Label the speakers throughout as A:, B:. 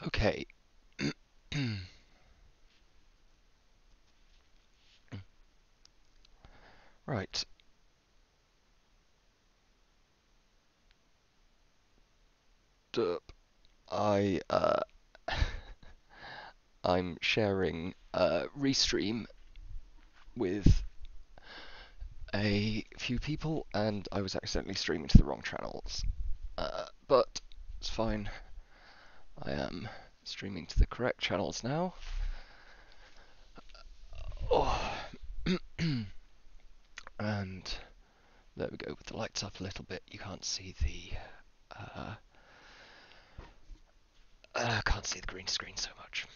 A: Okay. Right. Derp. I I'm sharing Restream with a few people, and I was accidentally streaming to the wrong channels. But it's fine. I am streaming to the correct channels now. Oh. And there we go. With the lights up a little bit, you can't see the can't see the green screen so much.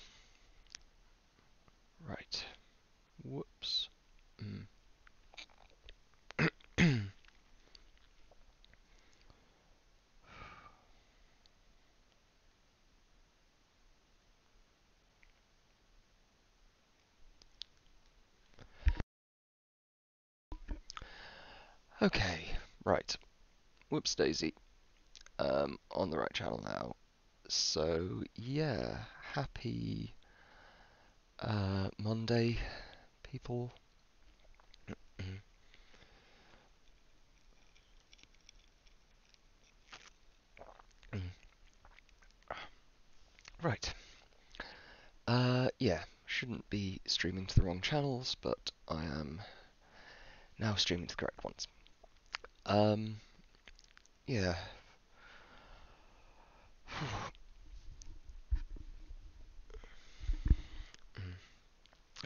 A: Right. Whoops. Okay. Right. Whoops daisy. On the right channel now. So yeah, happy Monday, people. Right. Yeah, shouldn't be streaming to the wrong channels, but I am now streaming to the correct ones. Um, yeah.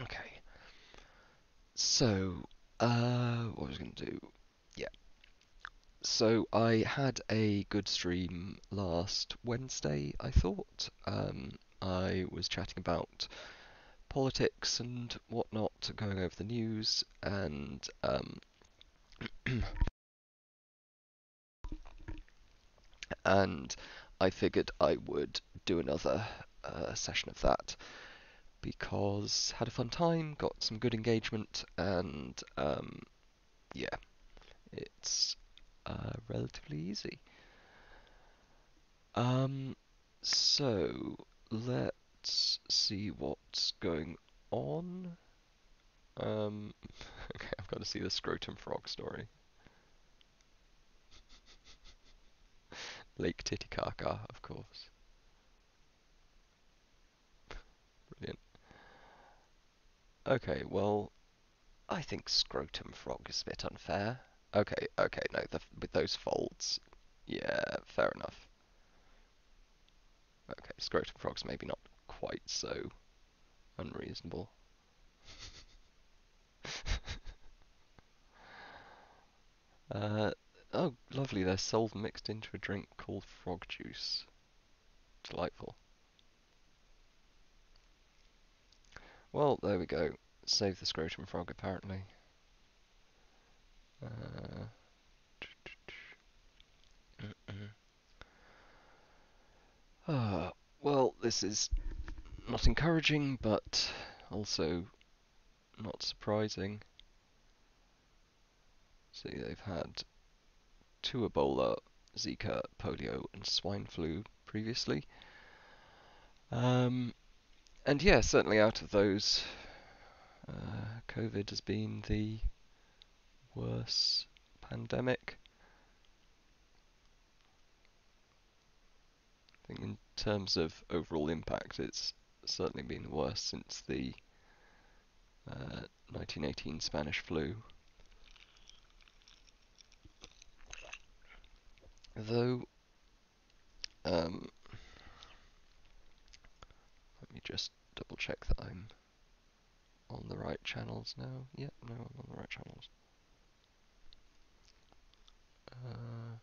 A: Okay. So, what was I going to do? Yeah. So I had a good stream last Wednesday, I thought. I was chatting about politics and whatnot, going over the news, and and I figured I would do another session of that because had a fun time, got some good engagement, and yeah, it's relatively easy. Um, so let's see what's going on. Okay, I've got to see the scrotum frog story. Lake Titicaca, of course. Brilliant. Okay, well, I think scrotum frog is a bit unfair. Okay, okay, no, with those folds, yeah, fair enough. Okay, scrotum frog's maybe not quite so unreasonable. uh, oh, lovely, they're sold mixed into a drink called frog juice. Delightful. Well, there we go. Save the scrotum frog, apparently. Uh, ah, well, this is not encouraging, but also not surprising. See, they've had two Ebola, Zika, polio, and swine flu previously. Um, and yeah, certainly out of those, COVID has been the worst pandemic. I think in terms of overall impact, it's certainly been the worst since the 1918 Spanish flu. Though, um, let me just double check that I'm on the right channels now. Yep, no, I'm on the right channels. Uh,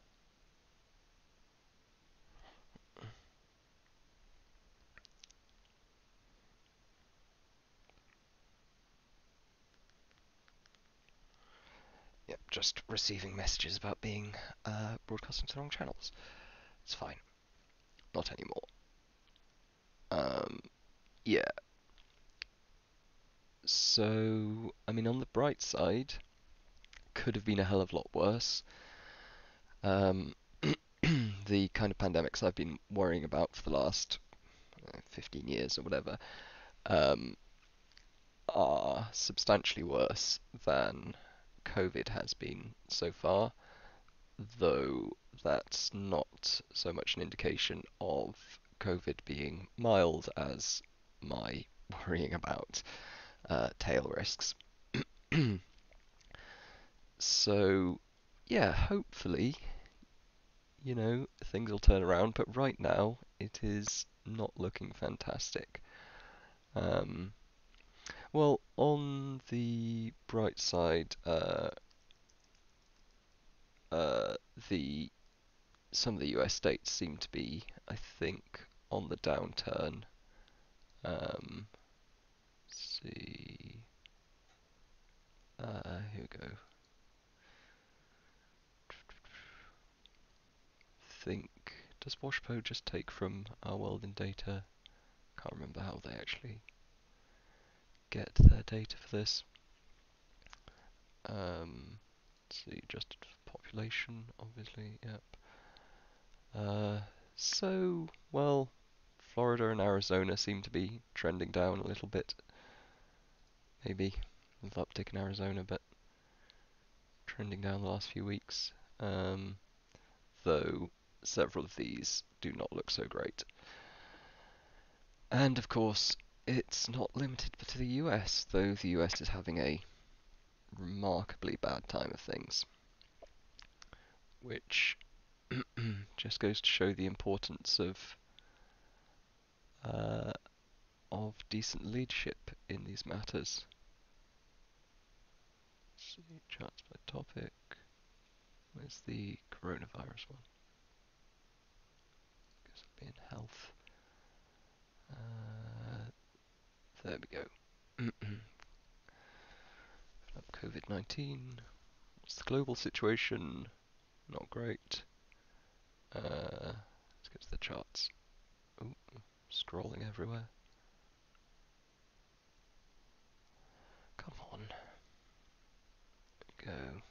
A: yep, just receiving messages about being broadcasting to the wrong channels. It's fine, not anymore. Um, yeah. So, I mean, on the bright side, could have been a hell of a lot worse. Um, the kind of pandemics I've been worrying about for the last 15 years or whatever, um, are substantially worse than COVID has been so far, though that's not so much an indication of COVID being mild as my worrying about tail risks. So, yeah, hopefully, things will turn around, but right now it is not looking fantastic. Um, well, on the bright side, uh, the some of the US states seem to be, I think, on the downturn. Um, see, here we go. Think, does WashPo just take from our world in data? Can't remember how they actually get their data for this. See, adjusted for population, obviously, yep. So, well, Florida and Arizona seem to be trending down a little bit. Maybe an uptick in Arizona, but trending down the last few weeks. Though several of these do not look so great. And of course, it's not limited to the US, though the US is having a remarkably bad time of things, which just goes to show the importance uh, of decent leadership in these matters. Let's see, charts by topic. Where's the coronavirus one? Guess it'll be in health. There we go. COVID-19. What's the global situation? Not great. Let's get to the charts. Ooh, scrolling everywhere. Come on. There we go.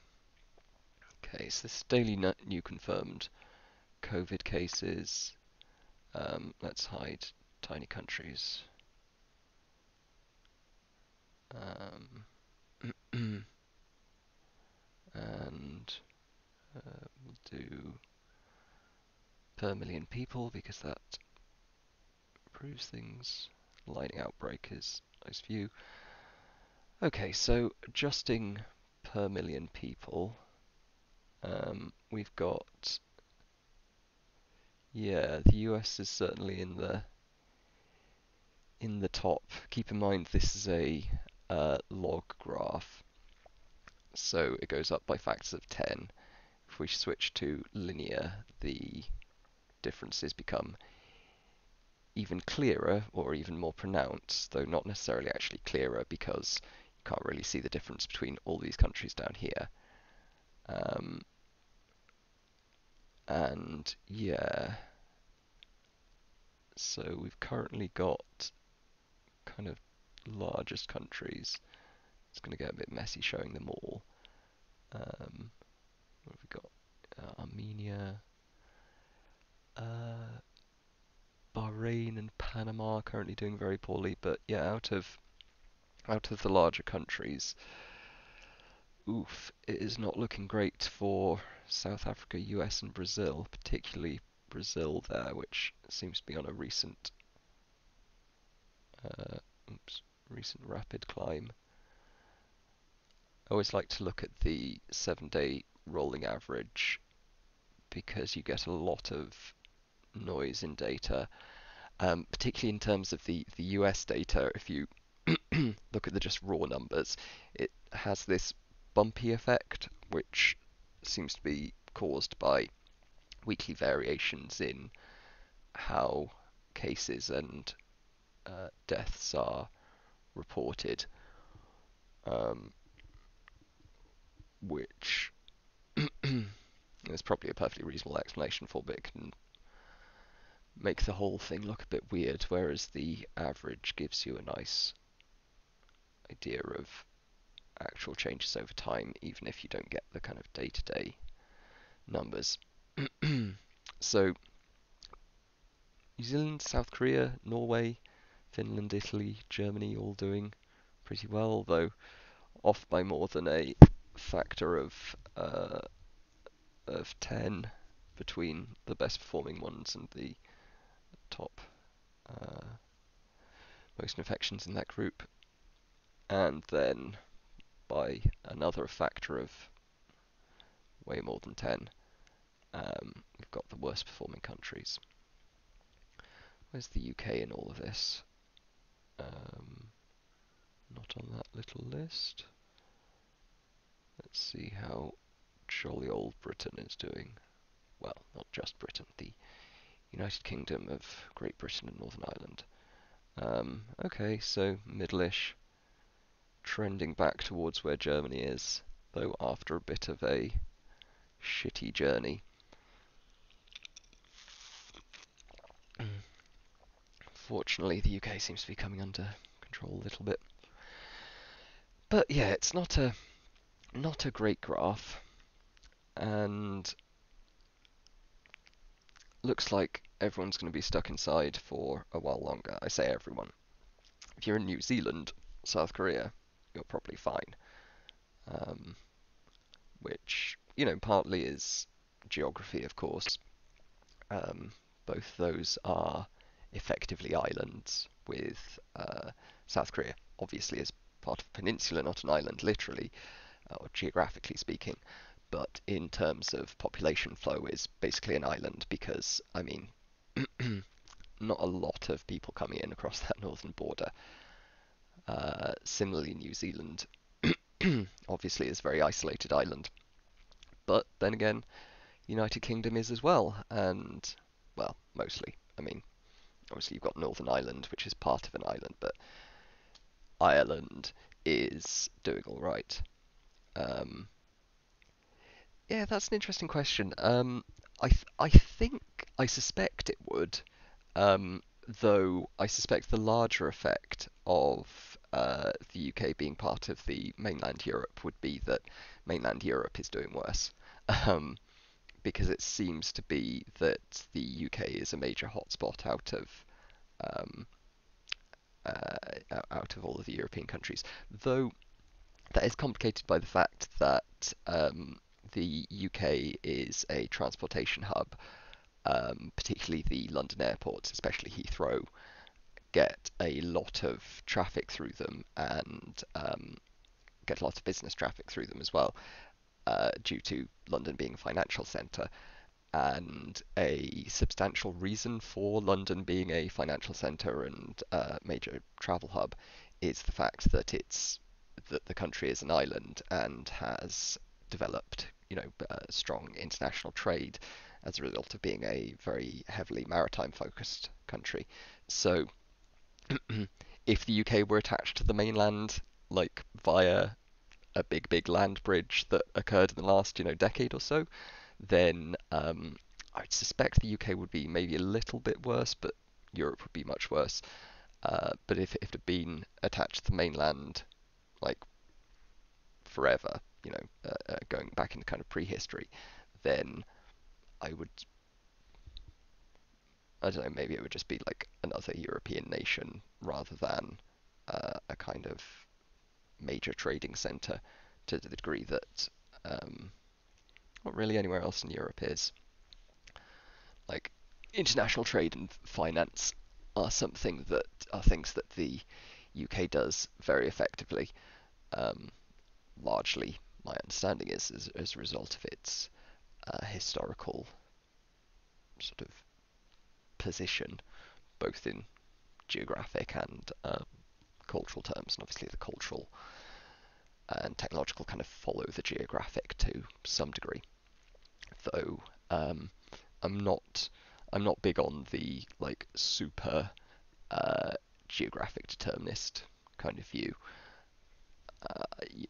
A: Okay, so this is daily new confirmed COVID cases. Let's hide tiny countries. And we'll do per million people because that proves things. Lighting outbreak is nice view. Okay, so adjusting per million people, we've got, yeah, the US is certainly in the top. Keep in mind this is a log graph, so it goes up by factors of 10. If we switch to linear, the differences become even clearer or even more pronounced, though not necessarily actually clearer because you can't really see the difference between all these countries down here. And yeah, so we've currently got kind of largest countries. It's going to get a bit messy showing them all. What have we got? Armenia, uh, Bahrain and Panama are currently doing very poorly, but yeah, out of the larger countries, oof, it is not looking great for South Africa, US, and Brazil, particularly Brazil there, which seems to be on a uh, recent rapid climb. I always like to look at the 7-day rolling average because you get a lot of noise in data, particularly in terms of the US data. If you look at the just raw numbers, it has this bumpy effect, which seems to be caused by weekly variations in how cases and deaths are reported, um, which there's probably a perfectly reasonable explanation for, but it can make the whole thing look a bit weird, whereas the average gives you a nice idea of actual changes over time, even if you don't get the kind of day-to-day numbers. So, New Zealand, South Korea, Norway, Finland, Italy, Germany all doing pretty well, though off by more than a factor of 10 between the best performing ones and the top uh, most infections in that group, and then by another factor of way more than 10, we've got the worst performing countries. Where's the UK in all of this? Not on that little list. Let's see how jolly old Britain is doing. Well, not just Britain, the United Kingdom of Great Britain and Northern Ireland. Okay, so middle-ish, trending back towards where Germany is, though after a bit of a shitty journey. Fortunately, the UK seems to be coming under control a little bit. But yeah, it's not a great graph, and looks like everyone's going to be stuck inside for a while longer. I say everyone. If you're in New Zealand, South Korea, you're probably fine. Um, which, partly is geography, of course. Um, Both those are effectively islands, with South Korea obviously is part of a peninsula, not an island, literally, or geographically speaking. But in terms of population flow, is basically an island because, I mean, not a lot of people coming in across that northern border. Similarly, New Zealand obviously is a very isolated island. But then again, United Kingdom is as well, and, well, mostly. I mean, obviously you've got Northern Ireland, which is part of an island, but Ireland is doing all right. Um, yeah, that's an interesting question. I think I suspect it would, um, though I suspect the larger effect of the UK being part of the mainland Europe would be that mainland Europe is doing worse. Um, because it seems to be that the UK is a major hotspot um, out of all of the European countries. Though that is complicated by the fact that the UK is a transportation hub, particularly the London airports, especially Heathrow, get a lot of traffic through them and get a lot of business traffic through them as well, due to London being a financial centre. And a substantial reason for London being a financial centre and major travel hub is the fact that the country is an island and has developed, strong international trade as a result of being a very heavily maritime focused country. So if the UK were attached to the mainland, like via a big land bridge that occurred in the last, decade or so, then I'd suspect the UK would be maybe a little bit worse, but Europe would be much worse. But if it had been attached to the mainland, like forever, going back into kind of prehistory, then I would, I don't know, maybe it would just be like another European nation rather than a kind of major trading centre to the degree that not really anywhere else in Europe is. Like, international trade and finance are things that the UK does very effectively. Um, Largely, my understanding is as a result of its historical sort of position, both in geographic and cultural terms, and obviously the cultural and technological kind of follow the geographic to some degree. Though I'm not I'm not big on the like super uh, geographic determinist kind of view.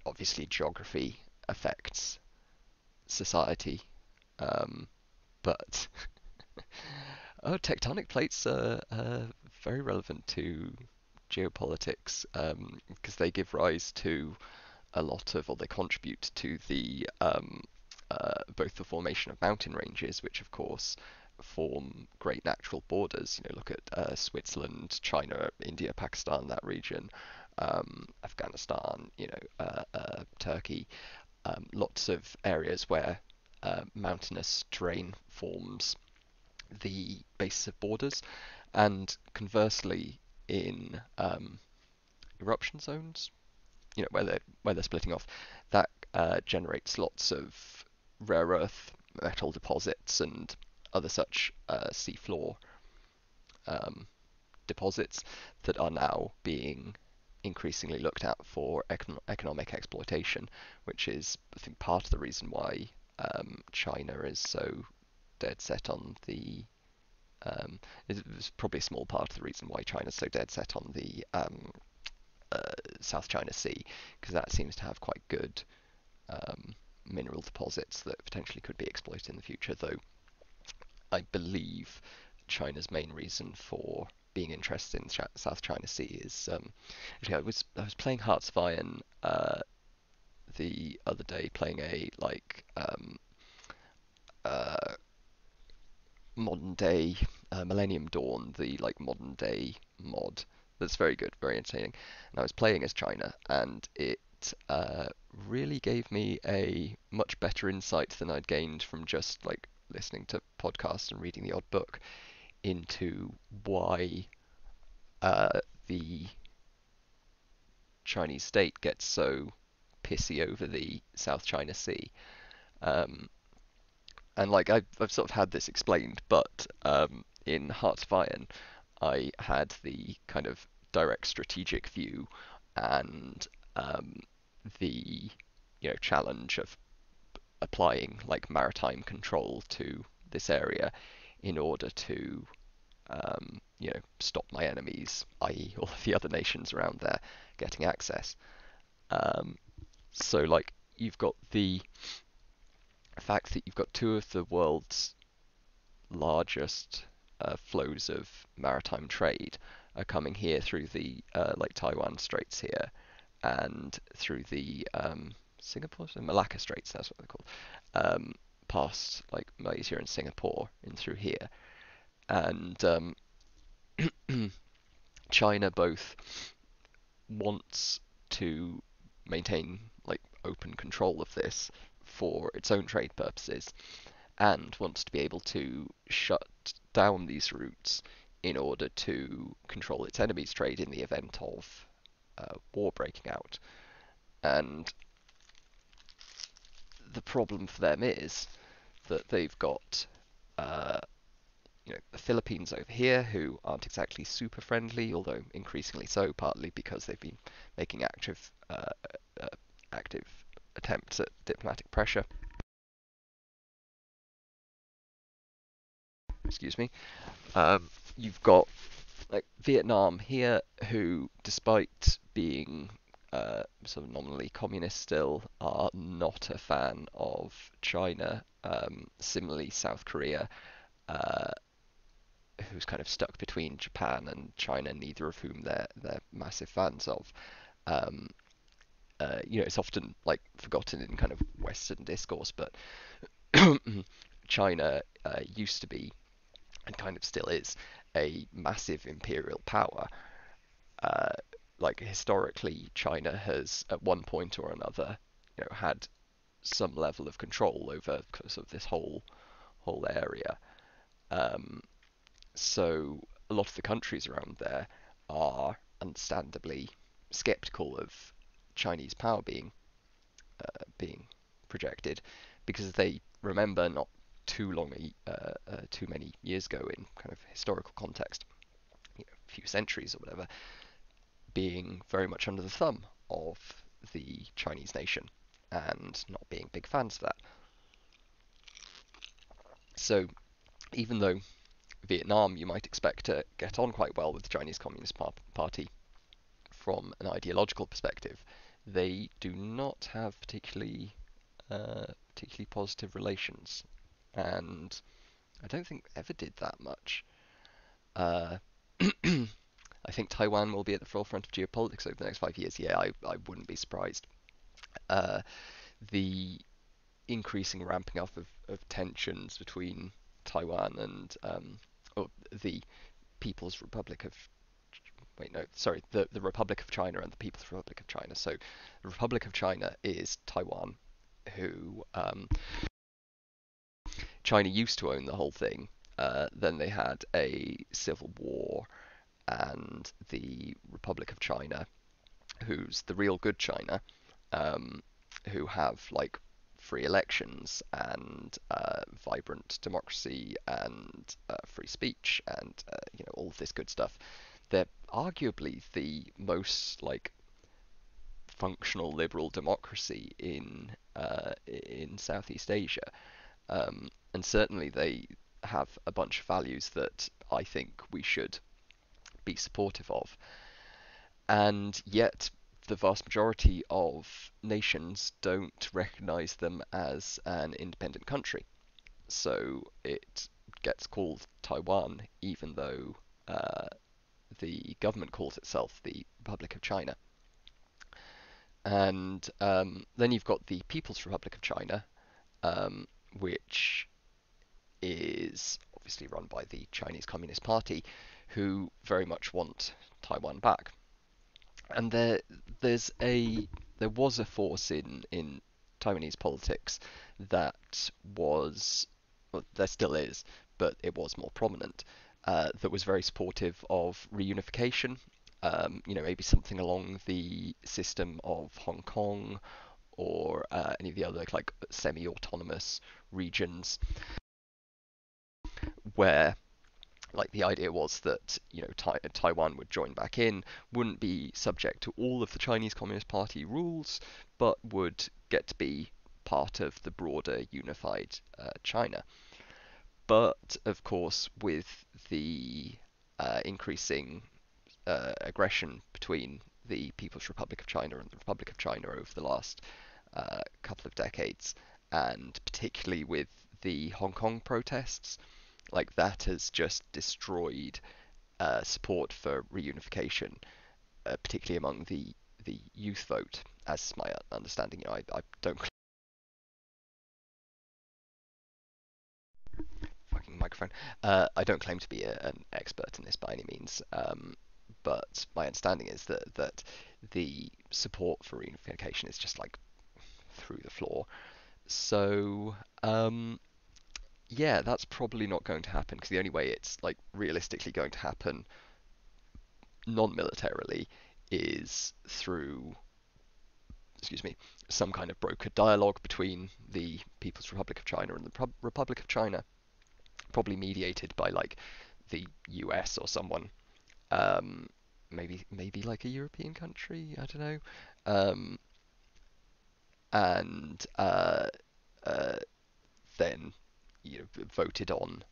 A: Obviously, geography affects society, um, but tectonic plates are very relevant to geopolitics because they give rise to a lot of, or they contribute to the both the formation of mountain ranges, which of course form great natural borders. You know, look at Switzerland, China, India, Pakistan, that region, Afghanistan, Turkey, lots of areas where mountainous terrain forms the basis of borders, and conversely, in eruption zones, where they're splitting off, that generates lots of rare earth metal deposits and other such seafloor um, deposits that are now being increasingly looked at for economic exploitation, which is, I think, part of the reason why China is so dead set on the it's probably a small part of the reason why China's so dead set on the South China Sea, because that seems to have quite good um, mineral deposits that potentially could be exploited in the future. Though I believe China's main reason for being interested in South China Sea is actually I was playing Hearts of Iron the other day, playing a uh, modern day Millennium Dawn, the modern day mod that's very good, very entertaining. And I was playing as China, and it uh, really gave me a much better insight than I'd gained from just listening to podcasts and reading the odd book into why uh, the Chinese state gets so pissy over the South China Sea. Um, and I've sort of had this explained, but in Hearts of Iron, I had the kind of direct strategic view and um, the challenge of applying maritime control to this area in order to stop my enemies, i.e., all of the other nations around there, getting access. Um, so you've got the fact that you've got two of the world's largest flows of maritime trade are coming here through the Taiwan Straits here, and through the Singapore, so Malacca Straits, that's what they're called, past Malaysia and Singapore in through here, and China both wants to maintain open control of this for its own trade purposes, and wants to be able to shut down these routes in order to control its enemy's trade in the event of war breaking out. And the problem for them is that they've got uh, the Philippines over here, who aren't exactly super friendly, although increasingly so, partly because they've been making uh, active attempts at diplomatic pressure. Excuse me. You've got Vietnam here, who, despite being sort of nominally communist still, are not a fan of China. Similarly, South Korea, uh, who's kind of stuck between Japan and China, neither of whom they're massive fans of. Um, it's often forgotten in kind of Western discourse, but China used to be, and kind of still is, a massive imperial power. Uh, Historically, China has at one point or another, had some level of control over sort of this whole area. Um, so a lot of the countries around there are understandably skeptical of Chinese power being projected, because they remember not too many years ago in kind of historical context, a few centuries or whatever, being very much under the thumb of the Chinese nation and not being big fans of that. So even though Vietnam you might expect to get on quite well with the Chinese Communist Party from an ideological perspective, they do not have particularly positive relations, and I don't think ever did that much. Uh, I think Taiwan will be at the forefront of geopolitics over the next 5 years. Yeah, I wouldn't be surprised. Uh, the increasing ramping up of tensions between Taiwan and or the People's Republic of wait no sorry the Republic of China and the People's Republic of China. So the Republic of China is Taiwan, who China used to own the whole thing. Then they had a civil war, and the Republic of China, who's the real good China, um, who have like free elections and vibrant democracy and free speech and all of this good stuff. They're arguably the most like functional liberal democracy in Southeast Asia, and certainly they have a bunch of values that I think we should be supportive of. And yet, the vast majority of nations don't recognize them as an independent country. So it gets called Taiwan, even though uh, the government calls itself the Republic of China. And then you've got the People's Republic of China, um, which is obviously run by the Chinese Communist Party, who very much want Taiwan back. And there was a force in Taiwanese politics that was, well, there still is, but it was more prominent, that was very supportive of reunification. Maybe something along the system of Hong Kong or any of the other like semi-autonomous regions where like the idea was that Taiwan would join back in, wouldn't be subject to all of the Chinese Communist Party rules, but would get to be part of the broader unified China. But of course, with the increasing aggression between the People's Republic of China and the Republic of China over the last couple of decades, and particularly with the Hong Kong protests, like that has just destroyed support for reunification, particularly among the youth vote, as my understanding. I don't fucking microphone. I don't claim to be an expert in this by any means, but my understanding is that the support for reunification is just like through the floor. So yeah, that's probably not going to happen because the only way it's like realistically going to happen non-militarily is through, excuse me, some kind of brokered dialogue between the People's Republic of China and the Republic of China, probably mediated by like the US or someone, um, maybe like a European country, I don't know, um, and uh, then voted on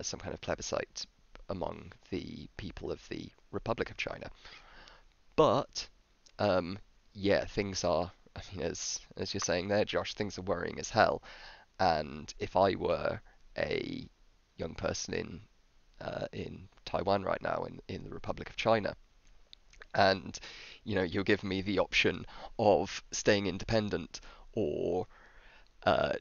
A: some kind of plebiscite among the people of the Republic of China. But yeah, things are. I mean, as you're saying there, Josh, things are worrying as hell. And if I were a young person in Taiwan right now, in the Republic of China, and you're giving me the option of staying independent or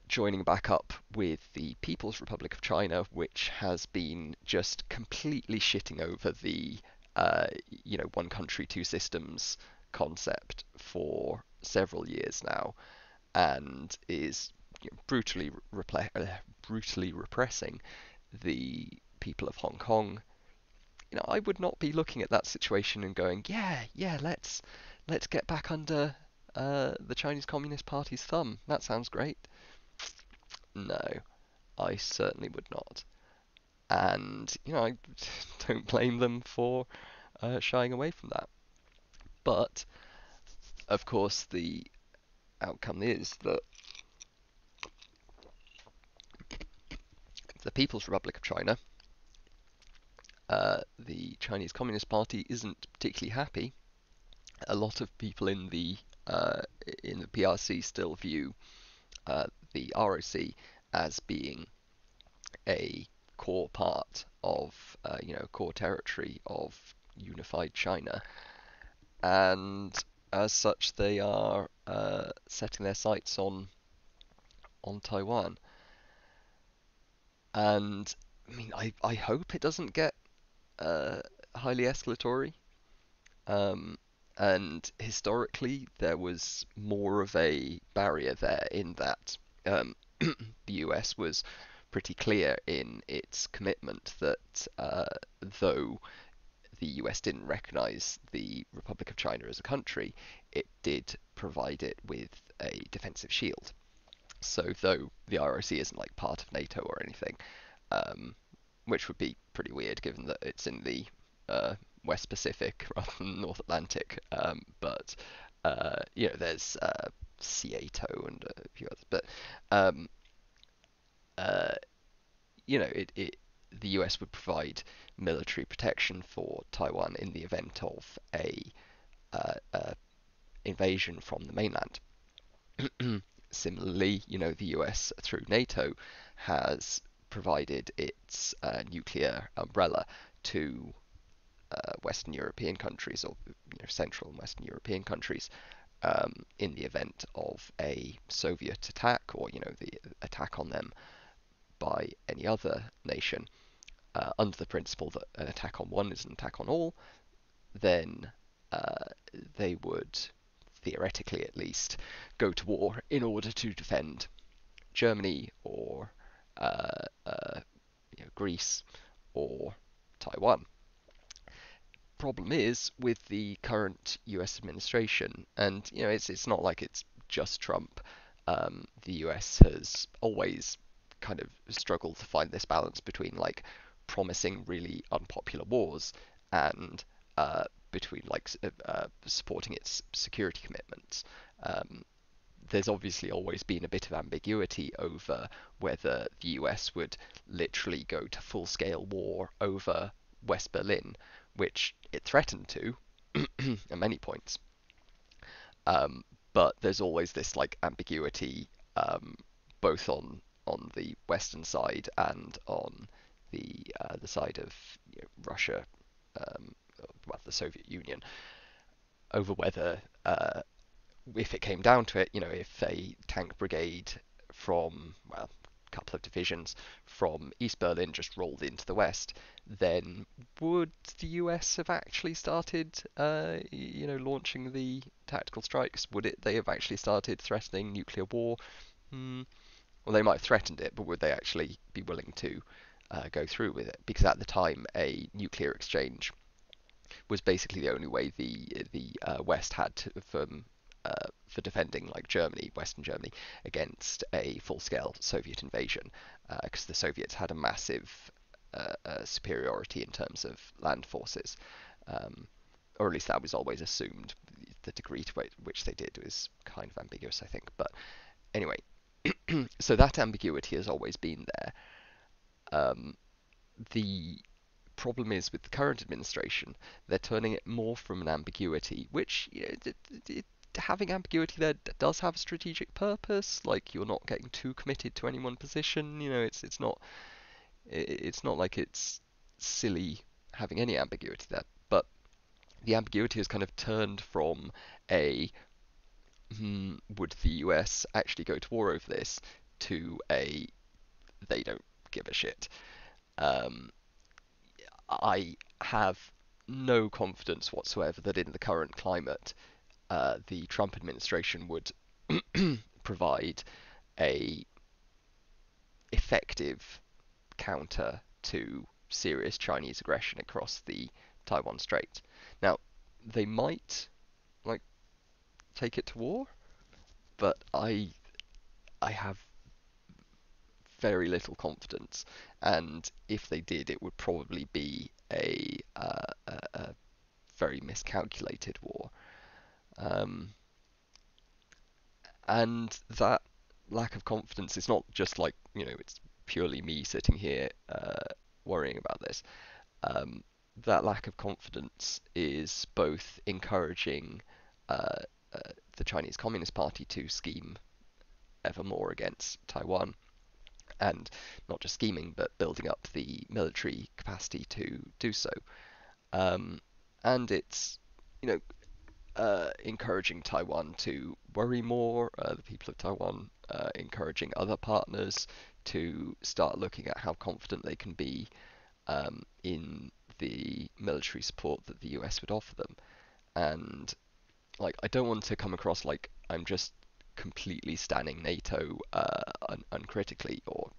A: joining back up with the People's Republic of China, which has been just completely shitting over the one country, two systems concept for several years now, and is brutally repressing the people of Hong Kong. I would not be looking at that situation and going, yeah, yeah, let's get back under the Chinese Communist Party's thumb. That sounds great. No, I certainly would not. And, I don't blame them for shying away from that. But, of course, the outcome is that the People's Republic of China, the Chinese Communist Party, isn't particularly happy. A lot of people uh, in the PRC still view the ROC as being a core part of, core territory of unified China, and as such, they are setting their sights on Taiwan. And I mean, I hope it doesn't get uh, highly escalatory. Um, and historically, there was more of a barrier there in that the US was pretty clear in its commitment that though the US didn't recognize the Republic of China as a country, it did provide it with a defensive shield. So though the ROC isn't like part of NATO or anything, um, which would be pretty weird given that it's in the uh, West Pacific rather than North Atlantic. There's Seato and a few others, but um, uh, the US would provide military protection for Taiwan in the event of a invasion from the mainland. Similarly, the US through NATO has provided its nuclear umbrella to Western European countries, or Central and Western European countries, in the event of a Soviet attack, or the attack on them by any other nation, under the principle that an attack on one is an attack on all. Then uh, they would, theoretically at least, go to war in order to defend Germany or uh, uh, Greece or Taiwan. Problem is with the current U.S. administration, and it's not like it's just Trump. The U.S. has always kind of struggled to find this balance between like promising really unpopular wars and between like supporting its security commitments. Um, there's obviously always been a bit of ambiguity over whether the US would literally go to full scale war over West Berlin, which it threatened to at many points. Um, but there's always this like ambiguity, um, both on the Western side and on the side of Russia, um, well, the Soviet Union, over whether if it came down to it, if a tank brigade from, well, a couple of divisions from East Berlin just rolled into the West, then would the US have actually started, launching the tactical strikes? Would they have actually started threatening nuclear war? Hmm. Well, they might have threatened it, but would they actually be willing to go through with it? Because at the time, a nuclear exchange was basically the only way the West had for defending like Germany, Western Germany, against a full-scale Soviet invasion, because the Soviets had a massive superiority in terms of land forces, um, or at least that was always assumed. The degree to which they did was kind of ambiguous, I think. But anyway, so that ambiguity has always been there. Um, the problem is with the current administration, they're turning it more from an ambiguity, which having ambiguity there does have a strategic purpose. Like you're not getting too committed to any one position. It's not like it's silly having any ambiguity there. But the ambiguity has kind of turned from a would the US actually go to war over this to a they don't give a shit. Um, I have no confidence whatsoever that in the current climate, the Trump administration would provide a effective counter to serious Chinese aggression across the Taiwan Strait. Now, they might like take it to war, but I have very little confidence, and if they did, it would probably be a very miscalculated war. Um, and that lack of confidence is not just like, it's purely me sitting here worrying about this. Um, that lack of confidence is both encouraging uh, the Chinese Communist Party to scheme ever more against Taiwan, and not just scheming, but building up the military capacity to do so. Um, and it's, you know, encouraging Taiwan to worry more, the people of Taiwan encouraging other partners to start looking at how confident they can be in the military support that the US would offer them. And like, I don't want to come across like I'm just completely standing NATO uncritically, or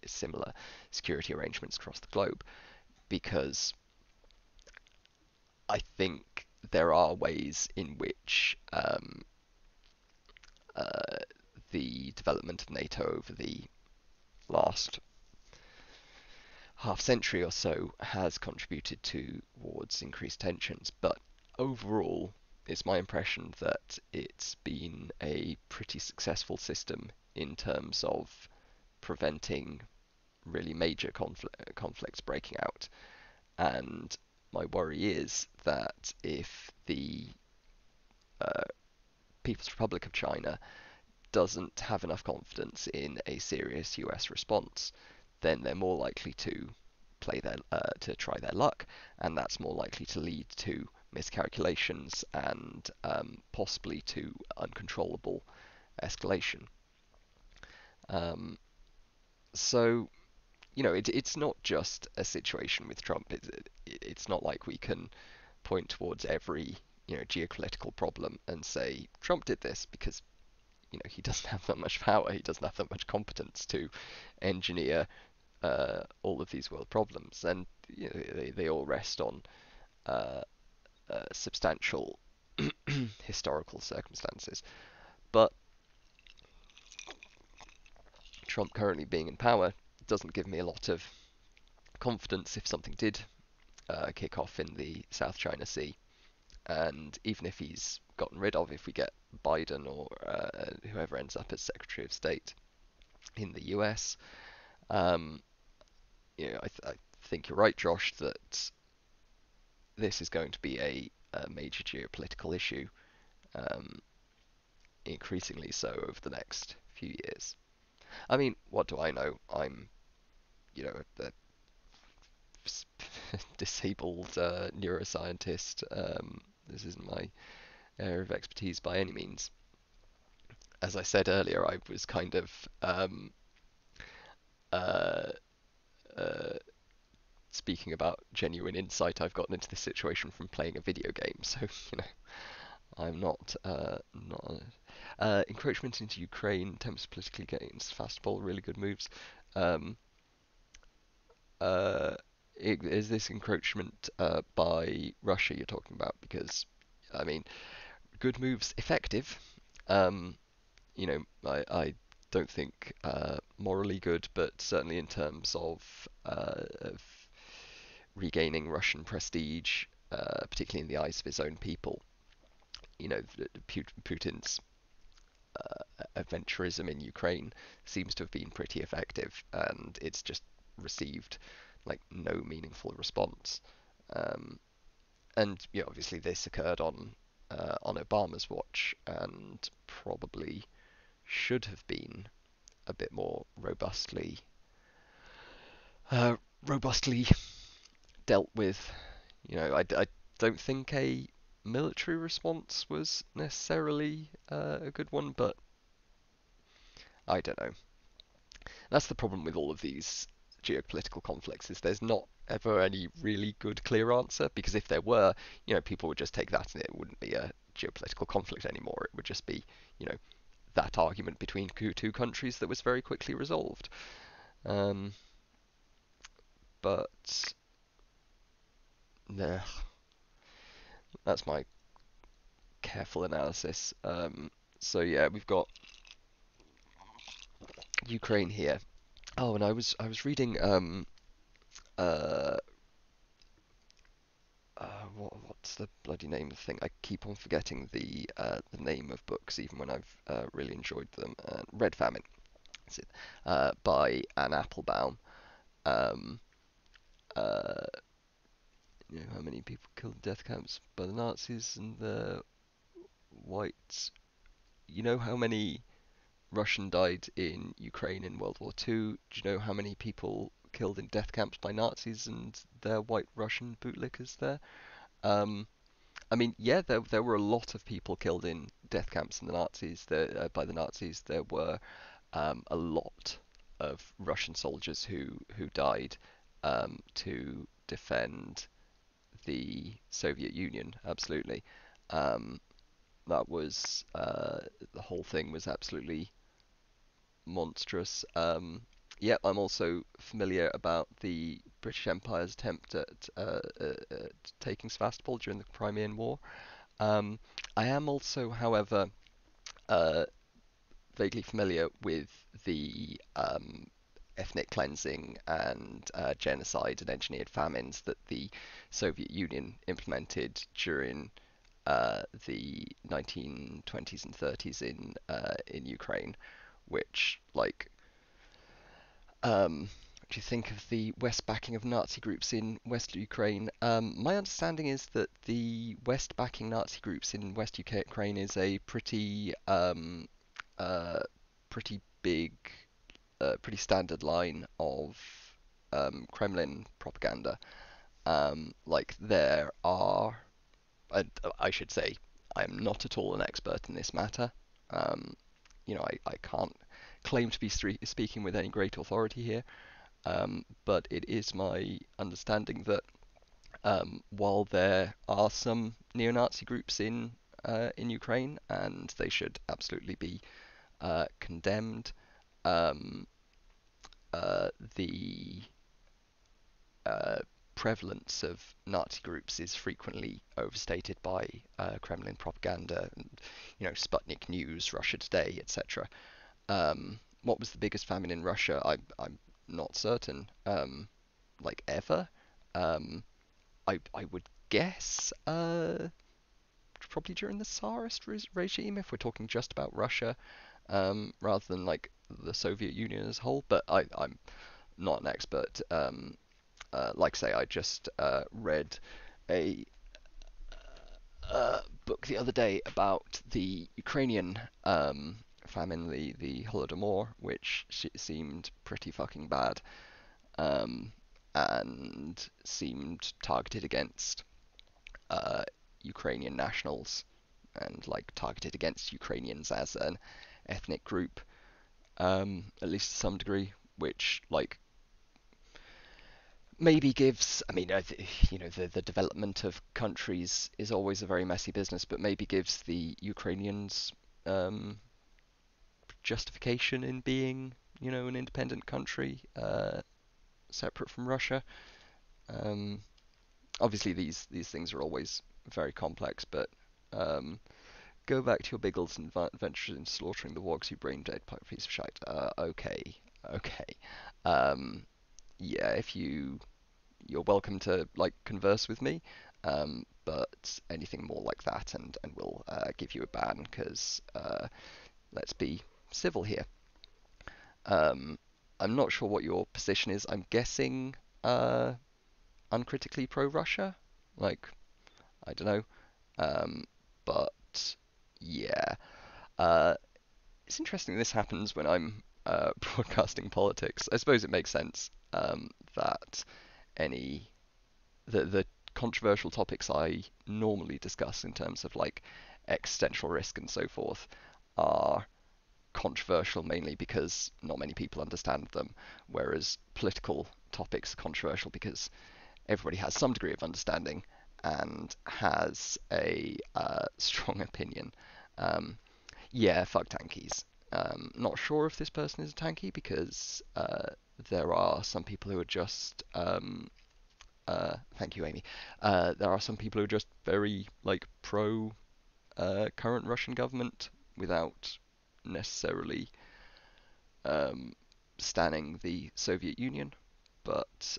A: similar security arrangements across the globe, because I think there are ways in which uh, the development of NATO over the last half century or so has contributed towards increased tensions. But overall, it's my impression that it's been a pretty successful system in terms of preventing really major conflicts breaking out. And my worry is that if the uh, People's Republic of China doesn't have enough confidence in a serious US response, then they're more likely to to try their luck, and that's more likely to lead to miscalculations and possibly to uncontrollable escalation. Um, so it's not just a situation with Trump. It's not like we can point towards every geopolitical problem and say Trump did this, because he doesn't have that much power. He doesn't have that much competence to engineer all of these world problems, and they all rest on uh, substantial historical circumstances. But Trump currently being in power doesn't give me a lot of confidence if something did kick off in the South China Sea. And even if he's gotten rid of, if we get Biden or whoever ends up as Secretary of State in the US, um, I think you're right, Josh, that this is going to be a major geopolitical issue, um, increasingly so over the next few years. I mean, what do I know? I'm, a disabled neuroscientist. This isn't my area of expertise by any means. As I said earlier, I was kind of uh, uh, speaking about genuine insight. I've gotten into this situation from playing a video game, so I'm not encroachment into Ukraine, attempts politically gains, fast ball, really good moves. Um, uh, is this encroachment by Russia you're talking about? Because I mean, good moves effective. Um, I don't think morally good, but certainly in terms of regaining Russian prestige, particularly in the eyes of his own people. Putin's adventurism in Ukraine seems to have been pretty effective, and it's just received like no meaningful response. Um, and obviously this occurred on Obama's watch, and probably should have been a bit more uh, robustly dealt with. I don't think a military response was necessarily a good one, but I don't know. That's the problem with all of these geopolitical conflicts, is there's not ever any really good clear answer, because if there were, people would just take that and it wouldn't be a geopolitical conflict anymore. It would just be, you know, that argument between two countries that was very quickly resolved. Um, but nah, that's my careful analysis. So yeah, we've got Ukraine here. Oh, and I was reading uh what's the bloody name of the thing? I keep on forgetting the name of books, even when I've really enjoyed them. Red Famine, that's it, by Anne Applebaum. Um, uh, how many people killed in death camps by the Nazis and the whites? You know how many Russian died in Ukraine in World War II? Do you know how many people killed in death camps by Nazis and their white Russian bootlickers there? Um, I mean, yeah, there were a lot of people killed in death camps in the Nazis. By the Nazis, there were a lot. of Russian soldiers who died to defend the Soviet Union. Absolutely. Um, that was the whole thing was absolutely monstrous. Yeah, I'm also familiar about the British Empire's attempt at taking Sevastopol during the Crimean War. Um, I am also, however, uh, vaguely familiar with the ethnic cleansing and genocide and engineered famines that the Soviet Union implemented during the 1920s and 30s in Ukraine, which like what do you think of the West backing of Nazi groups in West Ukraine? My understanding is that the West backing Nazi groups in West Ukraine is a uh, pretty big, pretty standard line of Kremlin propaganda. Like there are, I, I should say, I'm not at all an expert in this matter. Um, I can't claim to be speaking with any great authority here. But it is my understanding that while there are some neo-Nazi groups in Ukraine, and they should absolutely be condemned, um, the uh, prevalence of Nazi groups is frequently overstated by Kremlin propaganda, and Sputnik News, Russia Today, etc. What was the biggest famine in Russia? I'm not certain. Like ever. Um, I would guess probably during the Tsarist regime if we're talking just about Russia, rather than like the Soviet Union as a whole. But I'm not an expert. Like I say, I just read a book the other day about the Ukrainian famine, the Holodomor, which seemed pretty fucking bad, um, and seemed targeted against uh, Ukrainian nationals and like targeted against Ukrainians as an ethnic group, at least to some degree, which like maybe gives. I mean, the development of countries is always a very messy business, but maybe gives the Ukrainians um, justification in being, an independent country separate from Russia. Um, Obviously, these things are always very complex, but um, go back to your Biggles and ventures in slaughtering the wargs, you brain dead piece of shite. Okay, okay. Um, yeah, if you're welcome to like converse with me, but anything more like that, and we'll give you a ban because let's be civil here. Um, I'm not sure what your position is. I'm guessing uncritically pro-Russia. Like I don't know, um, but yeah. Uh, it's interesting this happens when I'm broadcasting politics. I suppose it makes sense that any the controversial topics I normally discuss in terms of like existential risk and so forth are controversial mainly because not many people understand them, whereas political topics are controversial because everybody has some degree of understanding and has a strong opinion. Um, yeah, fuck tankies. Not sure if this person is a tanky because there are some people who are just. Thank you, Amy. There are some people who are just very like pro current Russian government without necessarily um, standing the Soviet Union. But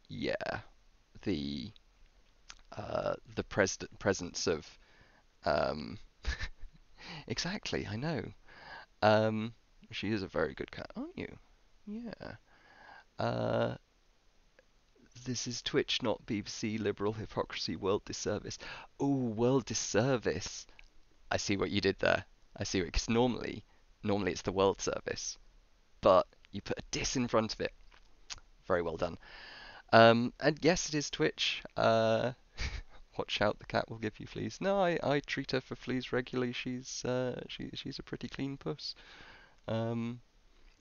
A: yeah, the presence of um, exactly, I know. Um, she is a very good cat, aren't you? Yeah. Uh, this is Twitch, not BBC. Liberal hypocrisy, world disservice. Oh, world disservice. I see what you did there. I see what because normally it's the world service, but you put a dis in front of it. Very well done. And yes, it is Twitch. Watch out, the cat will give you fleas. No, I treat her for fleas regularly. She's a pretty clean puss. Um,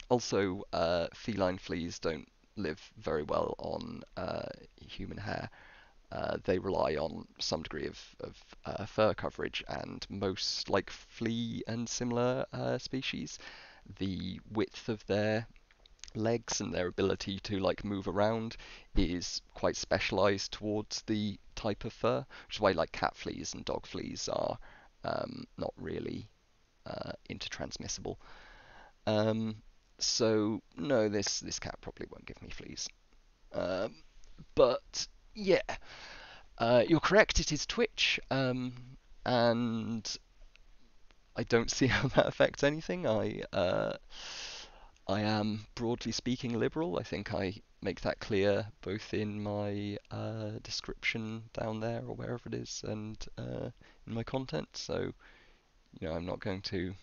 A: Also, feline fleas don't live very well on human hair. They rely on some degree of fur coverage, and most like flea and similar species, the width of their legs and their ability to like move around is quite specialized towards the type of fur, which is why like cat fleas and dog fleas are not really intertransmissible. Um, so no, this cat probably won't give me fleas. Um, but yeah, you're correct. It is Twitch, and I don't see how that affects anything. I am broadly speaking liberal. I think I make that clear both in my description down there or wherever it is, and in my content. So I'm not going to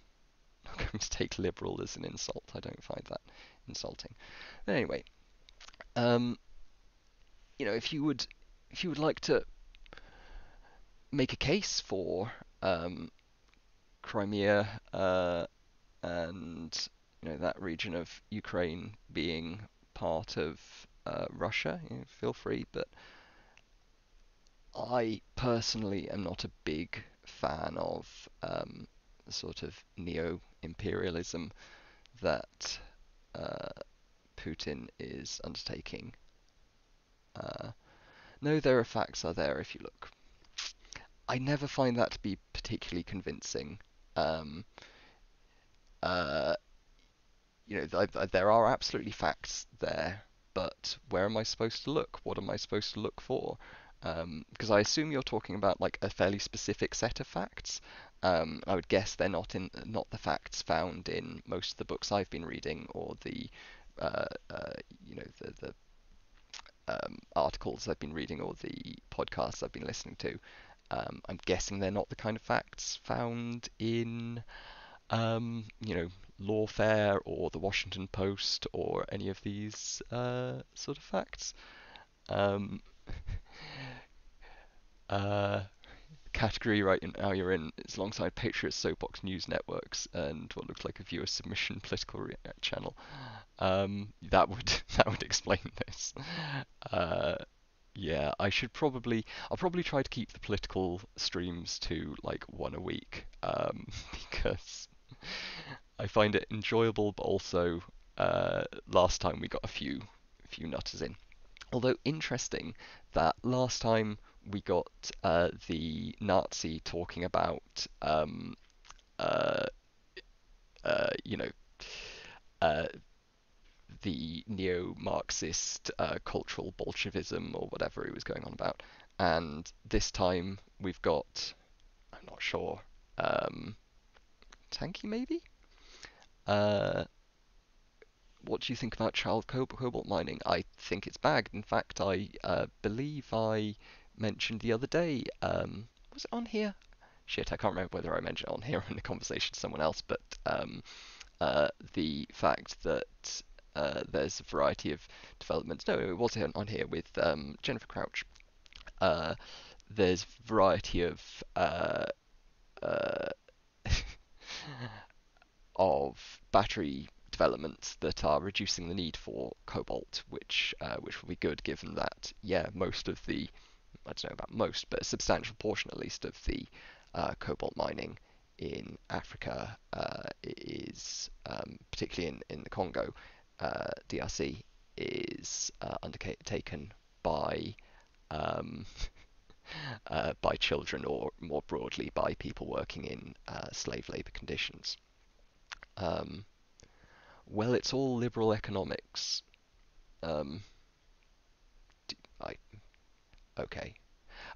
A: not going to take liberal as an insult. I don't find that insulting. But anyway, um, if you would like to make a case for Crimea and that region of Ukraine being part of Russia, feel free. But I personally am not a big fan of the sort of neo-imperialism that uh, Putin is undertaking. Uh, no, there are facts are there if you look. I never find that to be particularly convincing. Um, uh, there are absolutely facts there, but where am I supposed to look? What am I supposed to look for? Because I assume you're talking about like a fairly specific set of facts. I would guess they're not the facts found in most of the books I've been reading or the uh, uh, the articles I've been reading or the podcasts I've been listening to. I'm guessing they're not the kind of facts found in Lawfare or the Washington Post or any of these sort of facts. Um, uh, Category right now you're in is alongside Patriot Soapbox News Networks and what looks like a viewer submission political channel. That would that would explain this. Uh, yeah, I'll probably try to keep the political streams to like one a week, because I find it enjoyable, but also last time we got a few nutters in. Although interesting that last time we got the Nazi talking about uh, you know uh, the neo-Marxist cultural Bolshevism or whatever he was going on about, and this time we've got, I'm not sure, um, Tanky maybe. Uh, what do you think about child cobalt mining? I think it's bagged. In fact, I believe I mentioned the other day. Was it on here? Shit, I can't remember whether I mentioned it on here or in a conversation to someone else. But the fact that there's a variety of developments. No, it was on here with Jennifer Crouch. Uh, there's variety uh, of battery developments that are reducing the need for cobalt, which will be good given that most of the, I don't know about most, but a substantial portion at least of the cobalt mining in Africa is particularly in the Congo, DRC, is undertaken um, by children or more broadly by people working in slave labor conditions. Um, well, it's all liberal economics. Um, I okay.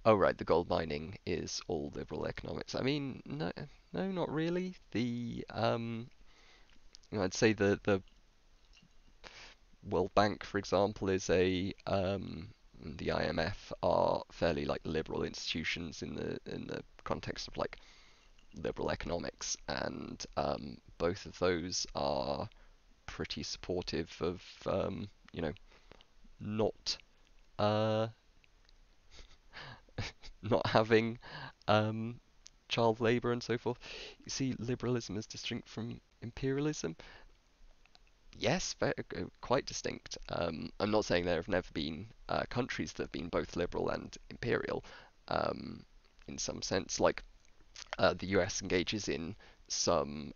A: Oh right, the gold mining is all liberal economics. I mean, no, no, not really. I'd say the World Bank, for example, is the IMF are fairly like liberal institutions in the context of like liberal economics, and both of those are pretty supportive of not uh, not having um, child labour and so forth. You see, liberalism is distinct from imperialism. Yes, quite distinct. I'm not saying there have never been countries that have been both liberal and imperial, um, in some sense. Like the US engages in some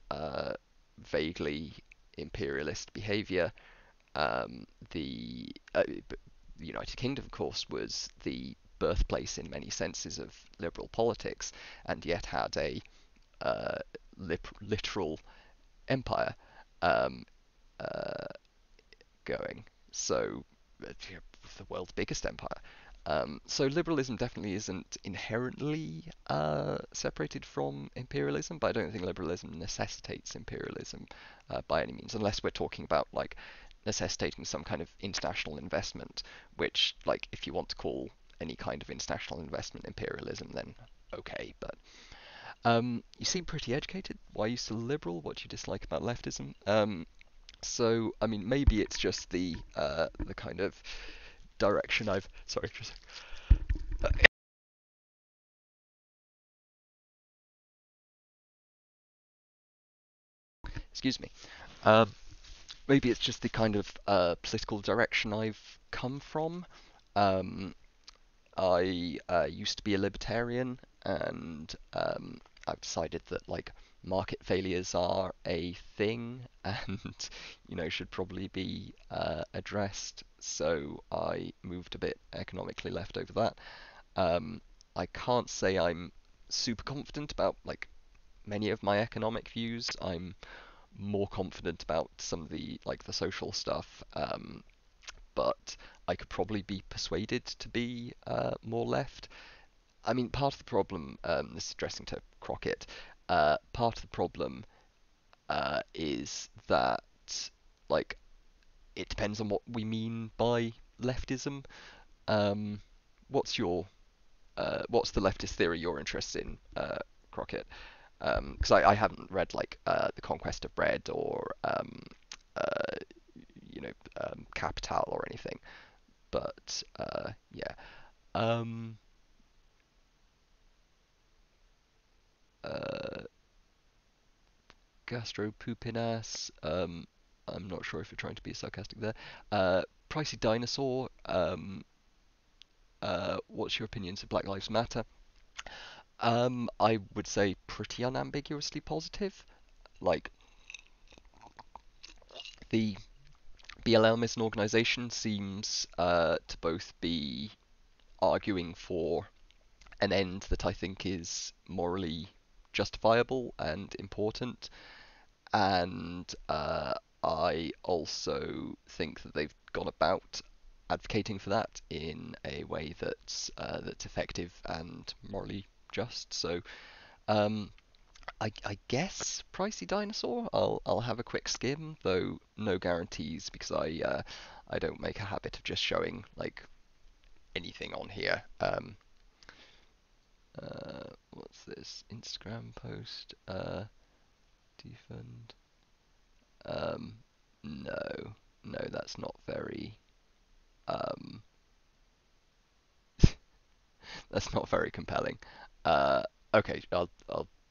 A: vaguely imperialist behavior. The United Kingdom, of course, was the birthplace in many senses of liberal politics, and yet had a uh, literal empire um, uh, going. So, the world's biggest empire. So liberalism definitely isn't inherently separated from imperialism, but I don't think liberalism necessitates imperialism by any means, unless we're talking about like necessitating some kind of international investment, which, like, if you want to call any kind of international investment imperialism, then okay. But you seem pretty educated. Why are you still liberal? What do you dislike about leftism? So, I mean, maybe it's just the kind of direction I've. Sorry, just excuse me. Um, Maybe it's just the kind of political direction I've come from. Um, I used to be a libertarian, and I've decided that like market failures are a thing, and should probably be addressed. So I moved a bit economically left over that. Um, I can't say I'm super confident about like many of my economic views. I'm more confident about some of the social stuff, but I could probably be persuaded to be more left. I mean, part of the problem, this is addressing to Crockett, part of the problem is that like it depends on what we mean by leftism. Um, what's your what's the leftist theory you're interested in, Crockett? Because I haven't read like The Conquest of Bread or uh, Capital or anything, but yeah. Um, uh, Gastropoopinas. I'm not sure if you're trying to be sarcastic there. Pricey Dinosaur. What's your opinions of Black Lives Matter? I would say pretty unambiguously positive. Like the BLM as an organization seems to both be arguing for an end that I think is morally justifiable and important, and I also think that they've gone about advocating for that in a way that's effective and morally just. So um, I guess Pricey Dinosaur. I'll have a quick skim, though no guarantees because I don't make a habit of just showing like anything on here. What's this Instagram post? Defund. Um, no, no, that's not very. Um, that's not very compelling. Uh, okay, I'll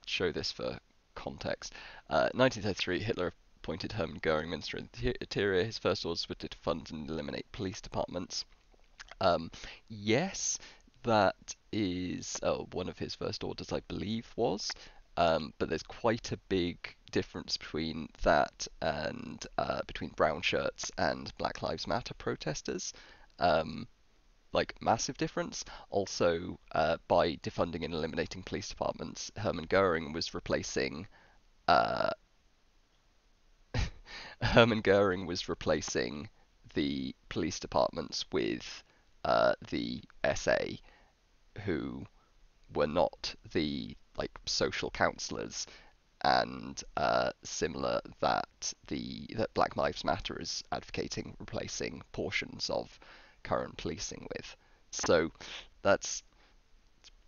A: show this for context. 1933, Hitler appointed Hermann Goering Minister of the Interior. His first orders were to defund and eliminate police departments. Yes, that is one of his first orders, I believe, was. But there's quite a big difference between that and between brown shirts and Black Lives Matter protesters. Um, like massive difference. Also, by defunding and eliminating police departments, Hermann Goering was replacing uh, Hermann Goering was replacing the police departments with the SA, who were not the like social counsellors, and similar that Black Lives Matter is advocating replacing portions of current policing with. So that's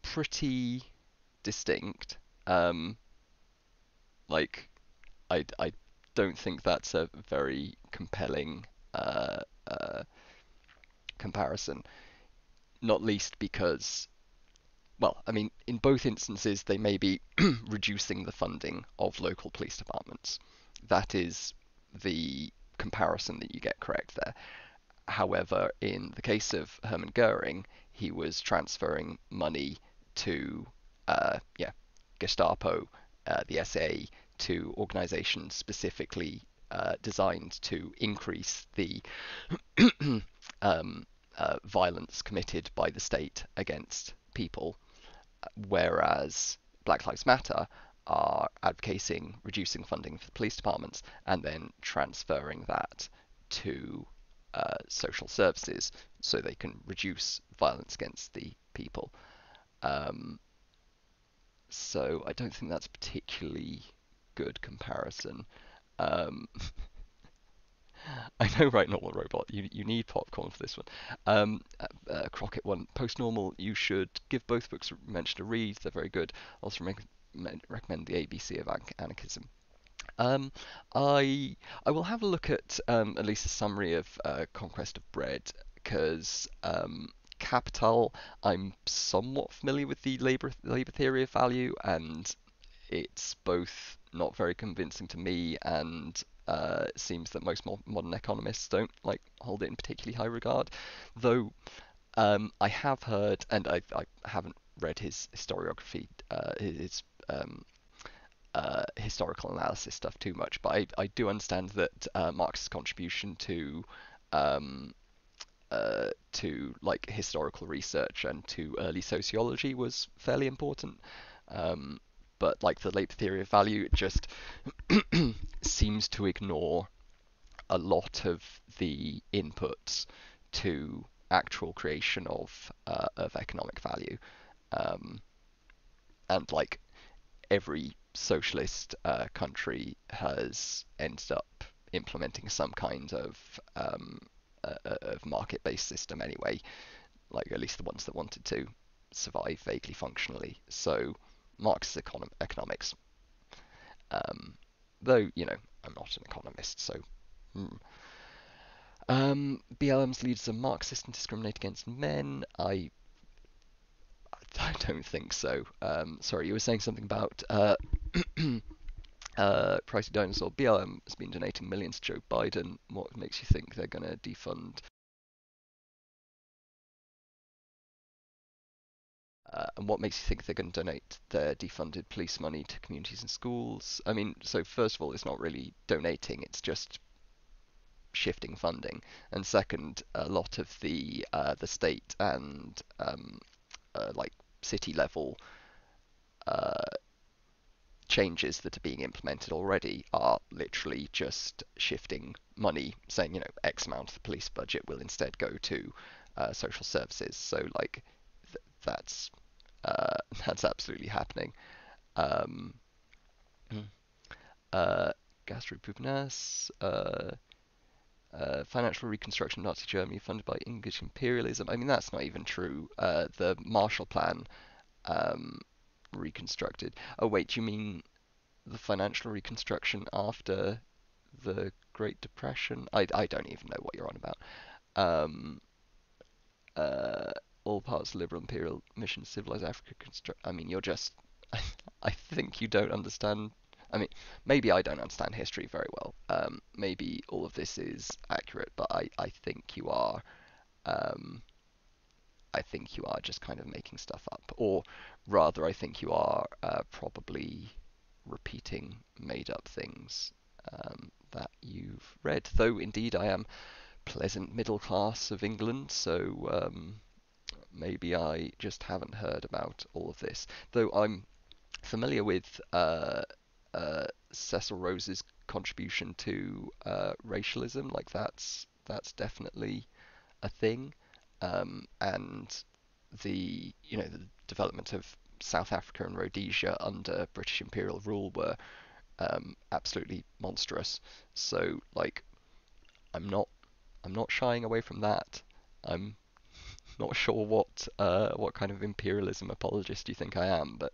A: pretty distinct. Um, like I don't think that's a very compelling uh, uh, comparison. Not least because, well, I mean, in both instances, they may be reducing the funding of local police departments. That is the comparison that you get correct there. However, in the case of Hermann Goering, he was transferring money to, yeah, Gestapo, the SA, to organizations specifically designed to increase the violence committed by the state against people, whereas Black Lives Matter are advocating reducing funding for the police departments and then transferring that to social services so they can reduce violence against the people. Um, so I don't think that's a particularly good comparison. Um, I know, right, Normal Robot. You need popcorn for this one. Crockett one. Post Normal. You should give both books mentioned a read. They're very good. Also recommend the ABC of Anarchism. Um, I will have a look at least a summary of Conquest of Bread because Capital. I'm somewhat familiar with the labor theory of value, and it's both not very convincing to me, and it seems that most modern economists don't like hold it in particularly high regard. Though I have heard, and I haven't read his historiography, his historical analysis stuff too much, but I do understand that Marx's contribution um, to like historical research and to early sociology was fairly important. Um, but like the late theory of value just seems to ignore a lot of the inputs to actual creation of economic value. Um, and like every socialist country has ended up implementing some kind of market-based system anyway, like at least the ones that wanted to survive vaguely functionally. So Marx's economics, um, though I'm not an economist, so. Hmm. BLM's leaders are Marxist and discriminate against men. I don't think so. Sorry, you were saying something about Pricey Dinosaur. BLM has been donating millions to Joe Biden. What makes you think they're going to defund? And what makes you think they're going to donate their defunded police money to communities and schools? I mean, so first of all, it's not really donating; it's just shifting funding. And second, a lot of the state and like city level uh, changes that are being implemented already are literally just shifting money, saying, X amount of the police budget will instead go to social services. So like that's that's absolutely happening. Um, uh, Gastro Pupinas, financial reconstruction of Nazi Germany funded by English imperialism. I mean, that's not even true. The Marshall Plan um, reconstructed. Oh, wait, you mean the financial reconstruction after the Great Depression? I don't even know what you're on about. Um, uh, all parts of liberal imperial mission to civilize Africa. I mean, you're just. I think you don't understand. I mean, maybe I don't understand history very well. Maybe all of this is accurate, but I think you are. Um, I think you are just kind of making stuff up, or rather, I think you are probably repeating made-up things that you've read. Though, indeed, I am pleasant middle class of England, so maybe I just haven't heard about all of this. Though I'm familiar with Cecil Rose's contribution to racialism, like that's definitely a thing, and the development of South Africa and Rhodesia under British imperial rule were absolutely monstrous. So like I'm not I'm not shying away from that. I'm not sure what kind of imperialism apologist you think I am, but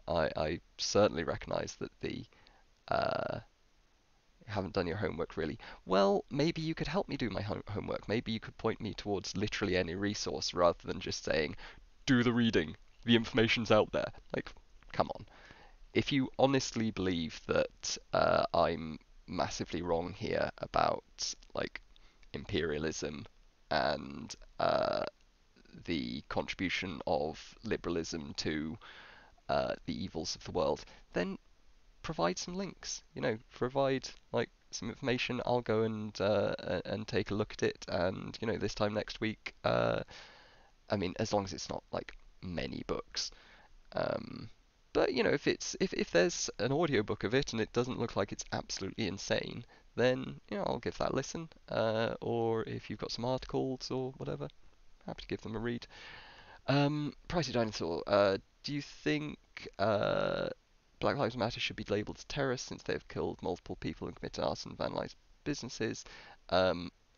A: I certainly recognise that the uh, haven't done your homework really. Well, maybe you could help me do my homework. Maybe you could point me towards literally any resource rather than just saying, do the reading. The information's out there. Like, come on. If you honestly believe that I'm massively wrong here about like imperialism and the contribution of liberalism to the evils of the world, then provide some links. Provide like some information. I'll go and take a look at it, and this time next week. I mean, as long as it's not like many books. Um, but if there's an audiobook of it and it doesn't look like it's absolutely insane, then I'll give that a listen. Or if you've got some articles or whatever, happy to give them a read. Pricey Dinosaur, do you think Black Lives Matter should be labelled as terrorists since they've killed multiple people and committed arson and vandalised businesses?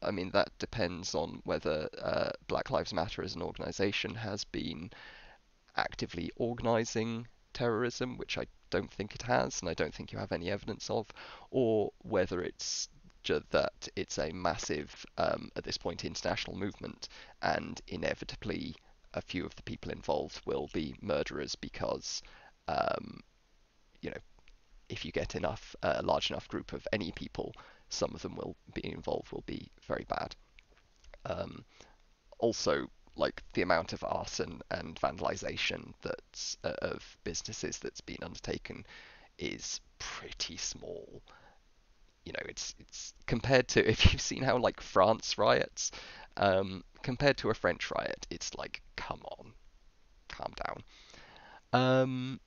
A: I mean, that depends on whether Black Lives Matter as an organisation has been actively organising terrorism, which I don't think it has, and I don't think you have any evidence of, or whether it's that it's a massive, at this point, international movement, and inevitably a few of the people involved will be murderers because, um, you know, if you get a large enough group of any people, some of them will be involved, will be very bad. Um, Also, like the amount of arson and vandalization that's of businesses that's been undertaken is pretty small. It's compared to if you've seen how like France riots, compared to a French riot, it's like, come on, calm down. Um,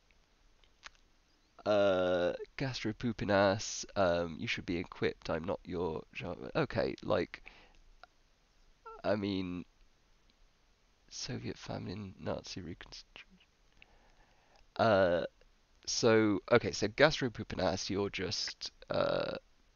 A: Gastropooping ass. You should be equipped. I'm not your genre. Okay, like, I mean, Soviet famine, Nazi reconstruction. Uh, so Gastropoopanas, you're just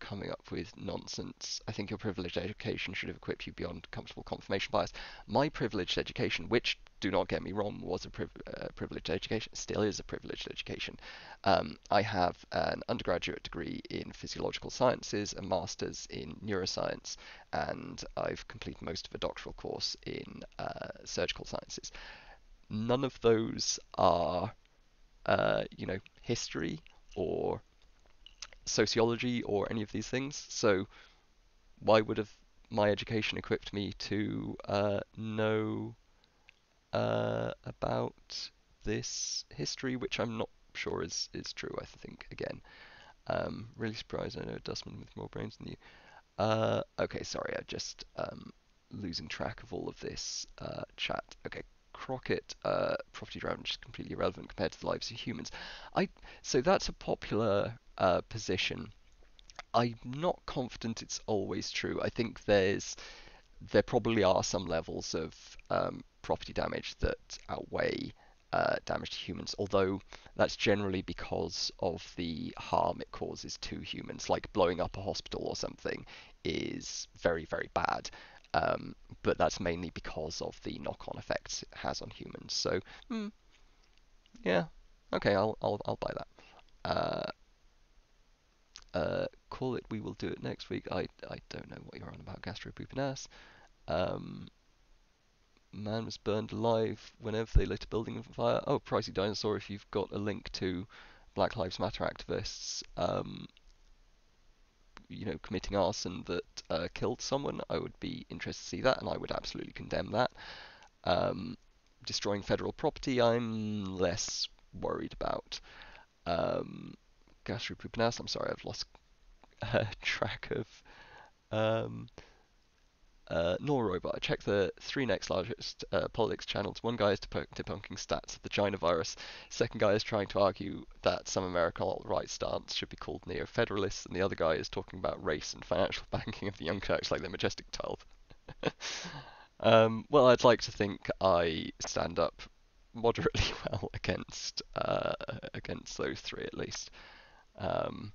A: coming up with nonsense. I think your privileged education should have equipped you beyond comfortable confirmation bias. My privileged education, which, do not get me wrong, was a privileged education, still is a privileged education. I have an undergraduate degree in physiological sciences, a master's in neuroscience, and I've completed most of a doctoral course in surgical sciences. None of those are history or sociology or any of these things. So why would have my education equipped me to know about this history, which I'm not sure is true. I think again, really surprised. I know a dustman with more brains than you. Okay, sorry, I just losing track of all of this chat. Okay, Crockett, property damage is completely irrelevant compared to the lives of humans. I so that's a popular position. I'm not confident it's always true. I think there probably are some levels of property damage that outweigh damage to humans, although that's generally because of the harm it causes to humans. Like blowing up a hospital or something is very, very bad, but that's mainly because of the knock-on effects it has on humans. So, yeah, okay, I'll buy that. Call it. We will do it next week. I don't know what you're on about, Gastropooping ass. Um, Man was burned alive whenever they lit a building on fire. Oh, Pricey Dinosaur, if you've got a link to Black Lives Matter activists, committing arson that killed someone, I would be interested to see that, and I would absolutely condemn that. Um, Destroying federal property, I'm less worried about. Um, Gastropooping I'm sorry, I've lost track of um, nor robot. I checked the three next largest politics channels. One guy is debunking stats of the China virus. Second guy is trying to argue that some American alt-right stance should be called neo-federalists, and the other guy is talking about race and financial banking of the Young Turks like they're Majestic 12. Well, I'd like to think I stand up moderately well against those three at least. Um,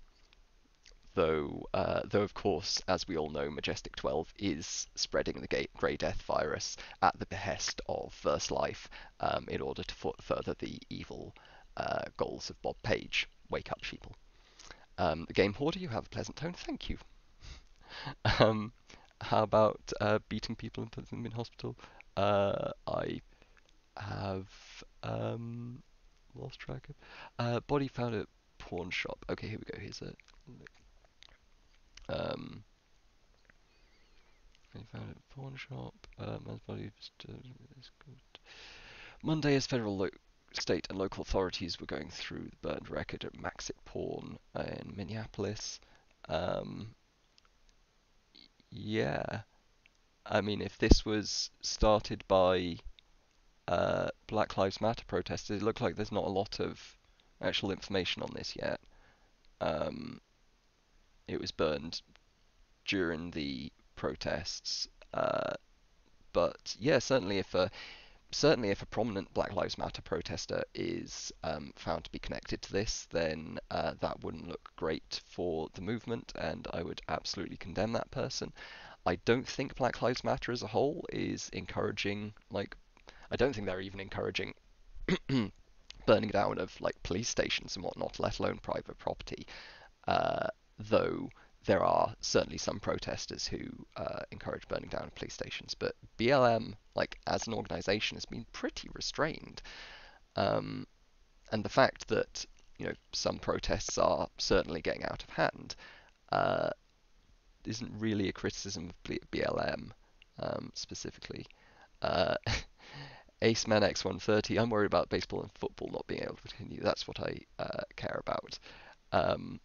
A: though of course, as we all know, Majestic 12 is spreading the Grey Death virus at the behest of First Life in order to further the evil goals of Bob Page. Wake up, sheeple. The Game Hoarder, you have a pleasant tone. Thank you. um, how about beating people and putting them in hospital? I have lost track of. Body found at pawn shop. Okay, here we go. Here's a Um, they found it at pawn shop. Man's body Monday, as state, and local authorities were going through the burned record at Maxit Pawn in Minneapolis. Um, yeah, I mean, if this was started by Black Lives Matter protesters, it looks like there's not a lot of actual information on this yet. Um, it was burned during the protests, but yeah, certainly if a prominent Black Lives Matter protester is found to be connected to this, then that wouldn't look great for the movement, and I would absolutely condemn that person. I don't think Black Lives Matter as a whole is encouraging, like, I don't think they're even encouraging burning down of like police stations and whatnot, let alone private property. Uh, though there are certainly some protesters who encourage burning down police stations, but BLM, like as an organisation, has been pretty restrained. Um, and the fact that some protests are certainly getting out of hand uh, isn't really a criticism of BLM specifically. Uh, Aceman X130. I'm worried about baseball and football not being able to continue. That's what I care about. Um,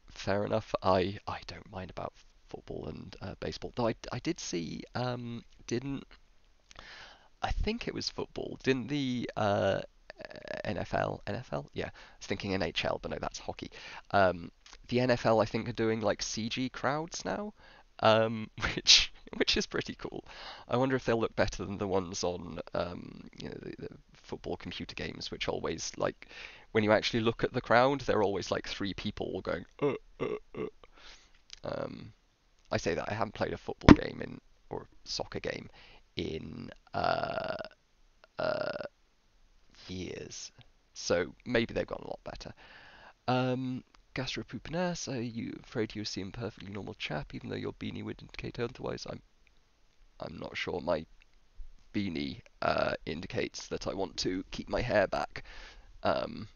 A: Fair enough. I don't mind about football and baseball. Though I did see didn't I think it was football. Didn't the NFL? Yeah, I was thinking NHL, but no, that's hockey. Um, the NFL I think are doing like CG crowds now, which is pretty cool. I wonder if they'll look better than the ones on the football computer games, which always like when you actually look at the crowd, they're always like three people all going uh. Um, I say that I haven't played a football game in or soccer game in uh, years. So maybe they've gotten a lot better. Um, Gastropupiness, are you afraid you seem a perfectly normal chap, even though your beanie would indicate otherwise? I'm not sure. My beanie indicates that I want to keep my hair back. Um,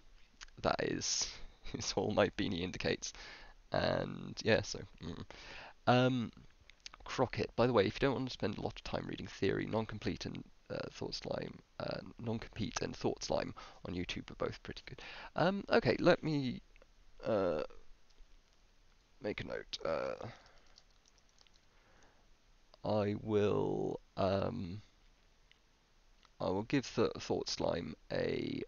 A: that is all my beanie indicates. And yeah, so. Um, Crockett, by the way, if you don't want to spend a lot of time reading theory, non-compete and thought slime on YouTube are both pretty good. Okay, let me uh, make a note. I will I will give the thought slime a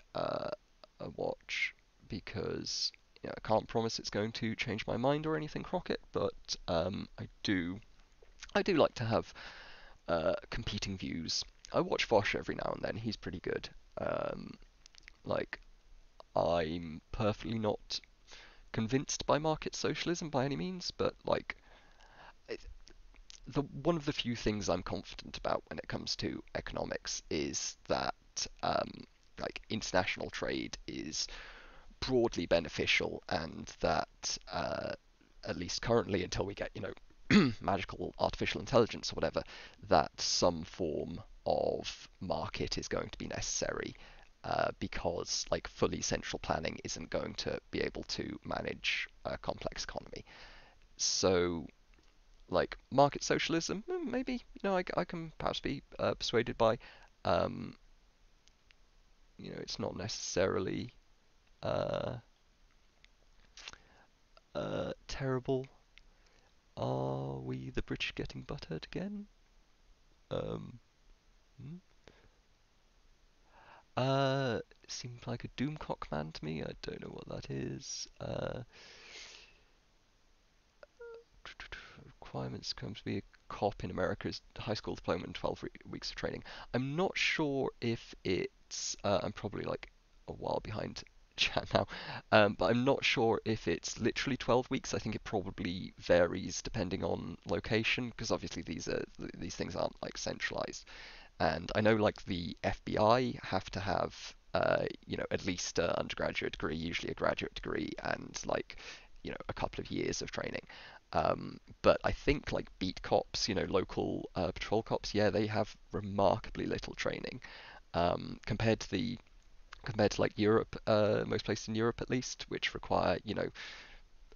A: watch because I can't promise it's going to change my mind or anything, Crockett, but I do like to have competing views. I watch Vosh every now and then. He's pretty good. Um, like I'm perfectly not convinced by market socialism by any means, but like the one of the few things I'm confident about when it comes to economics is that like international trade is broadly beneficial, and that at least currently, until we get magical artificial intelligence or whatever, that some form of market is going to be necessary because like fully central planning isn't going to be able to manage a complex economy. So like market socialism, maybe I can perhaps be persuaded by. Um, it's not necessarily uh, terrible. Are we the British getting butthurt again? Um, hmm? Seems like a Doomcock man to me. I don't know what that is. Requirements comes to be a cop in America's high school diploma and 12 weeks of training. I'm not sure if it's. I'm probably like a while behind chat now, but I'm not sure if it's literally 12 weeks. I think it probably varies depending on location, because obviously these things aren't like centralized. And I know like the FBI have to have at least an undergraduate degree, usually a graduate degree, and like a couple of years of training. But I think like beat cops, local patrol cops, yeah, they have remarkably little training compared to like Europe, most places in Europe at least, which require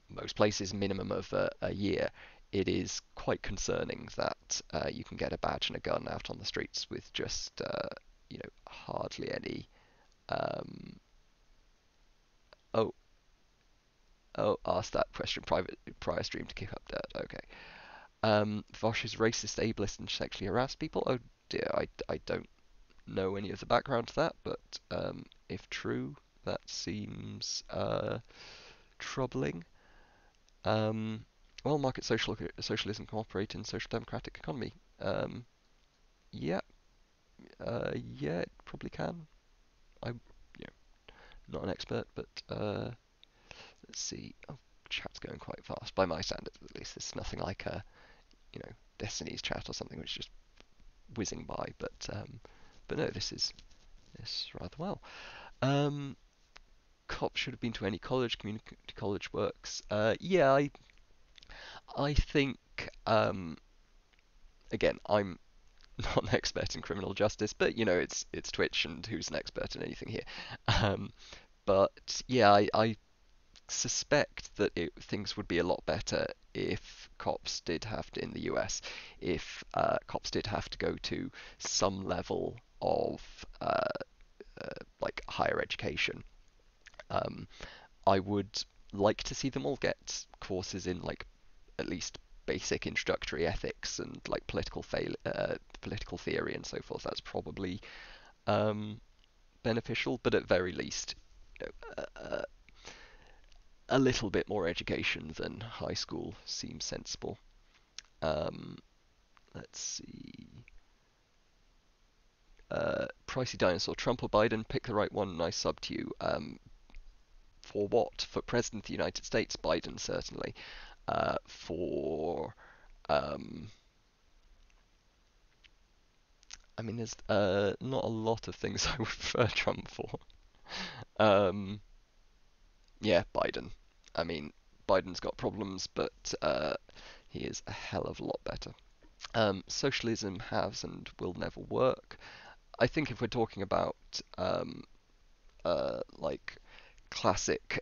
A: most places minimum of a year. it is quite concerning that you can get a badge and a gun out on the streets with just hardly any. Um, oh, oh, ask that question private prior stream to kick up dirt. Okay. Vosh is racist, ableist, and sexually harassed people. Oh dear, I don't know any of the background to that, but if true, that seems troubling. Um, well, socialism can operate in social democratic economy. Um, yeah, yeah, it probably can. I'm not an expert, but let's see. Oh, chat's going quite fast by my standards, at least. It's nothing like Destiny's chat or something which is just whizzing by. But no, this rather well. Um, Cops should have been to any college. Community college works. Yeah, I think again, I'm not an expert in criminal justice, but it's Twitch, and who's an expert in anything here? Um, but yeah, I suspect that things would be a lot better if cops did have to, in the US, if cops did have to go to some level of like higher education. Um, I would like to see them all get courses in like at least basic introductory ethics and like political theory and so forth. That's probably um, beneficial, but at very least, you know, a little bit more education than high school seems sensible. Um, let's see. Pricey Dinosaur, Trump or Biden, pick the right one. Nice sub to you. For what? For President of the United States, Biden certainly. For I mean, there's not a lot of things I would prefer Trump for. Um, yeah, Biden. I mean, Biden's got problems, but he is a hell of a lot better. Socialism has and will never work. I think if we're talking about like classic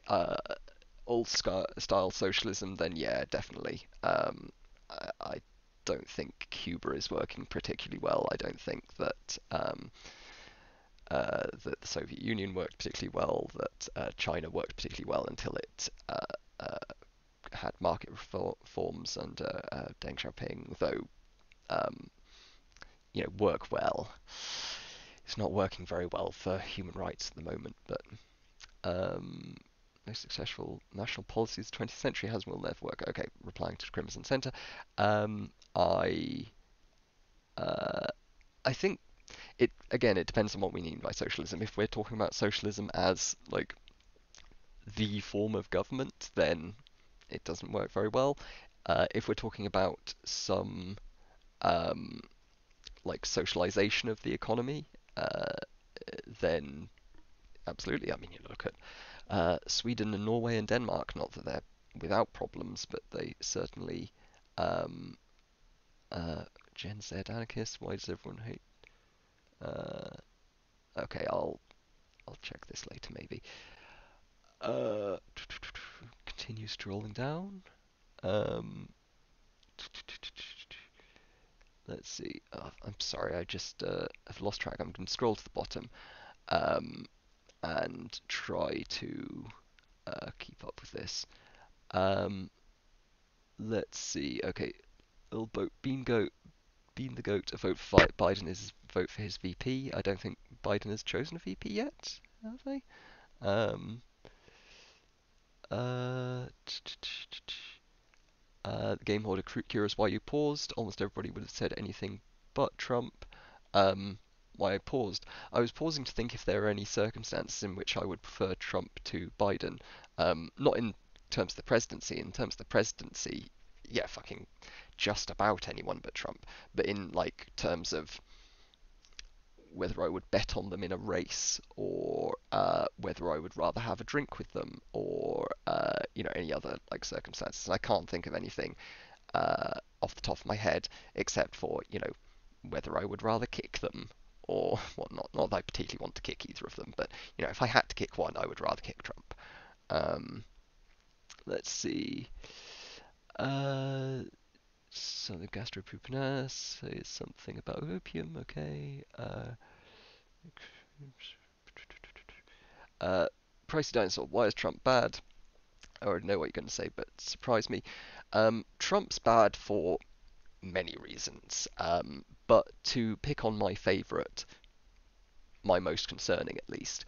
A: old style socialism, then yeah, definitely. I don't think Cuba is working particularly well. I don't think that the Soviet Union worked particularly well, that China worked particularly well until it had market reforms under Deng Xiaoping, though um, work well. It's not working very well for human rights at the moment, but um, most successful national policies of the 20th century has and will never work. Okay, replying to Crimson Center. Um, I uh, I think it depends on what we mean by socialism. If we're talking about socialism as like the form of government, then it doesn't work very well. If we're talking about some um, like socialization of the economy, uh, then absolutely. I mean, you look at Sweden and Norway and Denmark. Not that they're without problems, but they certainly. Um, Gen Z anarchist. Why does everyone hate? Uh, okay, I'll check this later maybe. Uh, Continue scrolling down. Um, let's see. I'm sorry, I just have lost track. I'm going to scroll to the bottom um, and try to keep up with this. Um, let's see. Okay, little boat Bean the goat. A vote for Biden is vote for his VP. I don't think Biden has chosen a VP yet, have they? Um, uh, the game holder curious why you paused. Almost everybody would have said anything but Trump. Um, why I paused. I was pausing to think if there are any circumstances in which I would prefer Trump to Biden. Not in terms of the presidency. In terms of the presidency, yeah, fucking just about anyone but Trump. But in like terms of whether I would bet on them in a race, or whether I would rather have a drink with them, or any other like circumstances. And I can't think of anything off the top of my head except for whether I would rather kick them or whatnot. Not that I particularly want to kick either of them, but if I had to kick one, I would rather kick Trump. Um, let's see. Uh, So the gastropupinus is something about opium. Okay. Uh, Pricey Dinosaur. Why is Trump bad? I already know what you're going to say, but surprise me. Trump's bad for many reasons, but to pick on my favourite, my most concerning at least,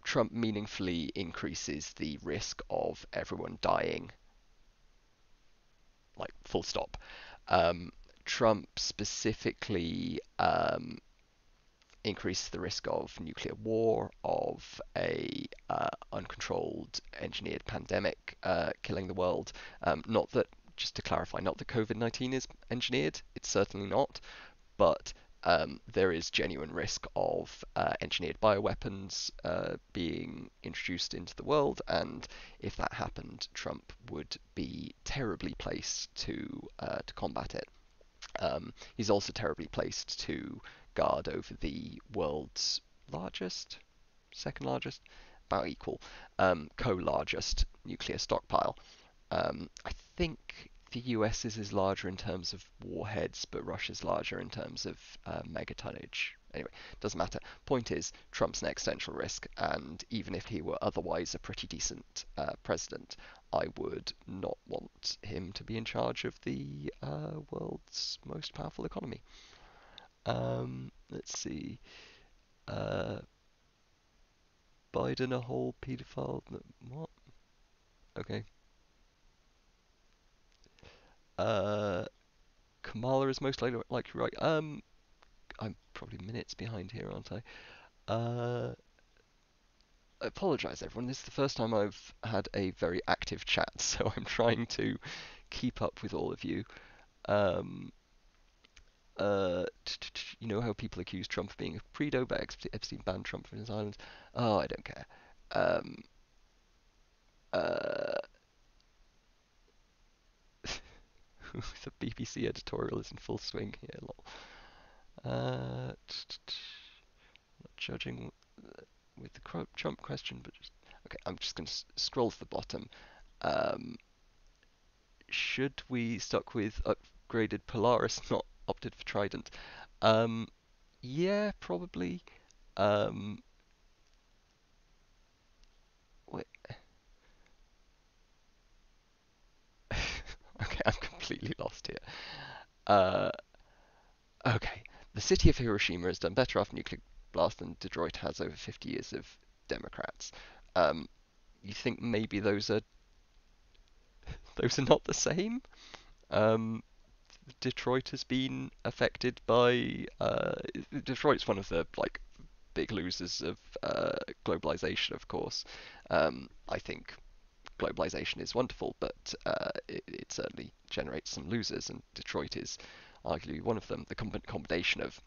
A: Trump meaningfully increases the risk of everyone dying, like full stop. Um, Trump specifically increases the risk of nuclear war, of a uncontrolled engineered pandemic killing the world. Not that, just to clarify, not that COVID-19 is engineered. It's certainly not, but there is genuine risk of engineered bioweapons being introduced into the world, and if that happened, Trump would be terribly placed to combat it. He's also terribly placed to guard over the world's largest, second largest, about equal, co-largest nuclear stockpile. I think the US's is larger in terms of warheads, but Russia's larger in terms of megatonnage. Anyway, doesn't matter. Point is, Trump's an existential risk, and even if he were otherwise a pretty decent president, I would not want him to be in charge of the world's most powerful economy. Let's see. Uh, Biden a whole paedophile? What? Okay. Uh, Kamala is most likely right. I'm probably minutes behind here, aren't I? I apologise, everyone. This is the first time I've had a very active chat, so I'm trying to keep up with all of you. Um, you know how people accuse Trump of being a credo, but Epstein banned Trump from his island. Oh, I don't care. Um, uh, the BBC editorial is in full swing here. Lol. Not judging with the Trump question, but just okay. I'm just going to scroll to the bottom. Um, should we stuck with upgraded Polaris, not opted for Trident? Um, yeah, probably. Um, wait. Okay, I'm completely lost here. Uh, okay, the city of Hiroshima has done better after nuclear blast than Detroit has over 50 years of Democrats. Um, you think maybe those are not the same? Um, Detroit has been affected by Detroit's one of the like big losers of globalization, of course. I think globalization is wonderful, but it certainly generates some losers, and Detroit is arguably one of them. The combination of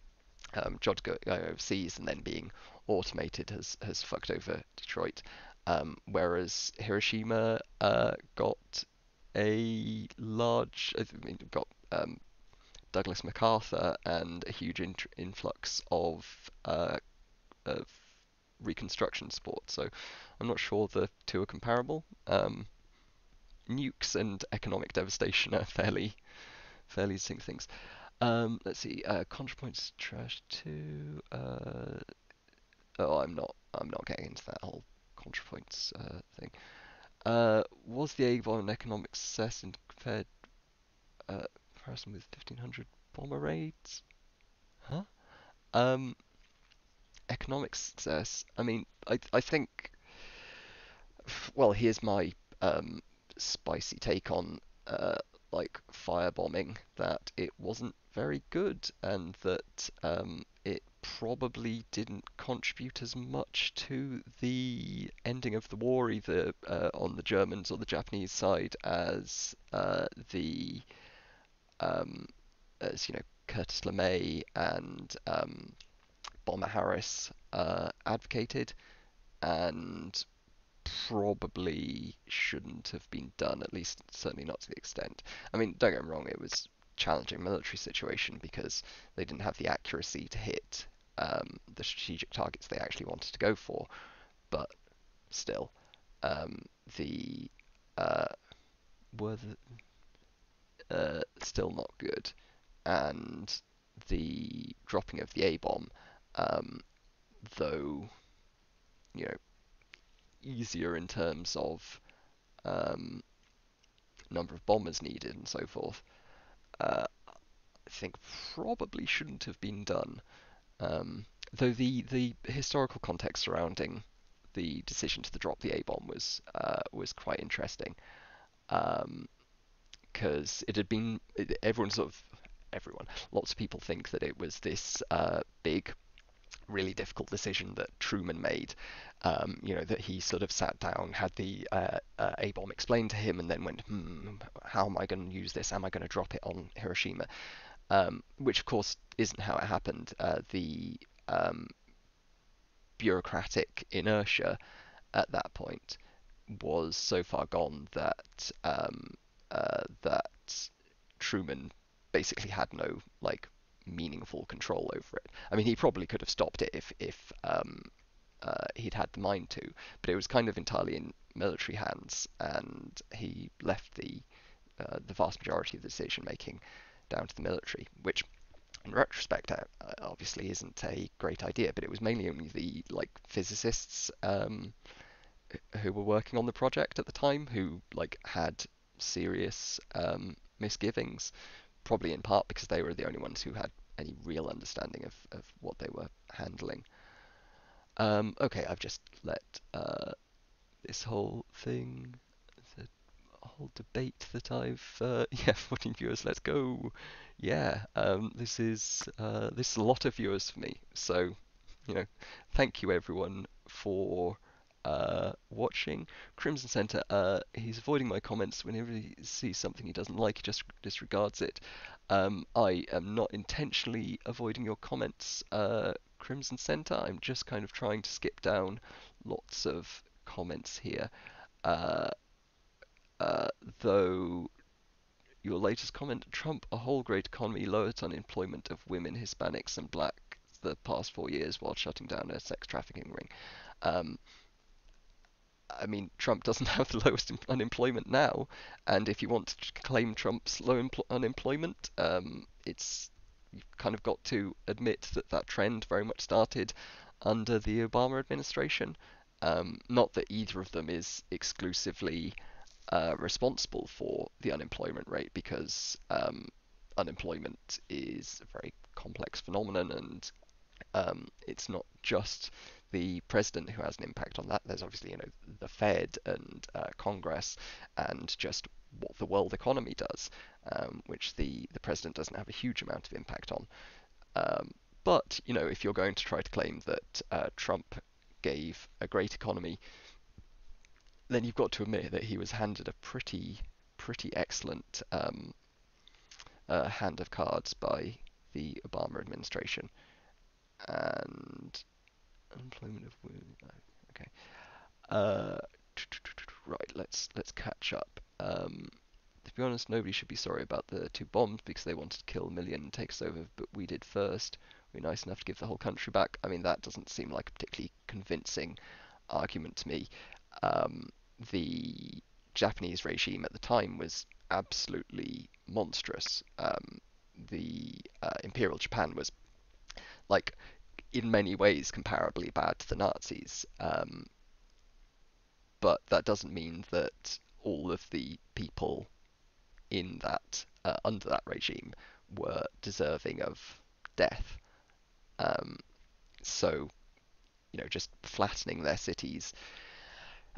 A: jobs going overseas and then being automated has fucked over Detroit. Whereas Hiroshima got a large, I mean, got Douglas MacArthur and a huge influx of reconstruction support. So I'm not sure the two are comparable. Nukes and economic devastation are fairly distinct things. Let's see. ContraPoints trash too. Oh, I'm not getting into that whole ContraPoints thing. Was the Avon an economic success in comparison with 1500 bomber raids? Huh? Um, Economic success. I mean, I think. Well, here's my spicy take on uh, like firebombing. That it wasn't very good, and that it probably didn't contribute as much to the ending of the war, either on the Germans or the Japanese side, the um, as Curtis LeMay and Bomber Harris advocated, and probably shouldn't have been done, at least certainly not to the extent. I mean, don't get me wrong, it was a challenging military situation because they didn't have the accuracy to hit the strategic targets they actually wanted to go for, but still, um, the uh, were the still not good, and the dropping of the A bomb, um, though you know easier in terms of um, number of bombers needed and so forth, I think probably shouldn't have been done. Though the historical context surrounding the decision to drop the A bomb was quite interesting, because it had been everyone sort of everyone lots of people think that it was this big really difficult decision that Truman made. That he sort of sat down, had the A bomb explained to him, and then went, how am I going to use this? Am I going to drop it on Hiroshima? Which, of course, isn't how it happened. The um, bureaucratic inertia at that point was so far gone that Truman basically had no like meaningful control over it. I mean, he probably could have stopped it if he'd had the mind to, but it was kind of entirely in military hands, and he left the vast majority of the decision making down to the military, which in retrospect obviously isn't a great idea. But it was mainly only the like physicists who were working on the project at the time who like had serious misgivings, probably in part because they were the only ones who had any real understanding of what they were handling. Okay, I've just let this whole thing, the whole debate that I've yeah, 14 viewers, let's go. Yeah, this is a lot of viewers for me. So, thank you everyone for watching. Crimson Center, he's avoiding my comments whenever he sees something he doesn't like, he just disregards it. I am not intentionally avoiding your comments, Crimson Center. I'm just kind of trying to skip down lots of comments here. Uh, though your latest comment, Trump, a whole great economy, lowered unemployment of women, Hispanics, and black the past 4 years while shutting down a sex trafficking ring. Um, I mean, Trump doesn't have the lowest unemployment now, and if you want to claim Trump's low unemployment, it's you've kind of got to admit that that trend very much started under the Obama administration. Not that either of them is exclusively responsible for the unemployment rate, because unemployment is a very complex phenomenon, and it's not just the president who has an impact on that. There's obviously, the Fed and Congress, and just what the world economy does, which the president doesn't have a huge amount of impact on. But if you're going to try to claim that Trump gave a great economy, then you've got to admit that he was handed a pretty excellent hand of cards by the Obama administration. And unemployment of women. Okay. Uh, right. Let's catch up. To be honest, nobody should be sorry about the two bombs because they wanted to kill a million and take us over, but we did first. We're nice enough to give the whole country back. I mean, that doesn't seem like a particularly convincing argument to me. Um, the Japanese regime at the time was absolutely monstrous. The Imperial Japan was like in many ways comparably bad to the Nazis. But that doesn't mean that all of the people in that under that regime were deserving of death. Um, so just flattening their cities.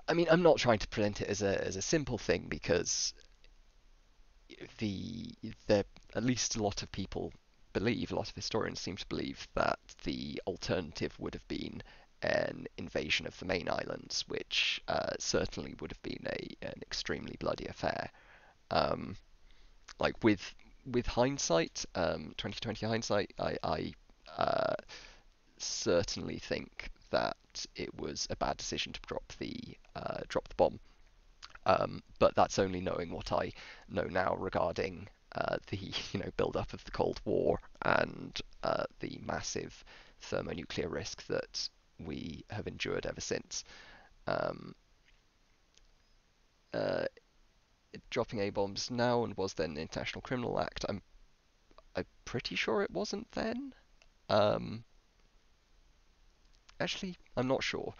A: I mean, I'm not trying to present it as a simple thing, because the there at least a lot of people believe, a lot of historians seem to believe, that the alternative would have been an invasion of the main islands, which certainly would have been an extremely bloody affair. Um, like with hindsight, 2020 hindsight, I certainly think that it was a bad decision to drop the bomb. But that's only knowing what I know now regarding the build up of the Cold War, and the massive thermonuclear risk that we have endured ever since. Um, uh, dropping A bombs now and was then an International Criminal Act. I'm pretty sure it wasn't then. Um, Actually, I'm not sure.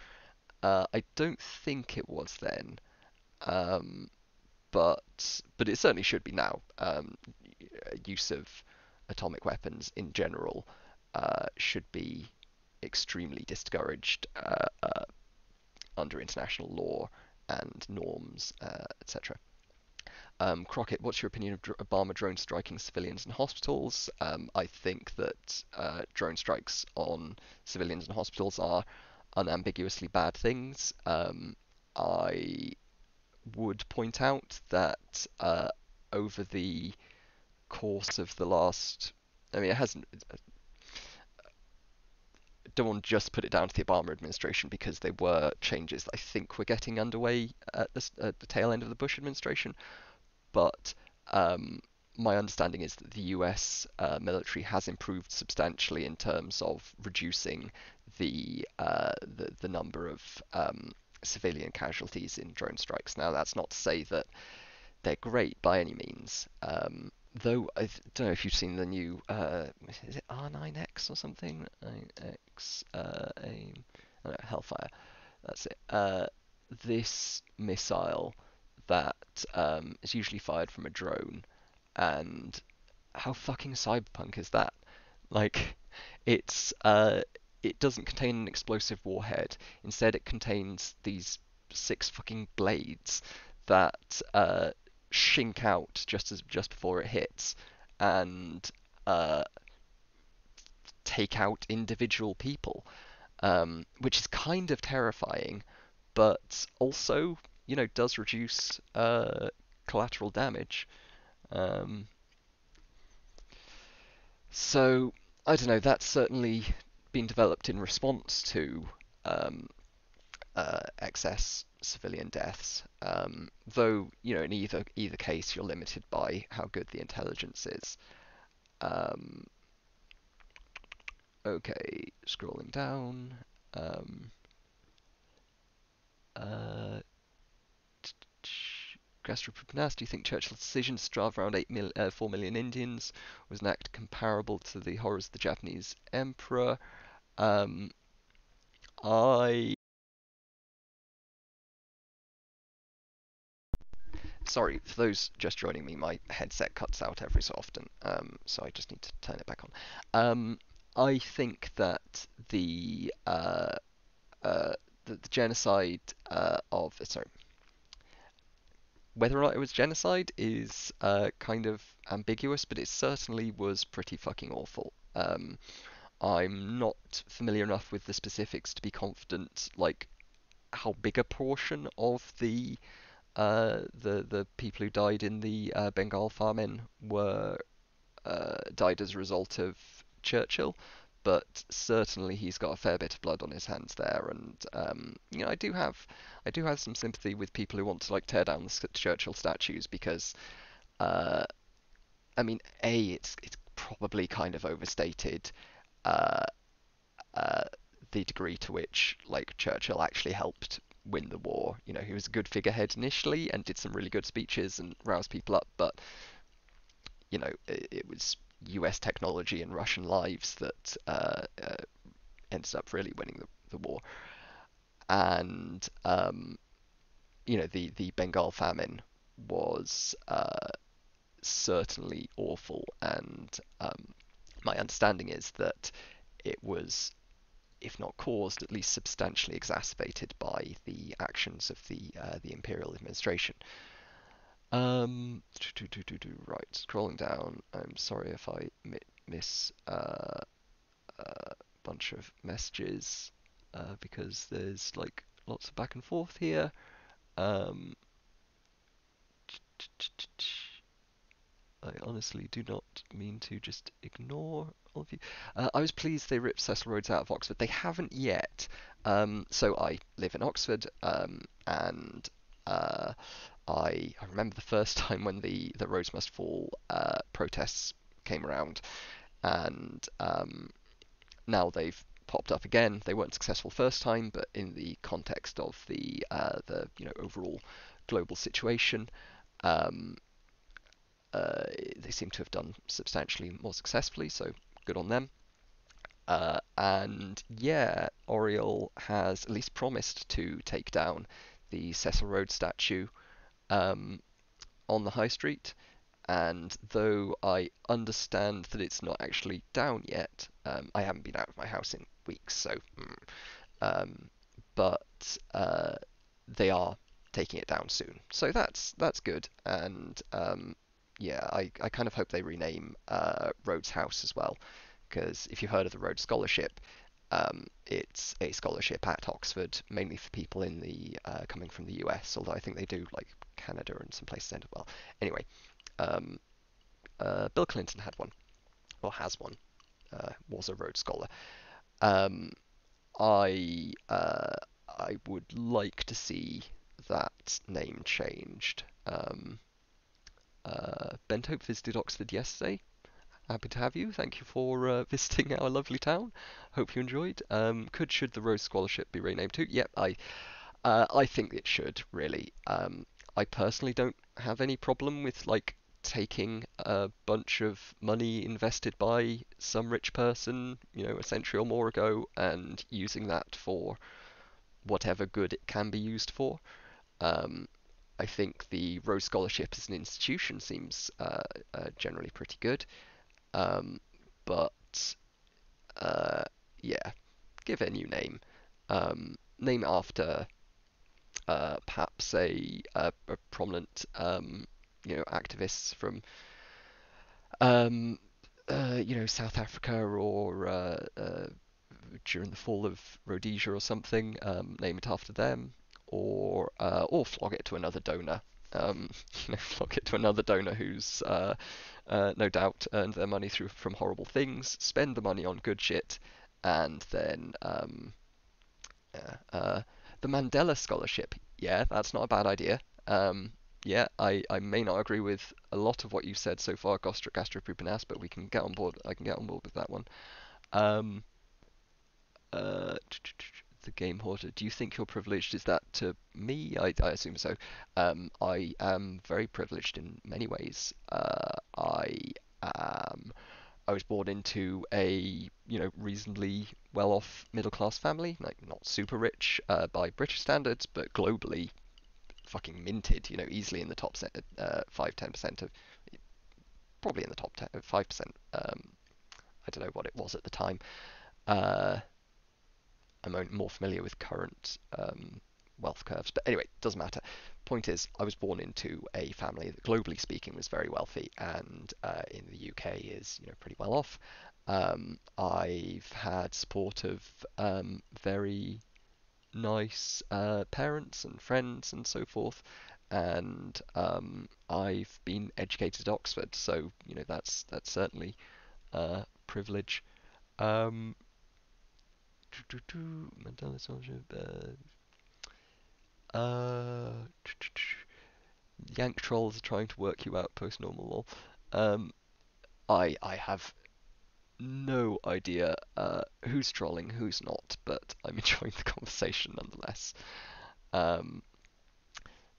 A: I don't think it was then. Um, but it certainly should be now. Use of atomic weapons in general should be extremely discouraged under international law and norms, etc. Crockett, what's your opinion of Obama drone striking civilians and hospitals? I think that drone strikes on civilians and hospitals are unambiguously bad things. I would point out that over the course of the last, I mean, it hasn't. Don't want to just put it down to the Obama administration because there were changes that I think were getting underway at the tail end of the Bush administration. But um, my understanding is that the US military has improved substantially in terms of reducing the number of civilian casualties in drone strikes. Now, that's not to say that they're great by any means. Though I don't know if you've seen the new, is it R9X or something? X, I don't know, Hellfire. That's it. This missile that is usually fired from a drone, and how fucking cyberpunk is that? Like, it's it doesn't contain an explosive warhead. Instead, it contains these six fucking blades that shink out just before it hits, and uh, take out individual people, which is kind of terrifying, but also, does reduce collateral damage. Um, so I don't know. That's certainly been developed in response to um, excess civilian deaths. Though in either case, you're limited by how good the intelligence is. Um, okay, scrolling down. Um, uh, Gastroprunas, do you think Churchill's decision to starve around 4 million Indians was an act comparable to the horrors of the Japanese emperor? Um, I Sorry, for those just joining me, my headset cuts out every so often, so I just need to turn it back on. I think that the genocide sorry, whether or not it was genocide is kind of ambiguous, but it certainly was pretty fucking awful. I'm not familiar enough with the specifics to be confident, like how big a portion of the people who died in the Bengal famine were died as a result of Churchill, but certainly he's got a fair bit of blood on his hands there, and I do have some sympathy with people who want to like tear down the Churchill statues because uh, I mean, it's probably kind of overstated uh, uh, the degree to which like Churchill actually helped win the war. He was a good figurehead initially and did some really good speeches and roused people up, but it was US technology and Russian lives that ended up really winning the war. And the Bengal famine was certainly awful, and my understanding is that it was, if not caused, at least substantially exacerbated by the actions of the imperial administration. Right, scrolling down. I'm sorry if I miss a bunch of messages because there's like lots of back and forth here. Um, I honestly do not mean to just ignore all of you. I was pleased they ripped Cecil Rhodes out of Oxford. They haven't yet. So I live in Oxford, and uh, I remember the first time when the Rhodes Must Fall protests came around, and now they've popped up again. They weren't successful first time, but in the context of the overall global situation, Um, uh, they seem to have done substantially more successfully, so good on them. And yeah, Oriel has at least promised to take down the Cecil Rhodes statue um, on the high street. And though I understand that it's not actually down yet, I haven't been out of my house in weeks, so um, but they are taking it down soon, so that's good. And yeah, I kind of hope they rename Rhodes House as well, because if you've heard of the Rhodes Scholarship, it's a scholarship at Oxford, mainly for people in the coming from the US, although I think they do like Canada and some places as well. Anyway, um, Bill Clinton had one, or has one, was a Rhodes Scholar. Um, I would like to see that name changed. Bent Hope visited Oxford yesterday. Happy to have you. Thank you for visiting our lovely town. Hope you enjoyed. Should the Rose Scholarship be renamed too? Yep, I think it should really. I personally don't have any problem with like taking a bunch of money invested by some rich person, a century or more ago, and using that for whatever good it can be used for. Um, I think the Rose Scholarship as an institution seems generally pretty good, um, but uh, yeah, give it a new name. Name it after perhaps a prominent activists from um, South Africa or during the fall of Rhodesia or something. Name it after them, or flog it to another donor. Um, flog it to another donor who's no doubt earned their money through from horrible things. Spend the money on good shit, and then yeah, the Mandela Scholarship. Yeah, that's not a bad idea. Yeah, I may not agree with a lot of what you've said so far, Gastroprupinas, but we can get on board. I can get on board with that one. Um, uh, the Game Hoarder. Do you think you're privileged? Is that to me? I assume so. I am very privileged in many ways. Am. I was born into a reasonably well-off middle-class family, like not super rich by British standards, but globally fucking minted. Easily in the top 5-10% of, probably in the top 10, 5%. I don't know what it was at the time. Uh, I'm more familiar with current wealth curves, but anyway, it doesn't matter. Point is, I was born into a family that, globally speaking, was very wealthy, and in the UK is pretty well off. I've had support of very nice parents and friends and so forth, and I've been educated at Oxford, so that's certainly privilege. Um, Mandela Scholarship. Uh, Yank trolls are trying to work you out post normal lol. Um, I have no idea who's trolling, who's not, but I'm enjoying the conversation nonetheless. Um,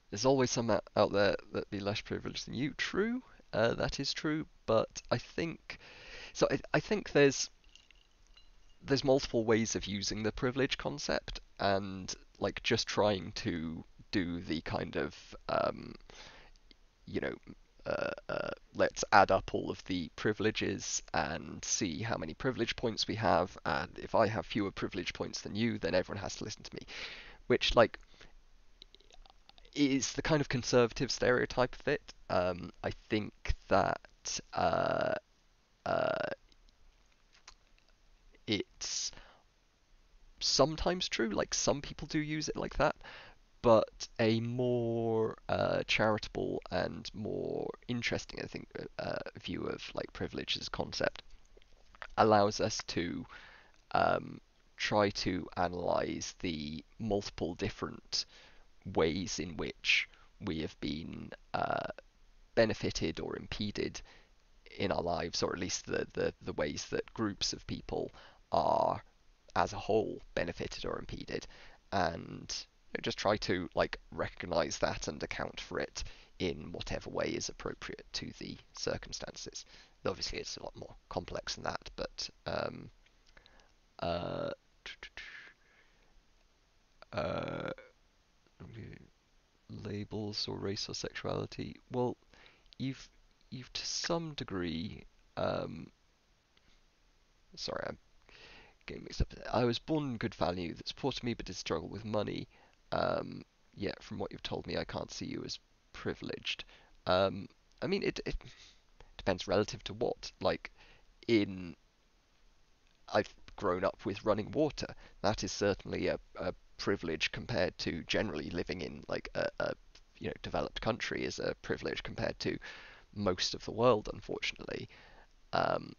A: there's always some out there that be less privileged than you. True, that is true, but I think so. I think there's multiple ways of using the privilege concept, and like just trying to do the kind of you know let's add up all of the privileges and see how many privilege points we have, and if I have fewer privilege points than you, then everyone has to listen to me, which like is the kind of conservative stereotype of it. I think that uh, it's sometimes true, like some people do use it like that, but a more charitable and more interesting, I think, view of like privilege as a concept allows us to um, try to analyze the multiple different ways in which we have been benefited or impeded in our lives, or at least the ways that groups of people are as a whole benefited or impeded, and just try to like recognize that and account for it in whatever way is appropriate to the circumstances. Obviously, it's a lot more complex than that, but uh, uh, labels or race or sexuality. Well, you've you've to some degree. Um, Sorry, I'm getting mixed up. I was born in good value that supported me, but did struggle with money. Um, Yet, from what you've told me, I can't see you as privileged. Um, I mean, it depends relative to what. Like, in I've grown up with running water. That is certainly a privilege compared to generally living in like a developed country is a privilege compared to most of the world, unfortunately. Um,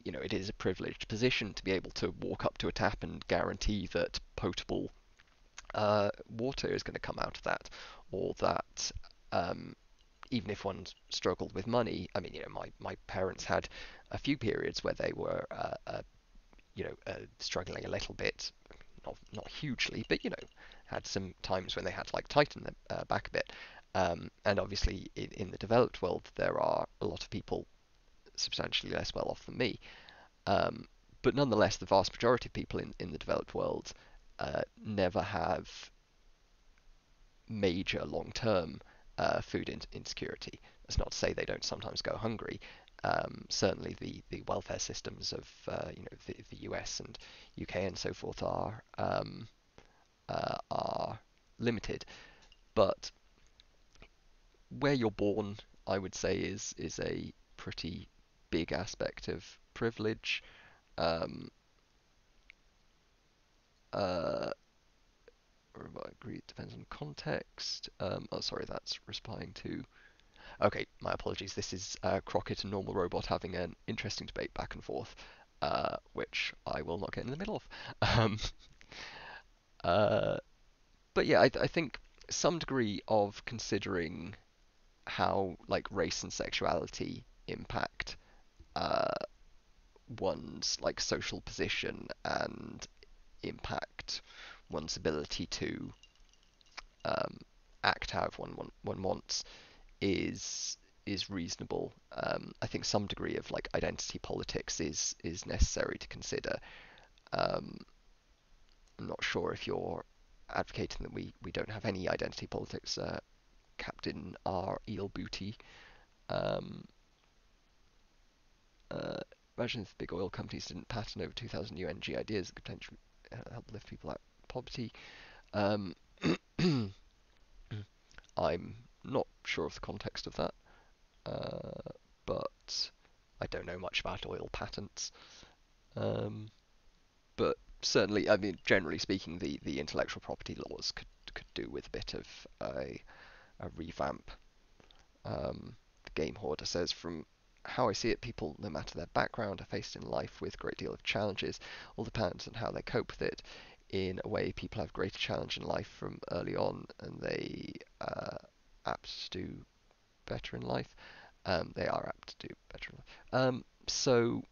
A: it is a privileged position to be able to walk up to a tap and guarantee that potable water is going to come out of that, or that um, even if one struggled with money, I mean, my parents had a few periods where they were, struggling a little bit, not hugely, but had some times when they had to like tighten the back a bit. And obviously, in the developed world, there are a lot of people substantially less well off than me. Um, but nonetheless, the vast majority of people in the developed world never have major long-term food insecurity. That's not to say they don't sometimes go hungry. Certainly, the welfare systems of the US and UK and so forth are limited. But where you're born, I would say, is a pretty big aspect of privilege. Um, uh, I agree, it depends on context. Oh, sorry, that's responding to. Okay, my apologies. This is Crockett and Normal Robot having an interesting debate back and forth, which I will not get in the middle of. Um, uh, but yeah, I think some degree of considering how like race and sexuality impact uh, one's like social position and impact one's ability to um, act how one wants is is reasonable. I think some degree of like identity politics is necessary to consider. Um, I'm not sure if you're advocating that we don't have any identity politics Captain R. Eel Booty. Um, uh, Imagine if big oil companies didn't patent over 2,000 new energy ideas that could potentially help lift people out of poverty. Um, I'm not sure of the context of that, but I don't know much about oil patents. Um, but certainly, I mean, generally speaking, the intellectual property laws could do with a bit of a revamp. The Game Hoarder says, from how I see it, people, no matter their background, are faced in life with a great deal of challenges. All depends on how they cope with it. In a way, people have greater challenge in life from early on, and they apt to do better in life. They are apt to do better in life. So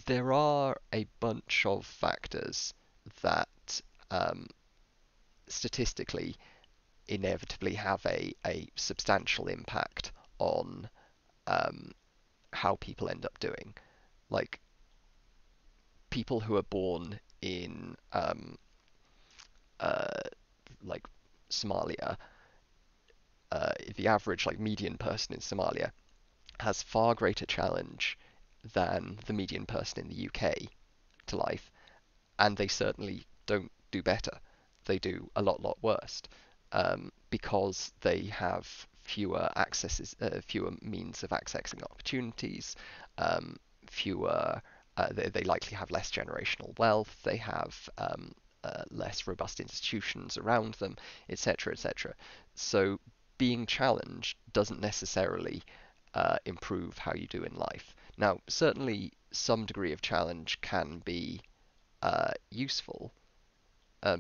A: there are a bunch of factors that um, statistically inevitably have a substantial impact on um, how people end up doing. Like people who are born in uh, like Somalia, the average like median person in Somalia has far greater challenge than the median person in the UK to life, and they certainly don't do better. They do a lot worse because they have fewer means of accessing opportunities, um, fewer. They likely have less generational wealth. They have less robust institutions around them, etc., etc. So being challenged doesn't necessarily improve how you do in life. Now, certainly some degree of challenge can be useful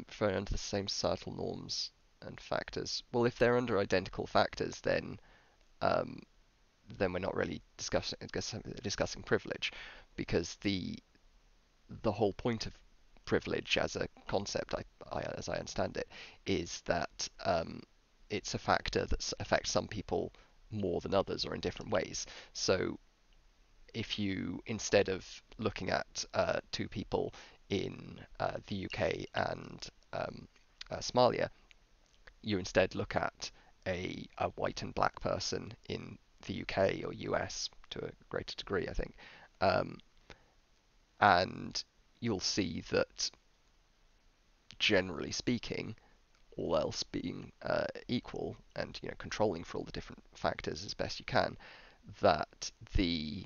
A: for under the same societal norms and factors. Well, if they're under identical factors, um, then we're not really discussing privilege, because the whole point of privilege as a concept, as I understand it, is that it's a factor that affects some people more than others or in different ways. So if you, instead of looking at two people in the UK and Somalia, you instead look at a white and black person in the UK or US to a greater degree, I think, um, and you'll see that generally speaking, all else being equal, and controlling for all the different factors as best you can, that the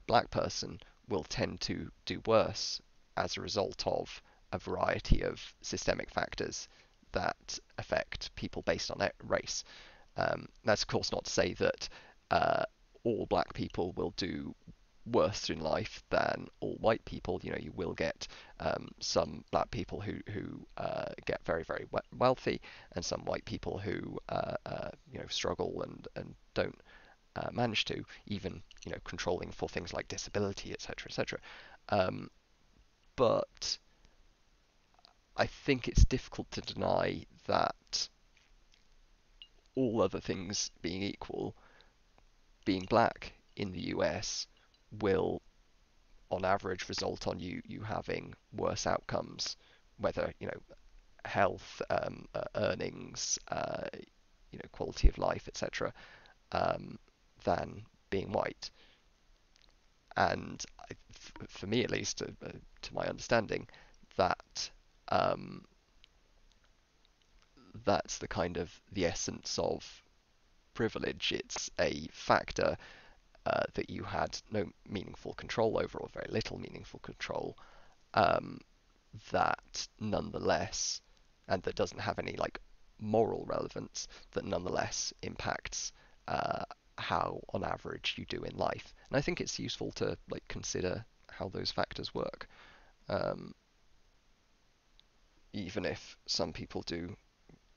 A: black person will tend to do worse as a result of a variety of systemic factors that affect people based on race. That's of course not to say that all black people will do worse in life than all white people. You will get some black people who get very, very wealthy, and some white people who struggle and don't manage to, even controlling for things like disability, etc., etc. Um, but I think it's difficult to deny that, all other things being equal, being black in the US will on average result on you having worse outcomes, whether health, earnings, quality of life, etc., um, than being white. And for me at least, to my understanding, that um, that's the kind of the essence of privilege. It's a factor that you had no meaningful control over, or very little meaningful control, um, that nonetheless, and that doesn't have any like moral relevance, that nonetheless impacts how on average you do in life. And I think it's useful to like consider how those factors work, um, even if some people do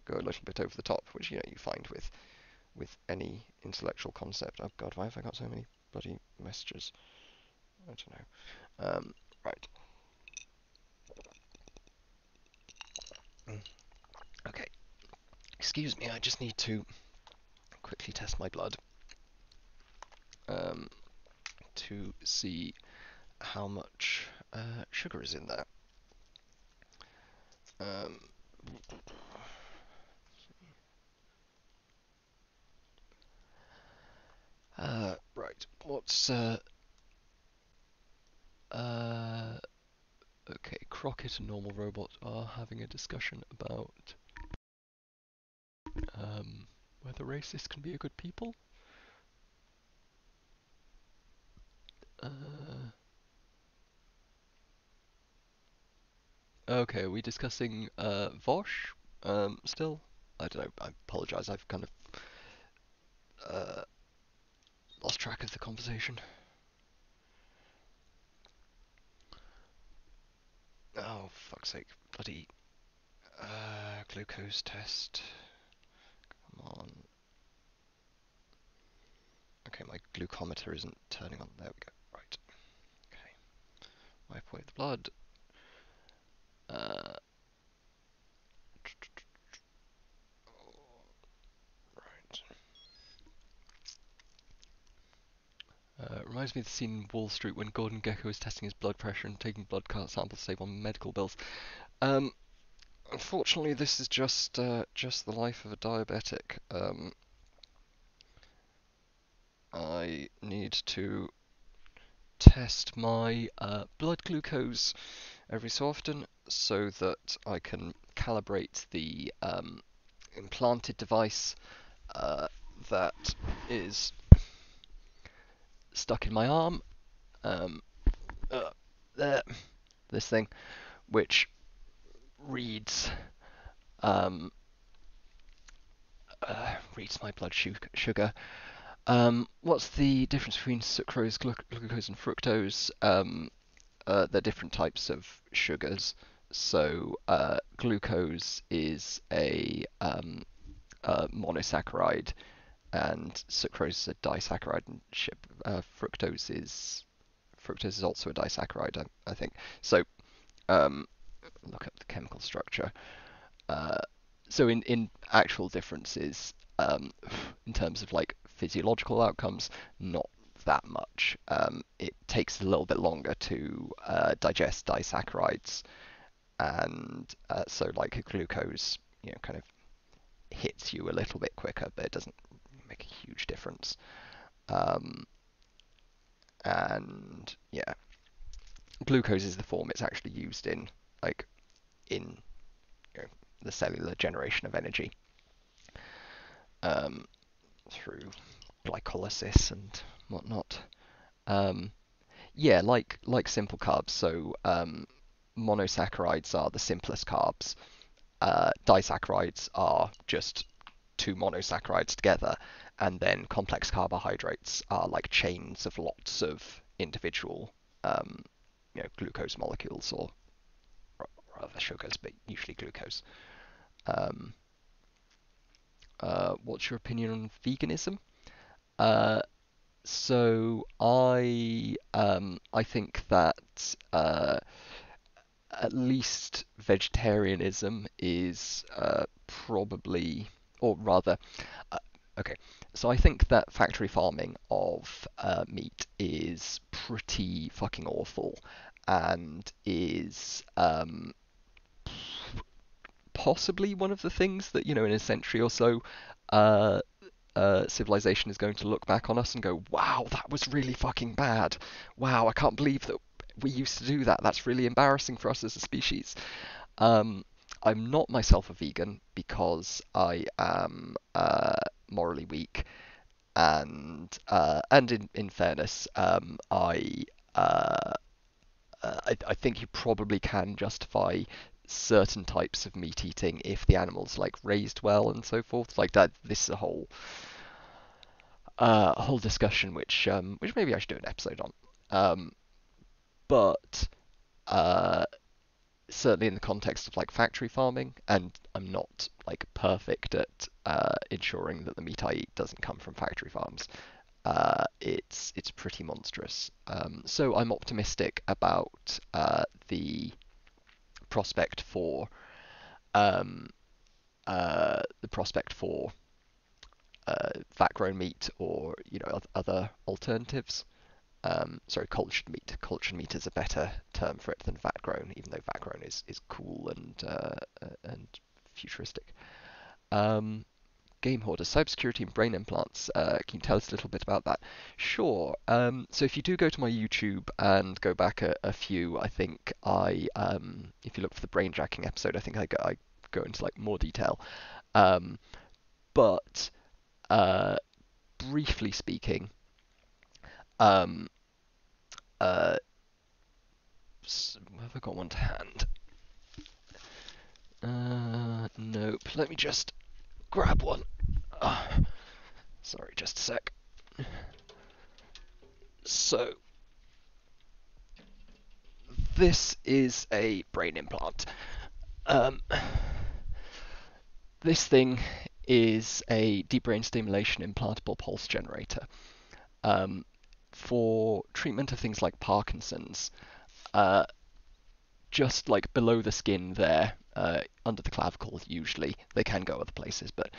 A: go a little bit over the top, which you find with any intellectual concept. Oh God, why have I got so many bloody messages? I don't know. Right. Okay. Excuse me. I just need to quickly test my blood um, to see how much sugar is in there. Um, right. Uh, okay. Crockett and Normal Robot are having a discussion about um, whether racists can be a good people. Uh, okay. Are we discussing Vosh still? I don't know. I apologise. I've kind of uh, lost track of the conversation. Oh, fuck's sake. Bloody glucose test. Come on. Okay, my glucometer isn't turning on. There we go. Right. Okay. Wipe away the blood. Uh, right. Reminds me of the scene in Wall Street when Gordon Gekko is testing his blood pressure and taking blood samples to save on medical bills. Um, Unfortunately, this is just the life of a diabetic. I need to test my blood glucose every so often so that I can calibrate the implanted device that is stuck in my arm. Um, there, this thing, which reads um, reads my blood sugar. What's the difference between sucrose, glucose, and fructose? They're different types of sugars. So glucose is a monosaccharide, and sucrose is a disaccharide, and fructose is also a disaccharide, I think. So um, look up the chemical structure. Uh, So in actual differences, in terms of like physiological outcomes, not that much. It takes a little bit longer to digest disaccharides, and so like glucose, kind of hits you a little bit quicker, but it doesn't make a huge difference. Um, and yeah, glucose is the form it's actually used in, like in the cellular generation of energy, um, through glycolysis and whatnot. Um, yeah, like simple carbs. So monosaccharides are the simplest carbs. Disaccharides are just two monosaccharides together, and then complex carbohydrates are like chains of lots of individual, um, glucose molecules or other sugars, but usually glucose. Um, what's your opinion on veganism? Uh, so I think that at least vegetarianism is probably, or rather, uh, okay. So I think that factory farming of meat is pretty fucking awful, and is possibly one of the things that, in a century or so, uh, civilization is going to look back on us and go, wow, that was really fucking bad. Wow, I can't believe that we used to do that. That's really embarrassing for us as a species. Um, I'm not myself a vegan because I am morally weak, and in fairness, uh, I think you probably can justify certain types of meat eating if the animal's like raised well and so forth. Like that, this is a whole discussion which maybe I should do an episode on. But uh, certainly in the context of like factory farming, and I'm not like perfect at ensuring that the meat I eat doesn't come from factory farms. It's pretty monstrous. So I'm optimistic about the prospect for um, the prospect for vat-grown meat, or other alternatives. Sorry, cultured meat. Cultured meat is a better term for it than vat-grown, even though vat-grown is cool and futuristic. Um, Game Hoarder, cybersecurity and brain implants. Can you tell us a little bit about that? Sure. So if you do go to my YouTube and go back a few, I think if you look for the brain jacking episode, I think I go into like more detail. Um, but briefly speaking, um, uh, have I got one to hand? Nope. Let me just grab one. Uh, Sorry, just a sec. So, this is a brain implant. Um, this thing is a deep brain stimulation implantable pulse generator. Um, for treatment of things like Parkinson's, uh, just like below the skin there, under the clavicle usually, they can go other places, but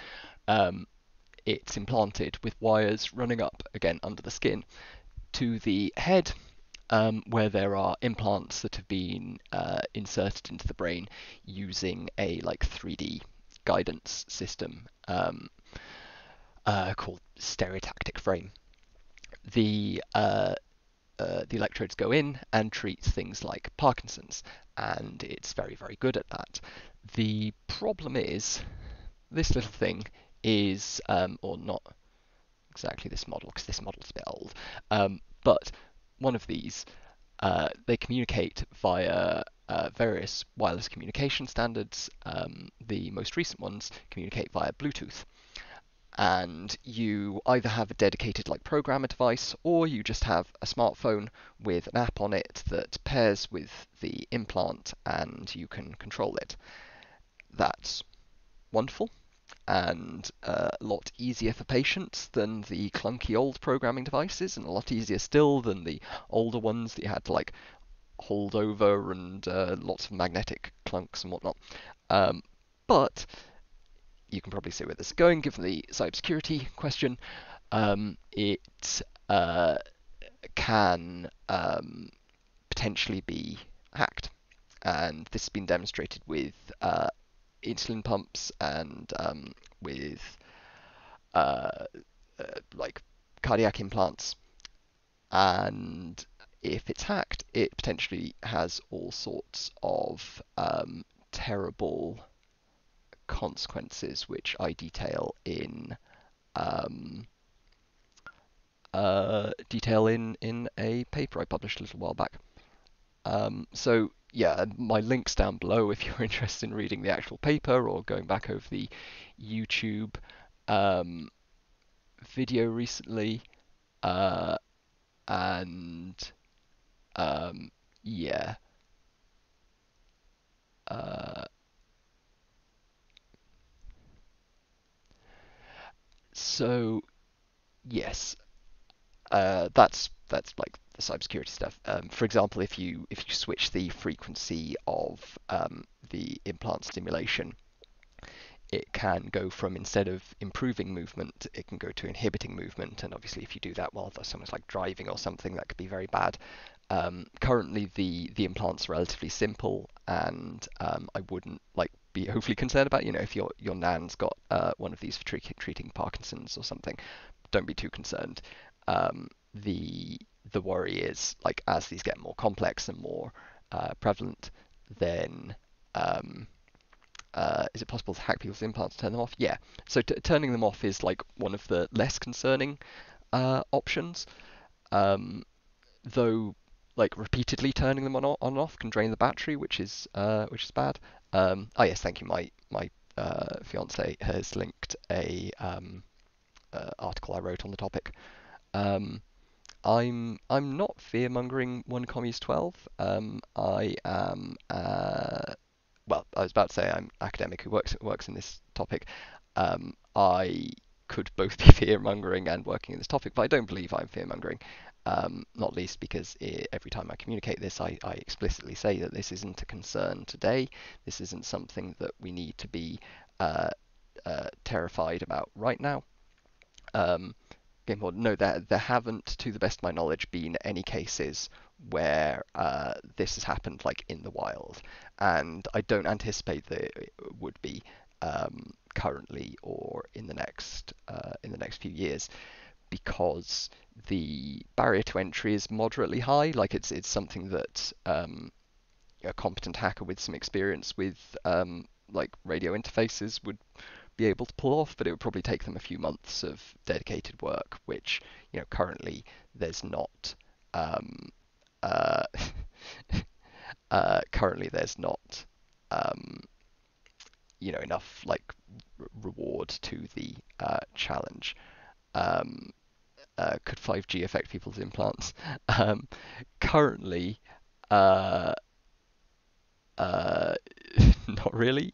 A: um, it's implanted with wires running up again under the skin to the head, where there are implants that have been inserted into the brain using a like 3D guidance system, called stereotactic frame. The electrodes go in and treat things like Parkinson's, and it's very, very good at that. The problem is this little thing is, or not exactly this model, because this model's a bit old, but one of these, they communicate via various wireless communication standards. The most recent ones communicate via Bluetooth, and you either have a dedicated like programmer device, or you just have a smartphone with an app on it that pairs with the implant and you can control it. That's wonderful, and a lot easier for patients than the clunky old programming devices, and a lot easier still than the older ones that you had to like hold over, and lots of magnetic clunks and whatnot. But you can probably see where this is going, given the cybersecurity question. It can potentially be hacked, and this has been demonstrated with insulin pumps and with uh, like cardiac implants. And if it's hacked, it potentially has all sorts of terrible consequences, which I um, detail in a paper I published a little while back. So yeah, my link's down below if you're interested in reading the actual paper or going back over the YouTube um, video recently. Uh, and yeah, uh, so yes, that's like the cybersecurity stuff. For example, if you switch the frequency of the implant stimulation, it can go from, instead of improving movement, it can go to inhibiting movement. And obviously, if you do that while someone's like driving or something, that could be very bad. Currently, the implant's relatively simple, and I wouldn't like be overly concerned about. If your nan's got one of these for treating Parkinson's or something, don't be too concerned. The worry is, like, as these get more complex and more prevalent, then is it possible to hack people's implants to turn them off? Yeah. So turning them off is like one of the less concerning options. Um, though, like, repeatedly turning them on and off can drain the battery, which is bad. Oh yes, thank you. My fiance has linked a article I wrote on the topic. Um, I'm not fear mongering one commies 12. I am well, I was about to say I'm an academic who works in this topic. I could both be fear mongering and working in this topic, but I don't believe I'm fear mongering. Not least because every time I communicate this, I explicitly say that this isn't a concern today. This isn't something that we need to be uh, terrified about right now. Um, Game Board, no, there haven't, to the best of my knowledge, been any cases where this has happened like in the wild, and I don't anticipate that it would be currently or in the next few years, because the barrier to entry is moderately high. Like, it's something that a competent hacker with some experience with like radio interfaces would be able to pull off, but it would probably take them a few months of dedicated work, which, currently there's not. Um, uh, Currently there's not, um, enough like reward to the challenge. Um, could 5G affect people's implants? Um, Currently, uh, Uh, not really.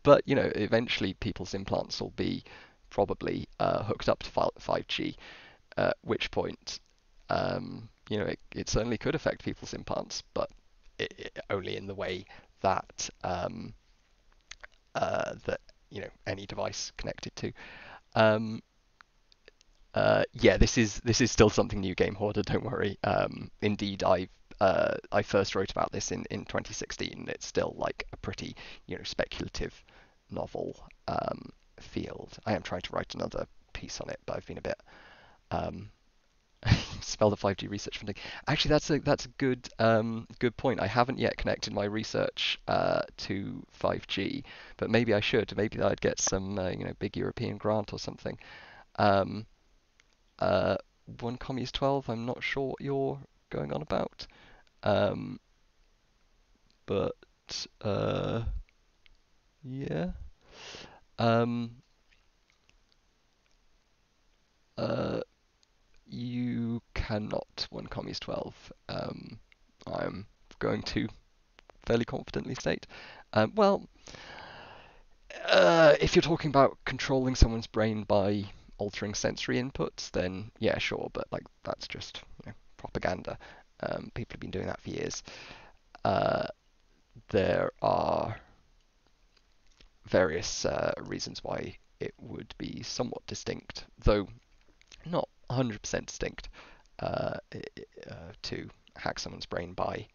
A: But eventually people's implants will be probably hooked up to 5G, at which point, it certainly could affect people's implants, but only in the way that that any device connected to. Um, yeah, this is still something new, Game Hoarder. Don't worry. Indeed, I first wrote about this in 2016. It's still like a pretty speculative novel field. I am trying to write another piece on it, but I've been a bit um, spell the 5G research funding. Actually, that's a good point. I haven't yet connected my research to 5G, but maybe I should. Maybe I'd get some big European grant or something. Um, uh, One commies 12. I'm not sure what you're going on about. Um, but yeah. Um, uh, you cannot one commies 12. I'm going to fairly confidently state. Well, if you're talking about controlling someone's brain by altering sensory inputs, then yeah, sure. But like, that's just propaganda. People have been doing that for years. Uh, there are various reasons why it would be somewhat distinct, though not 100% distinct, to hack someone's brain by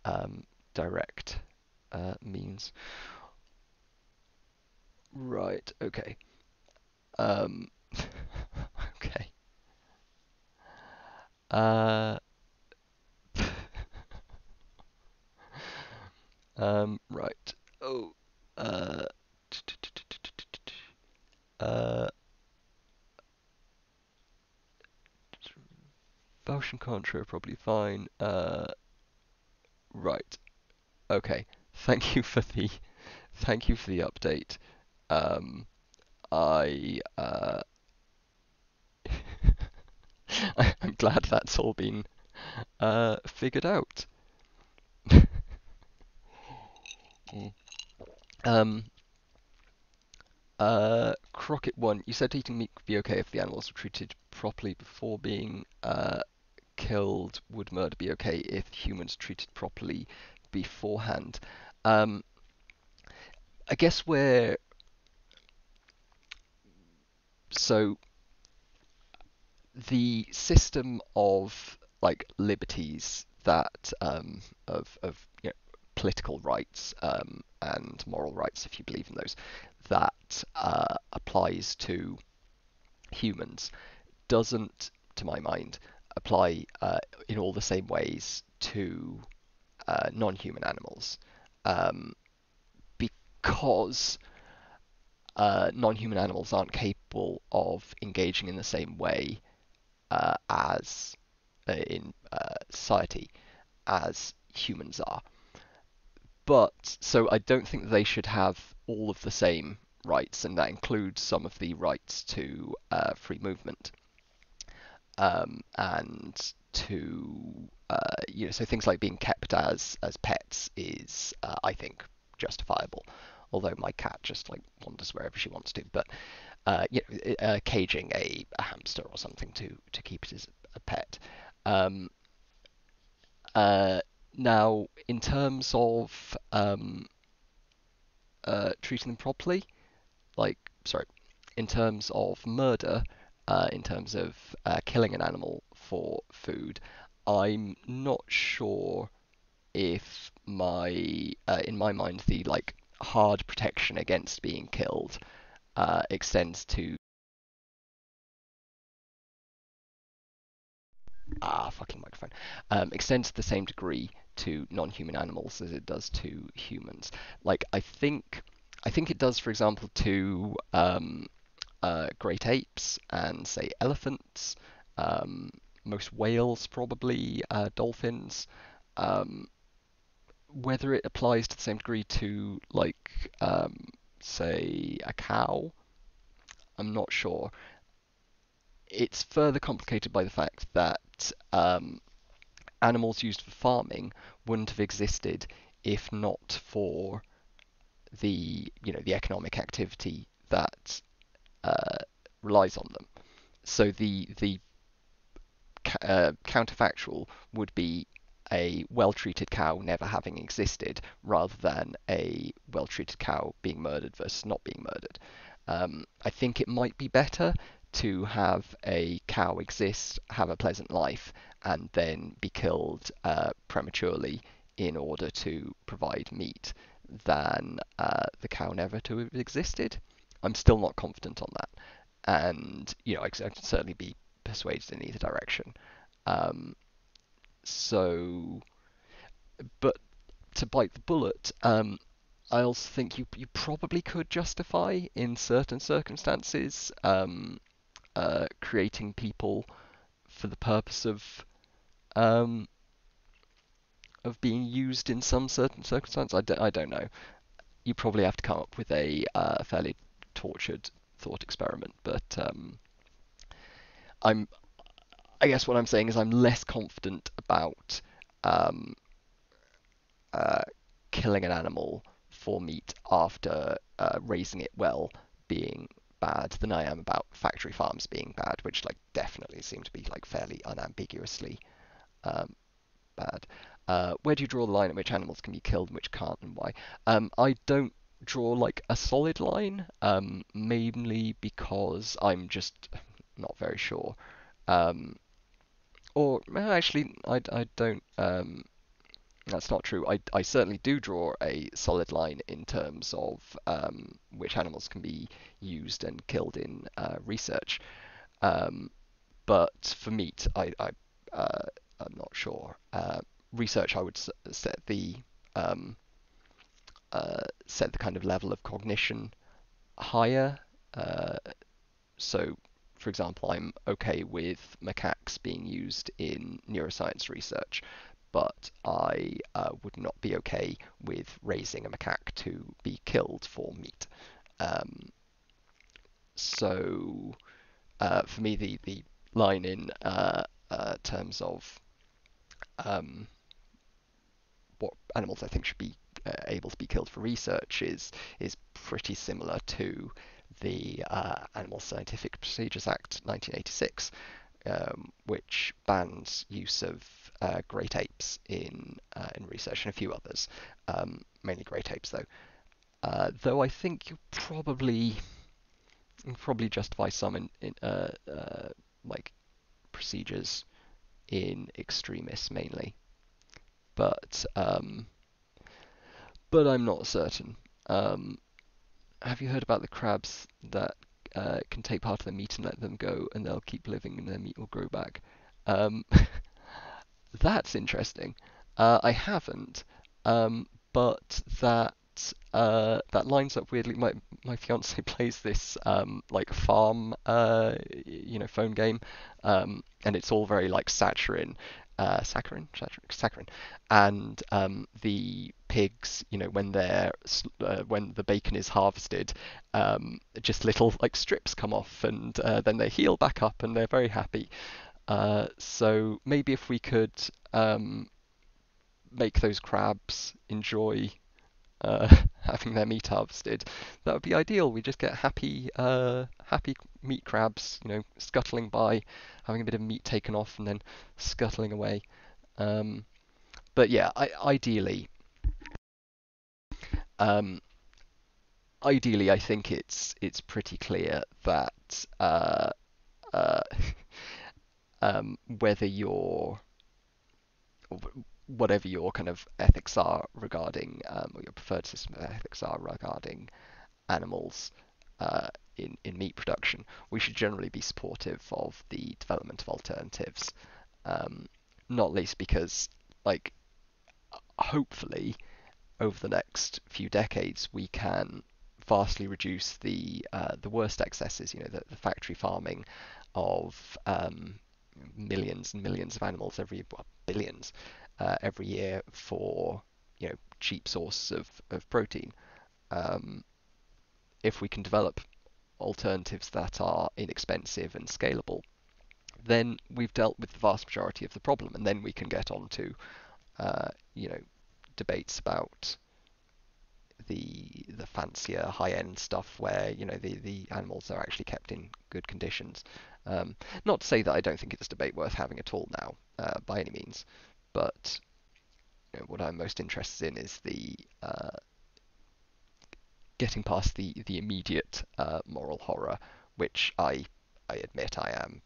A: um, direct means. Right. Okay. Um, okay. Uh, right. Oh. Uh, uh, Welsh and Contra are probably fine. Right. Okay. Thank you for the thank you for the update. Um, I I'm glad that's all been figured out. Mm. Um, Crockett one, you said eating meat would be okay if the animals were treated properly before being killed. Would murder be okay if humans treated properly beforehand? Um, I guess we're so the system of like liberties that of political rights and moral rights, if you believe in those, that applies to humans doesn't, to my mind, apply in all the same ways to non-human animals, um, because non-human animals aren't capable of engaging in the same way as in society as humans are. But so I don't think they should have all of the same rights, and that includes some of the rights to free movement and to so things like being kept as pets is I think justifiable. Although my cat just like wanders wherever she wants to, but caging a hamster or something to keep it as a pet. Um, uh, Now, in terms of treating them properly, like, sorry, in terms of murder, in terms of killing an animal for food, I'm not sure if in my mind, the like hard protection against being killed extends to fucking microphone, extends to the same degree to non-human animals as it does to humans. Like I think it does, for example, to great apes and say elephants, um, most whales probably, dolphins. Um, Whether it applies to the same degree to like say a cow, I'm not sure. It's further complicated by the fact that animals used for farming wouldn't have existed if not for the economic activity that uh, relies on them. So the counterfactual would be a well-treated cow never having existed, rather than a well-treated cow being murdered versus not being murdered. I think it might be better to have a cow exist, have a pleasant life, and then be killed prematurely in order to provide meat than the cow never to have existed. I'm still not confident on that, and I can certainly be persuaded in either direction. Um, so, but to bite the bullet, I also think you probably could justify in certain circumstances creating people for the purpose um, of being used in some certain circumstance. I don't know. You probably have to come up with a fairly tortured thought experiment, but I'm I guess what I'm saying is I'm less confident about um, uh, killing an animal for meat after raising it well being bad than I am about factory farms being bad, which like definitely seem to be like fairly unambiguously um, bad. Where do you draw the line at which animals can be killed and which can't, and why? I don't. draw like a solid line, mainly because I'm just not very sure. Um, or well, actually, I don't. That's not true. I certainly do draw a solid line in terms of which animals can be used and killed in research. Um, but for meat, I'm not sure. Research, I would um, set the kind of level of cognition higher. Uh, so, for example, I'm okay with macaques being used in neuroscience research, but I would not be okay with raising a macaque to be killed for meat. Um, so, for me, the line in terms of um, what animals I think should be able to be killed for research is pretty similar to the Animal Scientific Procedures Act 1986, which bans use of great apes in research and a few others, mainly great apes though. Though I think you probably justify some in like procedures in extremis mainly, but I'm not certain. Um, have you heard about the crabs that can take part of their meat and let them go, and they'll keep living, and their meat will grow back? Um, That's interesting. I haven't, but that lines up weirdly. My fiance plays this like farm phone game, and it's all very like saccharine, and the pigs, when the bacon is harvested, just little like strips come off, and then they heal back up, and they're very happy. So maybe if we could um, make those crabs enjoy having their meat harvested, that would be ideal. We just get happy meat crabs, scuttling by, having a bit of meat taken off, and then scuttling away. Um, but yeah, um, ideally, I think it's pretty clear that uh, whether you're whatever your kind of ethics are regarding, or your preferred system of ethics are regarding animals in meat production, we should generally be supportive of the development of alternatives. Um, Not least because, like, hopefully, over the next few decades, we can vastly reduce the worst excesses. The factory farming of millions and millions of animals billions every year for cheap source of protein. Um, if we can develop alternatives that are inexpensive and scalable, then we've dealt with the vast majority of the problem, and then we can get on to uh, you know debates about the fancier high-end stuff where the animals are actually kept in good conditions. Not to say that I don't think it's a debate worth having at all now, by any means, but what I'm most interested in is the getting past the immediate moral horror, which I admit I am,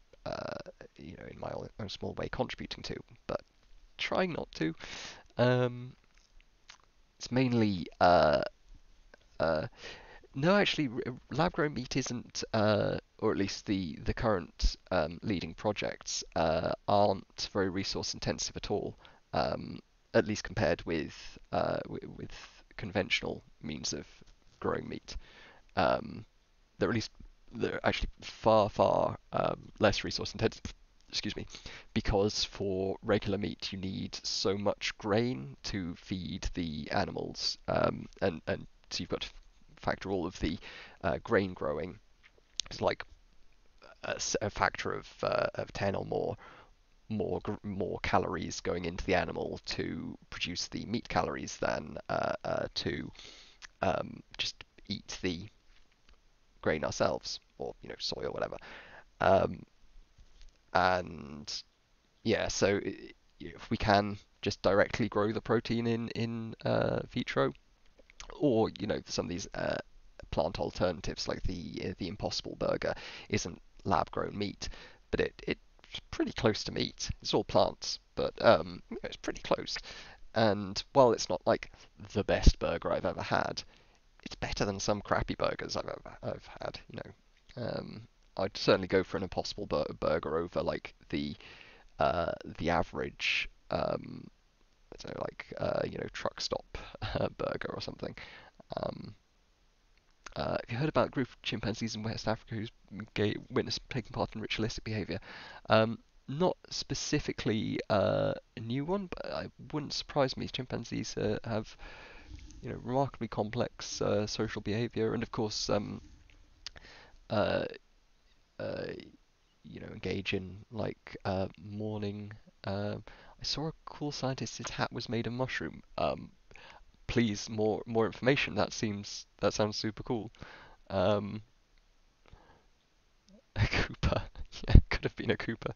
A: in my own small way contributing to, but trying not to. Um, it's mainly uh, no, actually, lab-grown meat isn't, or at least the current leading projects aren't very resource-intensive at all, um, at least compared with conventional means of growing meat. Um, they're at least they're actually far far less resource intensive. Excuse me, because for regular meat you need so much grain to feed the animals, and so you've got to factor all of the grain growing. It's like a factor of 10 or more calories going into the animal to produce the meat calories than to just eat the grain ourselves, or soy or whatever. Um, and yeah, so if we can just directly grow the protein in vitro, or some of these plant alternatives like the Impossible Burger isn't lab grown meat, but it's pretty close to meat. It's all plants, but it's pretty close. And while it's not like the best burger I've ever had, it's better than some crappy burgers I've had. I'd certainly go for an Impossible Burger over like the average I don't know, like truck stop burger or something. Um, have you heard about a group of chimpanzees in West Africa who's witnessed taking part in ritualistic behaviour? Um, Not specifically a new one, but it wouldn't surprise me. Chimpanzees have remarkably complex social behaviour, and of course uh, uh, engage in like mourning. I saw a cool scientist. His hat was made of mushroom. Please, more information. That sounds super cool. Um, a Koopa. Yeah, could have been a Koopa.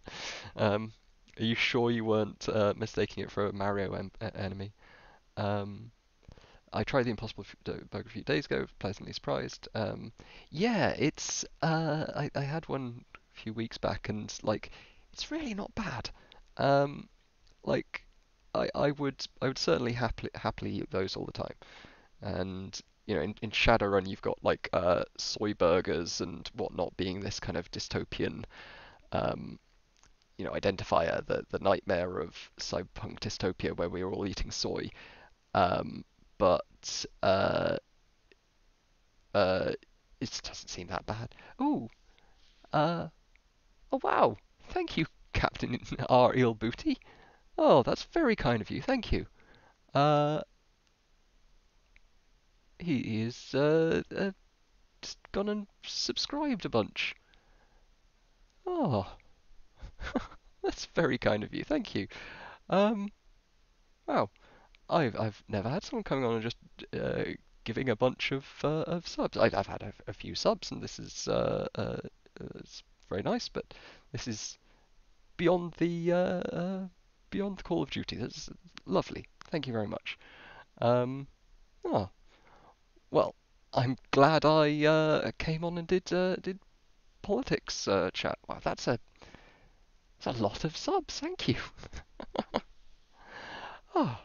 A: Um, are you sure you weren't mistaking it for a Mario enemy? Um, I tried the Impossible Burger a few days ago. Pleasantly surprised. Yeah, I had one a few weeks back, and like it's really not bad. Um, like I would certainly happily eat those all the time. And in Shadowrun you've got like soy burgers and whatnot being this kind of dystopian um, identifier, the nightmare of cyberpunk dystopia where we're all eating soy. Um, but uh, it doesn't seem that bad. Ooh, uh, oh wow, thank you, Captain R. Eel Booty. Oh, that's very kind of you. Thank you. Uh, he is just gone and subscribed a bunch. Oh, that's very kind of you. Thank you. Um, wow. I've never had someone coming on and just giving a bunch of subs. I've had a few subs, and this is it's very nice, but this is beyond beyond the Call of Duty. That's lovely. Thank you very much. Um, oh, well, I'm glad I came on and did politics chat. Wow, that's a lot of subs. Thank you. Oh,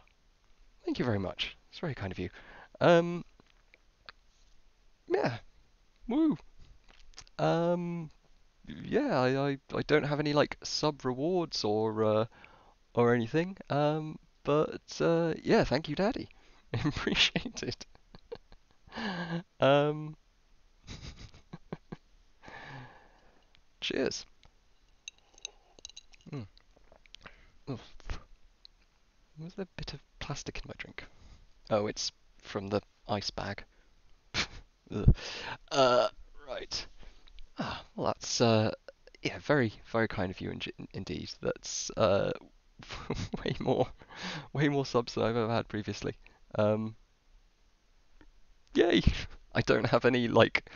A: thank you very much. It's very kind of you. Um, yeah, woo. Um, yeah, I don't have any like sub rewards or anything. But yeah, thank you, Daddy. Appreciate it. Um, cheers. Mm. Oof. Was there a bit of plastic in my drink? Oh, it's from the ice bag. Ugh. Uh, right. Ah, well, that's yeah, very, very kind of you indeed. That's way way more subs than I've ever had previously. Um, Yay! I don't have any like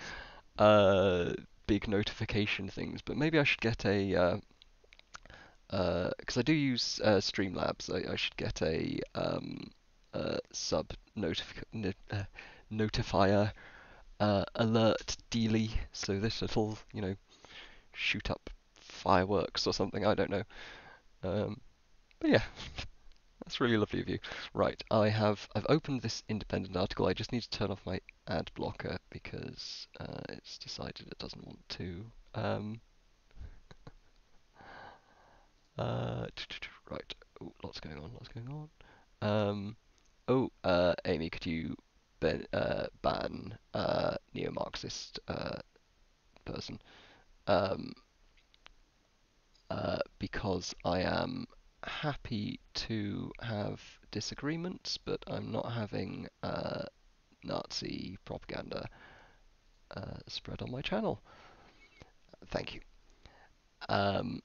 A: uh big notification things, but maybe I should get a because I do use Streamlabs. I should get a sub notifier alert dealy, so this it'll shoot up fireworks or something. I don't know. Um, but yeah, that's really lovely of you. Right, I've opened this independent article. I just need to turn off my ad blocker because it's decided it doesn't want to. Uh, right. Oh, lots going on. Lots going on. Amy, could you ban neo-Marxist person? Um, because I am happy to have disagreements, but I'm not having Nazi propaganda spread on my channel. Thank you. Um,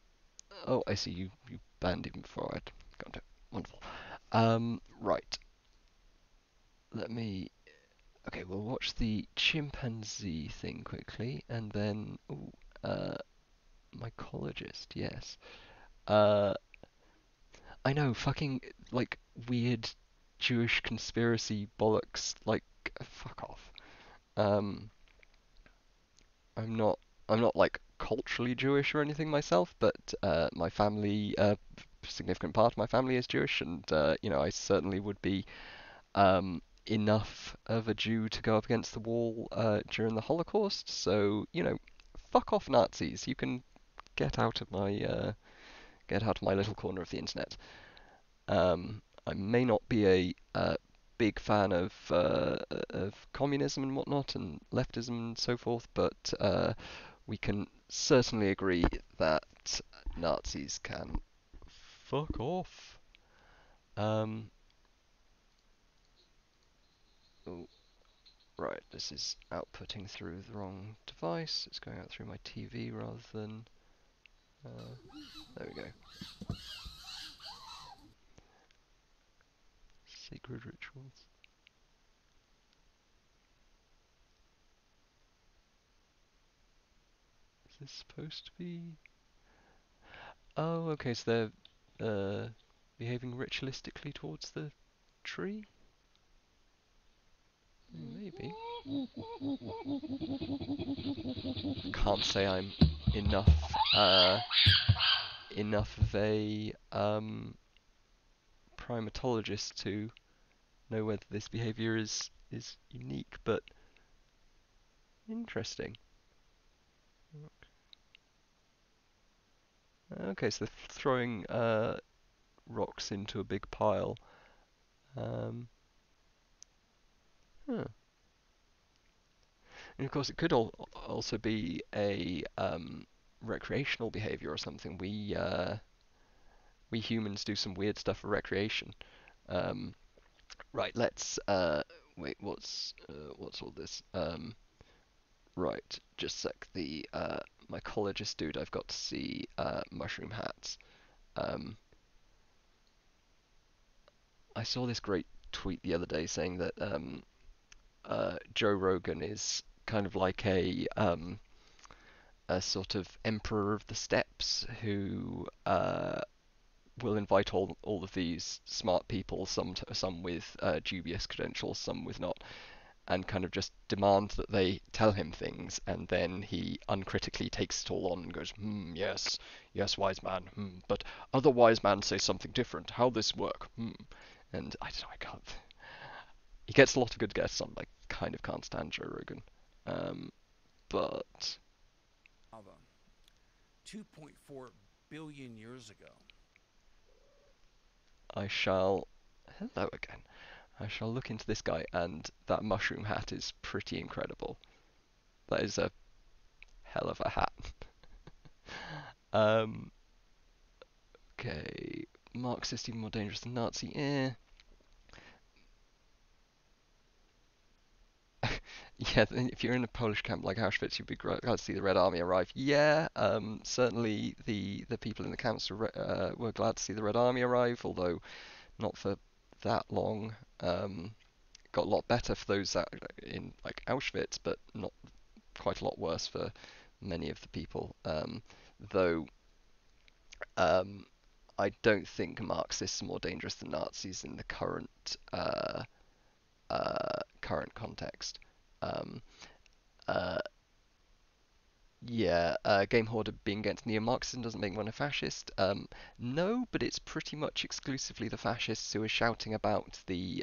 A: oh, I see you banned him before I'd gone to. Wonderful. Right. Let me. Okay, we'll watch the chimpanzee thing quickly, and then ooh, mycologist. Yes. Uh, I know, fucking like weird Jewish conspiracy bollocks. Like like, fuck off. Um, I'm not I'm not like culturally Jewish or anything myself, but my family, significant part of my family is Jewish, and I certainly would be enough of a Jew to go up against the wall during the Holocaust. So, fuck off Nazis. You can get out of my little corner of the internet. I may not be a big fan of communism and whatnot, and leftism and so forth, but we can certainly agree that Nazis can fuck off. Um, oh, right, this is outputting through the wrong device. It's going out through my TV rather than. Uh, there we go. Sacred rituals. Is this supposed to be? Oh, okay, so they're behaving ritualistically towards the tree? Maybe. Can't say I'm enough enough of a primatologist to know whether this behavior is unique, but interesting. Okay, so they're throwing rocks into a big pile. Um, huh. And of course, it could also be a recreational behavior or something. We humans do some weird stuff for recreation. Um, right, let's wait. What's all this? Right, just a sec. The mycologist dude I've got to see mushroom hats. Um, I saw this great tweet the other day saying that Joe Rogan is kind of like a sort of emperor of the steppes who will invite all of these smart people, some with dubious credentials, some with not, and kind of just demand that they tell him things, and then he uncritically takes it all on and goes, yes, yes, wise man, but other wise men say something different. How this work? And I don't know, I can't. He gets a lot of good guests on. I kind of can't stand Joe Rogan, but
B: lava 2.4 billion years ago.
A: I shall. Hello again. I shall look into this guy, and that mushroom hat is pretty incredible. That is a hell of a hat. um, okay, Marxist even more dangerous than Nazi. Yeah, if you're in a Polish camp like Auschwitz, you'd be glad to see the Red Army arrive. Yeah, certainly the people in the camps were glad to see the Red Army arrive, although not for that long. Got a lot better for those that in like Auschwitz, but not quite a lot worse for many of the people. Though um, I don't think Marxists are more dangerous than Nazis in the current context. Um, uh, yeah, Game Hoarder being against neo-Marxism doesn't make one a fascist. No, but it's pretty much exclusively the fascists who are shouting about the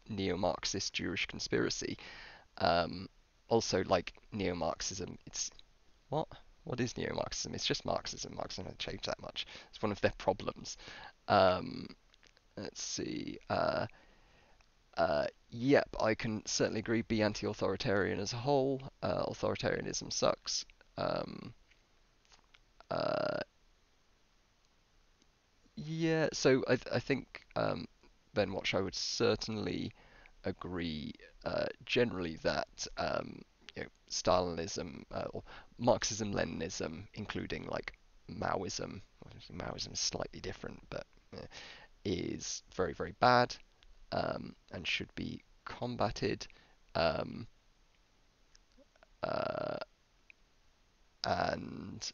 A: neo-Marxist Jewish conspiracy. Um, Also, like neo-Marxism, it's what? What is neo-Marxism? It's just Marxism. Marxism hasn't changed that much. It's one of their problems. Um, let's see. Yep, I can certainly agree. Be anti-authoritarian as a whole. Authoritarianism sucks. Um, uh, yeah, so I think Ben Watch, I would certainly agree generally that Stalinism or Marxism-Leninism, including like Maoism, Maoism is slightly different, but is very, very bad and should be combated. Um, uh, and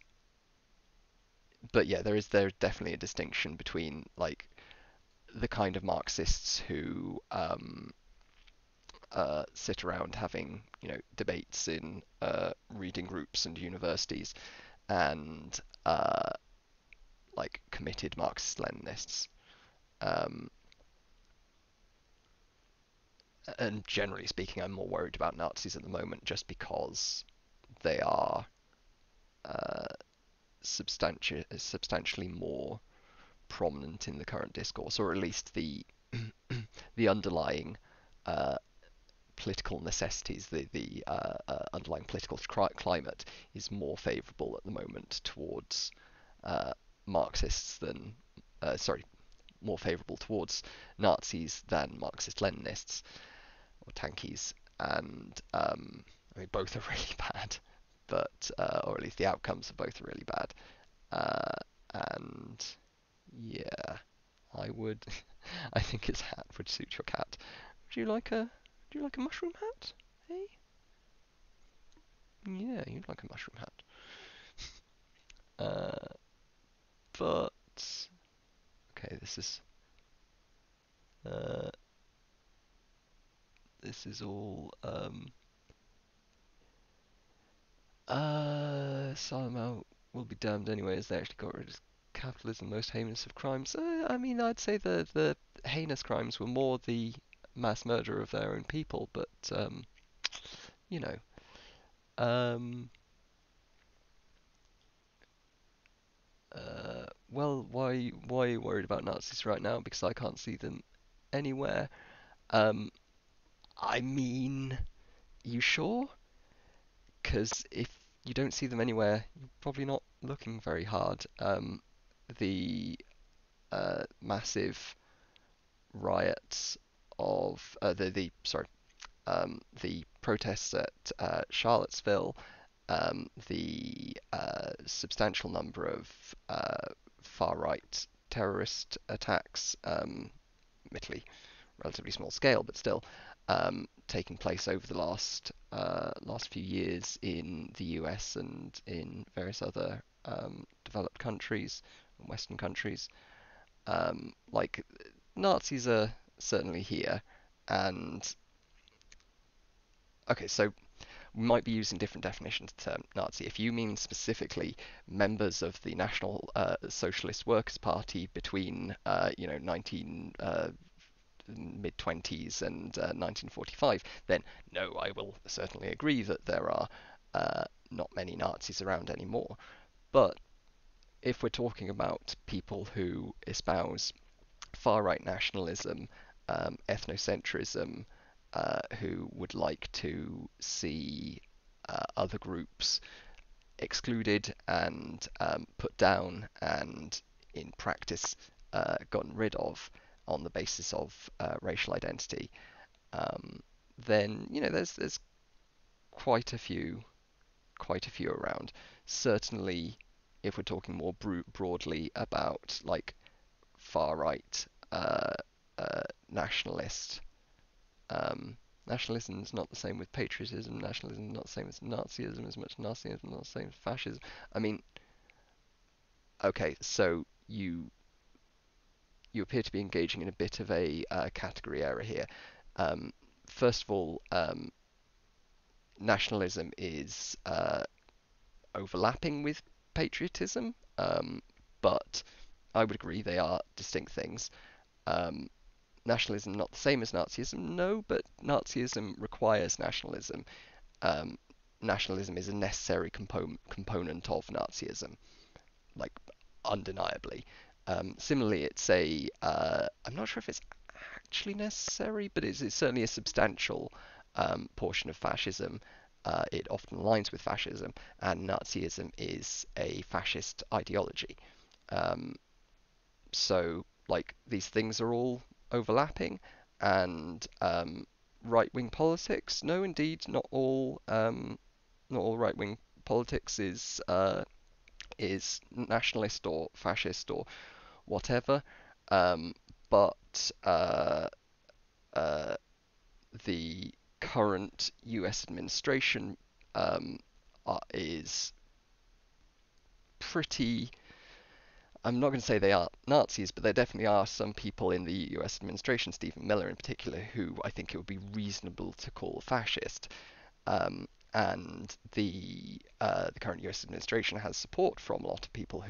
A: but yeah, there's definitely a distinction between like the kind of Marxists who sit around having debates in reading groups and universities and like committed Marxist-Leninists. Um, and generally speaking, I'm more worried about Nazis at the moment just because they are uh, substantially more prominent in the current discourse, or at least the underlying uh, political necessities, the underlying political climate is more favourable at the moment towards uh, Marxists than, sorry, more favourable towards Nazis than Marxist-Leninists or Tankies, and I mean both are really bad, but or at least the outcomes of both are really bad, and yeah, I would. I think his hat would suit your cat. Would you like a? Would you like a mushroom hat? Hey? Yeah, you'd like a mushroom hat. Uh, but okay, uh, this is all Salamau will be damned anyway, as they actually got rid of capitalism, most heinous of crimes. I mean, I'd say the heinous crimes were more the mass murder of their own people, but you know, um, well, why are you worried about Nazis right now? Because I can't see them anywhere. Um, I mean, you sure? Because if you don't see them anywhere, you're probably not looking very hard. The massive riots of the protests at Charlottesville, the substantial number of far right terrorist attacks, admittedly relatively small scale, but still taking place over the last few years in the US and in various other developed countries, Western countries. Like Nazis are certainly here, and okay, so we might be using different definitions of the term Nazi. If you mean specifically members of the National Socialist Workers' Party between 19 mid 20s and 1945, then no, I will certainly agree that there are not many Nazis around anymore. But if we're talking about people who espouse far right nationalism, ethnocentrism, who would like to see other groups excluded and put down and in practice gotten rid of on the basis of racial identity, um, then there's quite a few around. Certainly, if we're talking more broadly about like far right nationalist. Um, Nationalism is not the same with patriotism. Nationalism is not the same as Nazism as much. Nazism is not the same as fascism. I mean, okay, so you appear to be engaging in a bit of a category error here. Um, First of all, nationalism is overlapping with patriotism, but I would agree they are distinct things. Um, Nationalism not the same as Nazism? No, but Nazism requires nationalism. Um, Nationalism is a necessary component of Nazism, like undeniably. Similarly, it's I'm not sure if it's actually necessary, but it's certainly a substantial portion of fascism. It often aligns with fascism, and Nazism is a fascist ideology. Um, so, like, these things are all overlapping, and right-wing politics, no, indeed, not all right-wing politics is nationalist or fascist or whatever. Um, but uh, the current U.S. administration is pretty I'm not going to say they are Nazis, but there definitely are some people in the U.S. administration, Stephen Miller in particular, who I think it would be reasonable to call fascist. And the current U.S. administration has support from a lot of people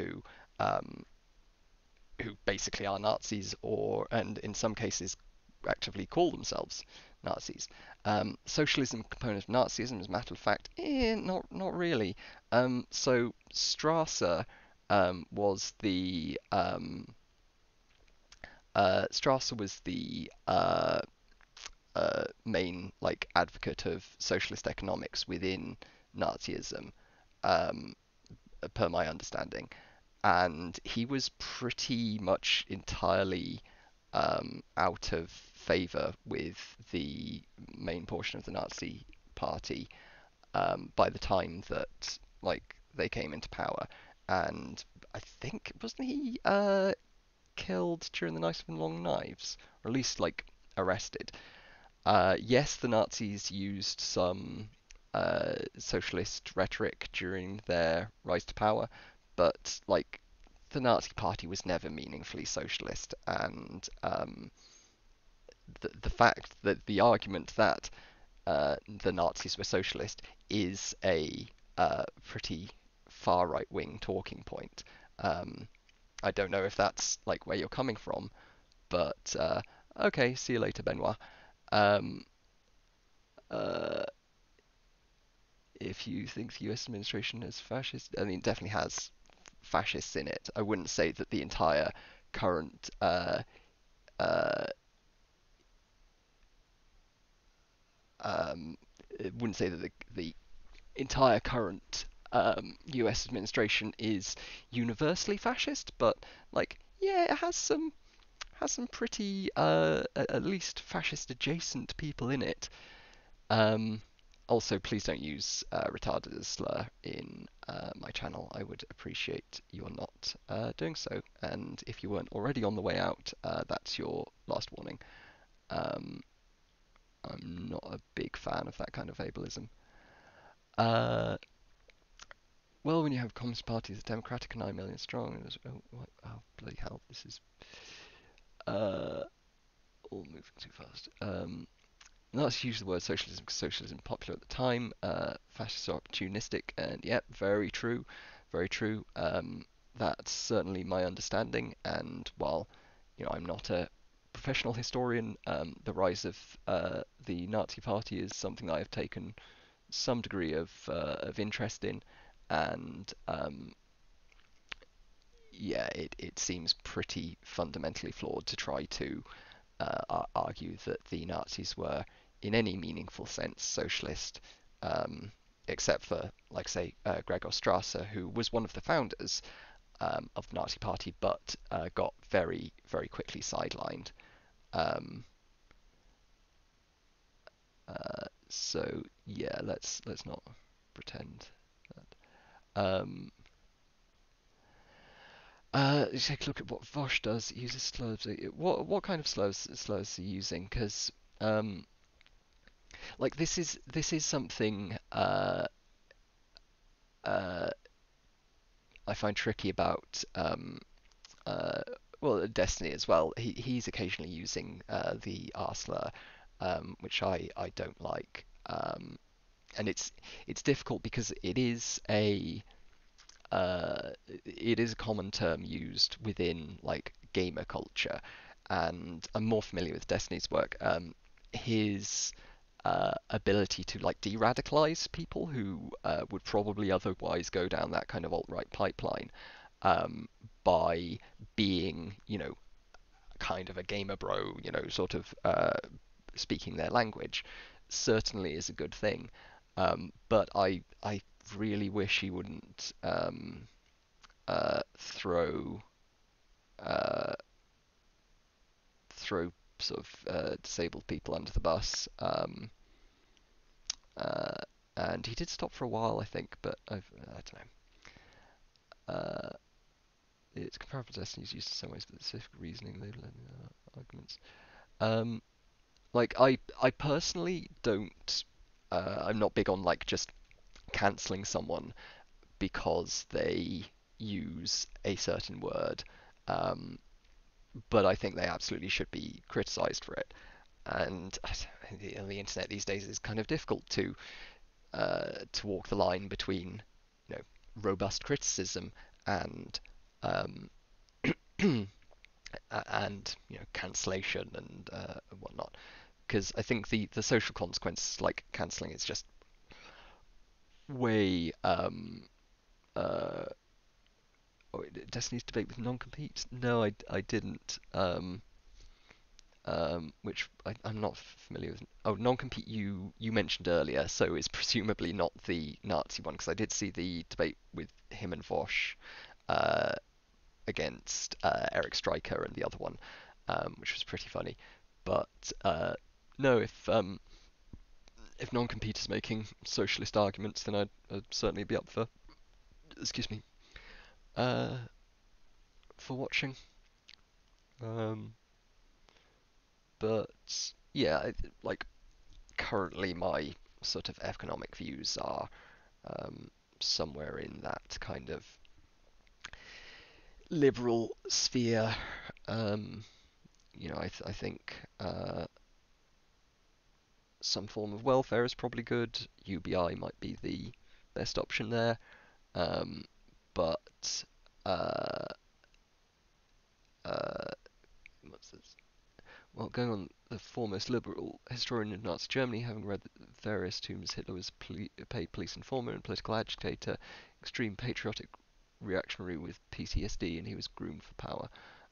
A: um, who basically are Nazis, or and in some cases actively call themselves Nazis. Socialism component of Nazism, as a matter of fact, not really. So Strasser was the Strasser was the main like advocate of socialist economics within Nazism, um, per my understanding, and he was pretty much entirely out of favour with the main portion of the Nazi party by the time that like they came into power. And I think wasn't he killed during the Night of the Long Knives, or at least like arrested? Yes, the Nazis used some socialist rhetoric during their rise to power, but like the Nazi Party was never meaningfully socialist, and the fact that the argument that the Nazis were socialist is a pretty far right wing talking point. Um, I don't know if that's like where you're coming from, but okay, see you later, Benoit. Um, uh, if you think the US administration is fascist, I mean, it definitely has fascists in it. I wouldn't say that the entire current uh, um, wouldn't say that the entire current US administration is universally fascist, but like yeah, it has some pretty at least fascist adjacent people in it. Um, Also, please don't use retarded as a slur in my channel. I would appreciate your not doing so. And if you weren't already on the way out, that's your last warning. Um, I'm not a big fan of that kind of ableism. Uh, well, when you have Communist Party, the Democratic, 9 million strong, and oh, bloody hell, this is uh, all moving too fast. Let's use the word socialism because socialism was popular at the time. Fascists are opportunistic, and yep, very true, very true. That's certainly my understanding. And while I'm not a professional historian, the rise of the Nazi Party is something that I've taken some degree of interest in, and yeah, it seems pretty fundamentally flawed to try to argue that the Nazis were, in any meaningful sense, socialist, um, except for, like, say, Gregor Strasser, who was one of the founders of the Nazi Party, but got very, very quickly sidelined. Um, so yeah, let's not pretend that. Let's take a look at what Vosh does. He uses slurs. What kind of slurs is he using? Because like this is something uh, I find tricky about uh, well Destiny as well. He's occasionally using the R slur, which I don't like, and it's difficult because it is a common term used within like gamer culture, and I'm more familiar with Destiny's work. His ability to like de-radicalize people who would probably otherwise go down that kind of alt-right pipeline um, by being, kind of a gamer bro, sort of speaking their language, certainly is a good thing. But I really wish he wouldn't throw uh, throw sort of disabled people under the bus. Uh, and he did stop for a while, I think, but I don't know. It's comparable to Destiny's used in some ways, but specific reasoning, label arguments. Um, like I personally don't. I'm not big on like just canceling someone because they, use a certain word, um, but I think they absolutely should be criticised for it. And on the internet these days is kind of difficult to walk the line between, you know, robust criticism and um, and cancellation and whatnot. Because I think the social consequences like cancelling is just way uh oh, Destiny's debate with non-compete. No, I didn't. Which I'm not familiar with. Oh, non-compete you mentioned earlier, so it's presumably not the Nazi one because I did see the debate with him and Vosh uh, against Eric Stryker and the other one, which was pretty funny. But no, if non-compete is making socialist arguments, then I'd certainly be up for, excuse me, uh, for watching. Um, but yeah, like currently my sort of economic views are um, somewhere in that kind of liberal sphere. Um, I think some form of welfare is probably good. UBI might be the best option there. Um, but uh, uh, what's this? Well, going on, the foremost liberal historian of Nazi Germany, having read various tombs, Hitler was paid police informer and political agitator, extreme patriotic reactionary with PTSD, and he was groomed for power.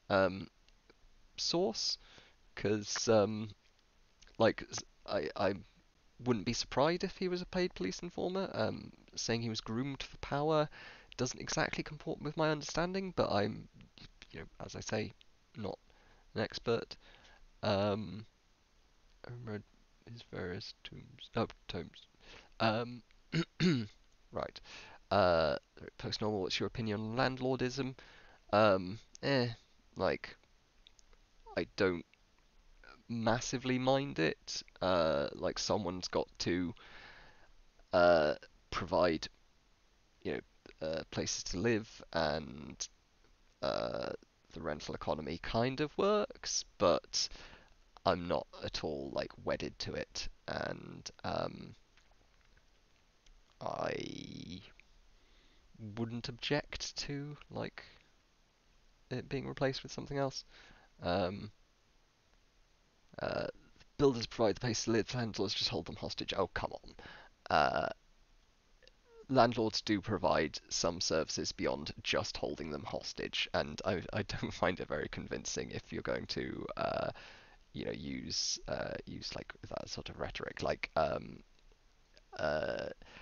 A: Um, Source, because like I wouldn't be surprised if he was a paid police informer. Saying he was groomed for power doesn't exactly comport with my understanding, but I'm, as I say, not an expert. Um, I read his various tombs. Oh, tomes. Um, right. Post-normal, what's your opinion on landlordism? Eh, like, I don't massively mind it. Like, someone's got to uh, provide, you places to live, and uh, the rental economy kind of works, but I'm not at all like wedded to it, and I wouldn't object to like it being replaced with something else. Um, uh, Builders provide the place to live, landlords just hold them hostage. Oh, come on. Uh, Landlords do provide some services beyond just holding them hostage, and I don't find it very convincing if you're going to use like that sort of rhetoric. Like uh,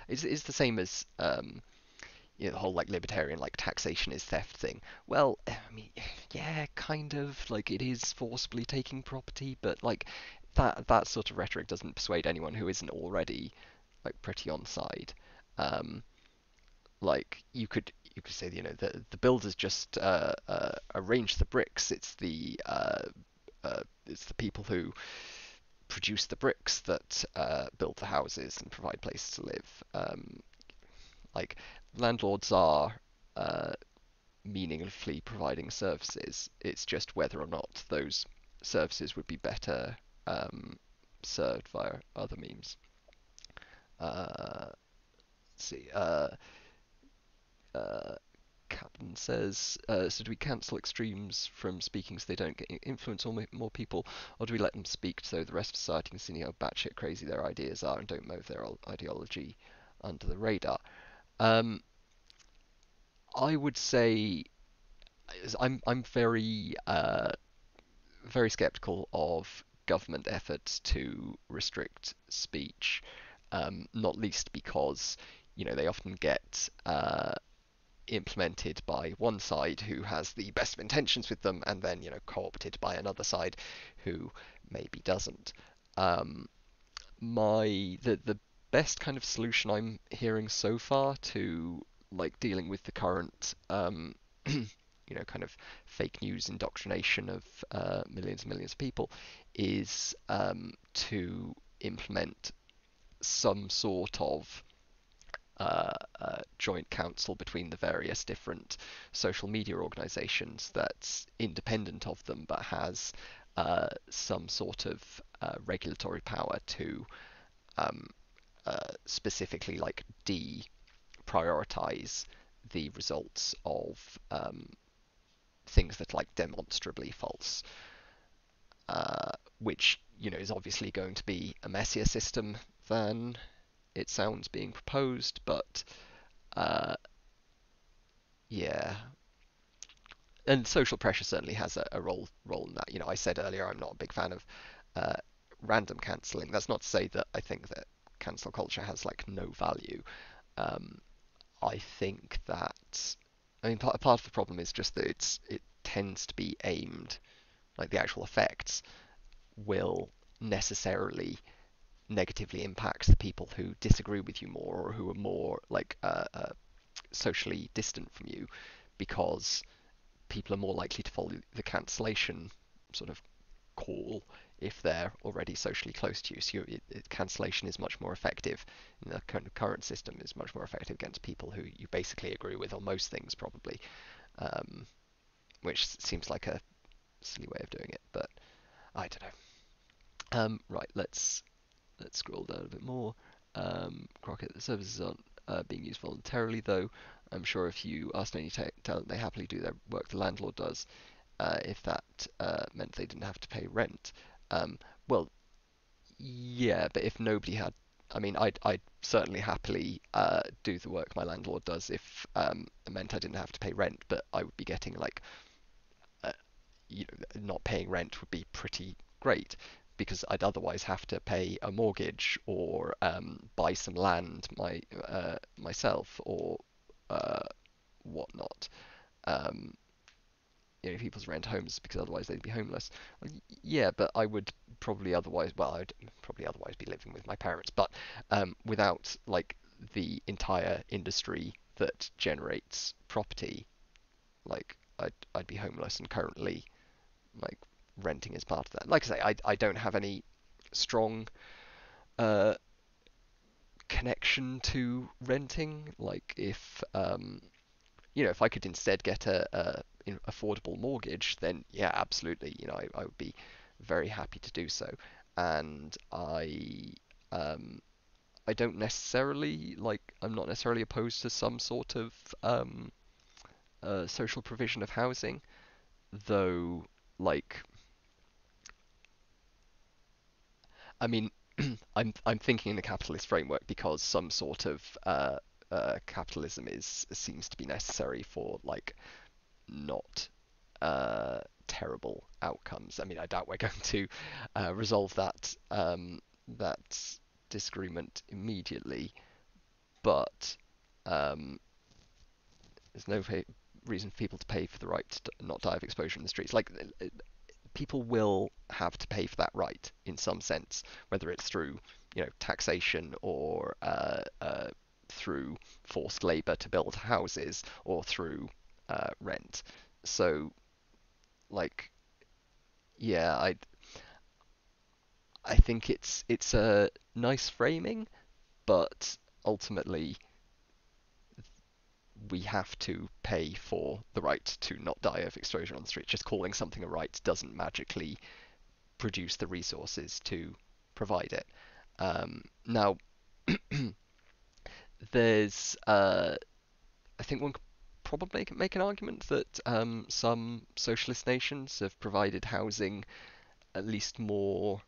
A: it's the same as the whole like libertarian like taxation is theft thing. Well, I mean, yeah, kind of like it is forcibly taking property, but like that sort of rhetoric doesn't persuade anyone who isn't already like pretty on side. Um, like you could say the builders just arrange the bricks. It's the people who produce the bricks that build the houses and provide places to live. Like landlords are uh, meaningfully providing services. It's just whether or not those services would be better served via other means. Let's see. Uh, Captain says, so do we cancel extremes from speaking so they don't get influence more people, or do we let them speak so the rest of society can see how batshit crazy their ideas are and don't move their ideology under the radar? Um, I would say I'm very skeptical of government efforts to restrict speech, not least because they often get implemented by one side who has the best of intentions with them, and then co-opted by another side who maybe doesn't. Um, the best kind of solution I'm hearing so far to like dealing with the current kind of fake news indoctrination of millions and millions of people is to implement some sort of joint council between the various different social media organizations that's independent of them but has some sort of regulatory power to um, specifically like deprioritize the results of things that are like demonstrably false, which is obviously going to be a messier system than it sounds being proposed, but uh, yeah, and social pressure certainly has a role in that. I said earlier I'm not a big fan of uh, random cancelling. That's not to say that I think that cancel culture has like no value. Um, I think that part of the problem is just that it tends to be aimed, like the actual effects will necessarily negatively impact the people who disagree with you more or who are more like socially distant from you, because people are more likely to follow the cancellation sort of call if they're already socially close to you. So cancellation is much more effective. The current system is much more effective against people who you basically agree with on most things, probably, um, which seems like a silly way of doing it, but I don't know. Right, let's scroll down a bit more. Crockett, the services aren't being used voluntarily, though. I'm sure if you asked any tenant, they happily do their work. The landlord does. If that meant they didn't have to pay rent. Well, yeah, but if nobody had, I'd certainly happily do the work my landlord does if it meant I didn't have to pay rent, but I would be getting like, uh, not paying rent would be pretty great because I'd otherwise have to pay a mortgage or buy some land myself or uh, whatnot. Um, People's rent homes because otherwise they'd be homeless. Well, yeah, but I would probably otherwise, well, I'd probably otherwise be living with my parents, but without like the entire industry that generates property, like I'd be homeless, and currently like renting is part of that. Like I say, I don't have any strong uh, connection to renting. Like if I could instead get a affordable mortgage, then yeah, absolutely, I would be very happy to do so. And um, I don't necessarily like, I'm not necessarily opposed to some sort of social provision of housing, though, like, I mean, I'm thinking in a capitalist framework because some sort of capitalism is seems to be necessary for like not terrible outcomes. I mean, I doubt we're going to resolve that disagreement immediately, but um, there's no reason for people to pay for the right to not die of exposure in the streets. Like people will have to pay for that right in some sense, whether it's through taxation or through forced labour to build houses or through rent. So like yeah, I think it's a nice framing, but ultimately we have to pay for the right to not die of exposure on the street. Just calling something a right doesn't magically produce the resources to provide it. Now, there's I think one could probably make an argument that some socialist nations have provided housing at least more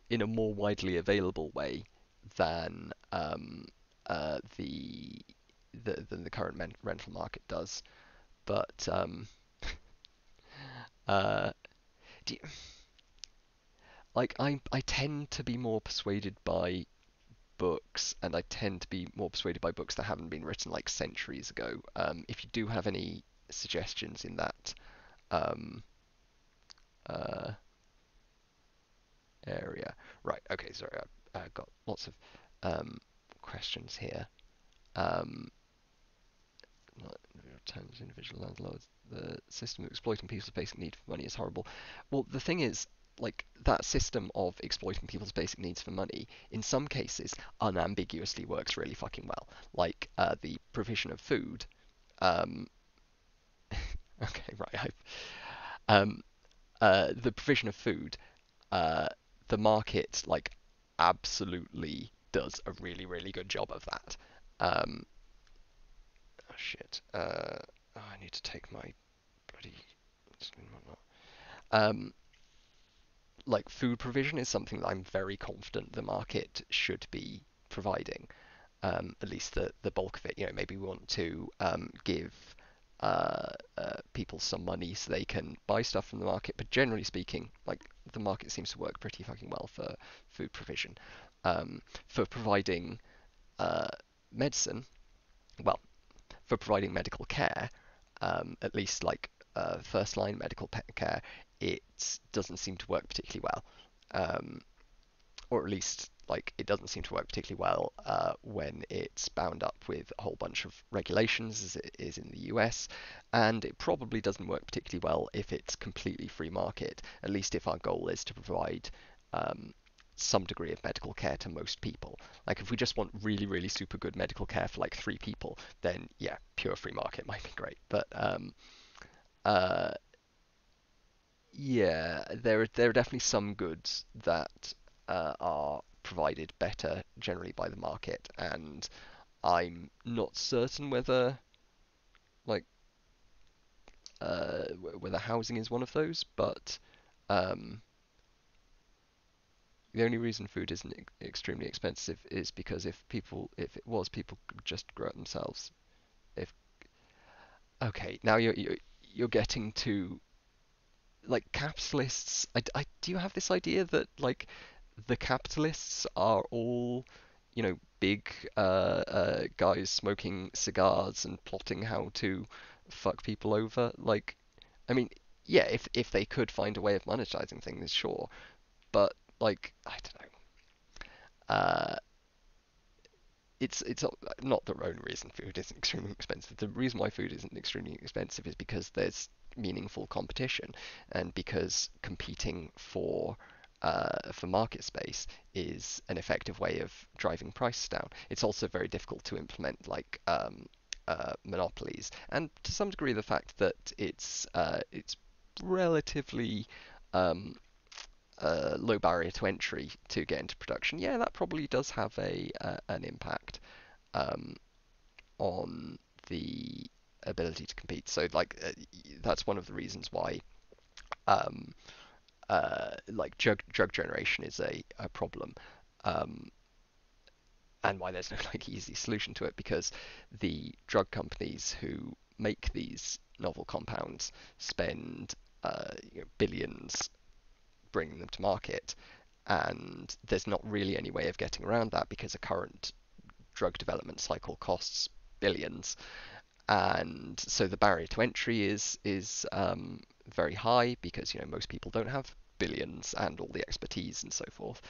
A: in a more widely available way than than the current rental market does. But uh, do you, like I tend to be more persuaded by books, and I tend to be more persuaded by books that haven't been written like centuries ago. If you do have any suggestions in that um, uh, area, right? Okay, sorry, I've got lots of questions here. Um, Times individual landlords. The system of exploiting people's basic need for money is horrible. Well, the thing is, like that system of exploiting people's basic needs for money, in some cases, unambiguously works really fucking well. Like the provision of food. Um, okay, right. Um, the provision of food. Uh, the market like absolutely does a really really good job of that. Um, oh shit. Oh, I need to take my bloody. Um, like food provision is something that I'm very confident the market should be providing. At least the bulk of it. You know, maybe we want to give people some money so they can buy stuff from the market. But generally speaking, like the market seems to work pretty fucking well for food provision. For providing uh, medicine, well, for providing medical care, at least like first line medical care, it doesn't seem to work particularly well. Um, or at least like it doesn't seem to work particularly well when it's bound up with a whole bunch of regulations as it is in the US, and it probably doesn't work particularly well if it's completely free market. At least if our goal is to provide um, some degree of medical care to most people. Like if we just want really, really super good medical care for like three people, then yeah, pure free market might be great. But uh, yeah, there are definitely some goods that are provided better generally by the market, and I'm not certain whether like whether housing is one of those, but um, the only reason food isn't extremely expensive is because if it was, people could just grow it themselves. If okay, now you're getting to like capitalists. Do you have this idea that like the capitalists are all, you know, big guys smoking cigars and plotting how to fuck people over? Like, I mean, yeah, if they could find a way of monetizing things, sure, but like, I don't know. It's not the only reason food isn't extremely expensive. The reason why food isn't extremely expensive is because there's meaningful competition, and because competing for market space is an effective way of driving prices down. It's also very difficult to implement like monopolies, and to some degree the fact that it's relatively um, low barrier to entry to get into production, yeah, that probably does have a an impact um, on the ability to compete. So like that's one of the reasons why um, like drug generation is a problem. Um, and why there's no like easy solution to it, because the drug companies who make these novel compounds spend billions bringing them to market, and there's not really any way of getting around that because a current drug development cycle costs billions, and so the barrier to entry is very high because you know most people don't have billions and all the expertise and so forth.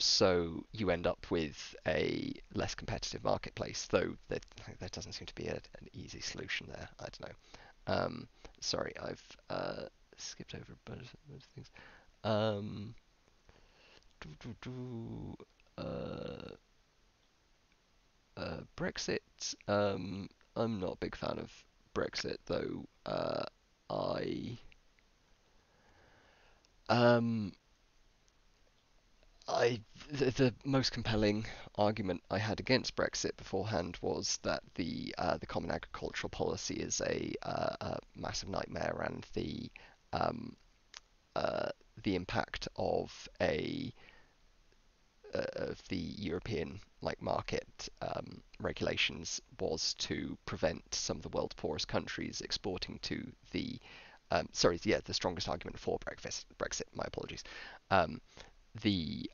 A: So you end up with a less competitive marketplace, though there doesn't seem to be an easy solution there. I don't know. Sorry, I've skipped over a bunch of things. Um, do, do, do, uh, Brexit. I'm not a big fan of Brexit, though. I um, I the most compelling argument I had against Brexit beforehand was that the common agricultural policy is a massive nightmare, and um, uh, the impact of the European like market regulations was to prevent some of the world's poorest countries exporting to the strongest argument for Brexit. My apologies. Um, the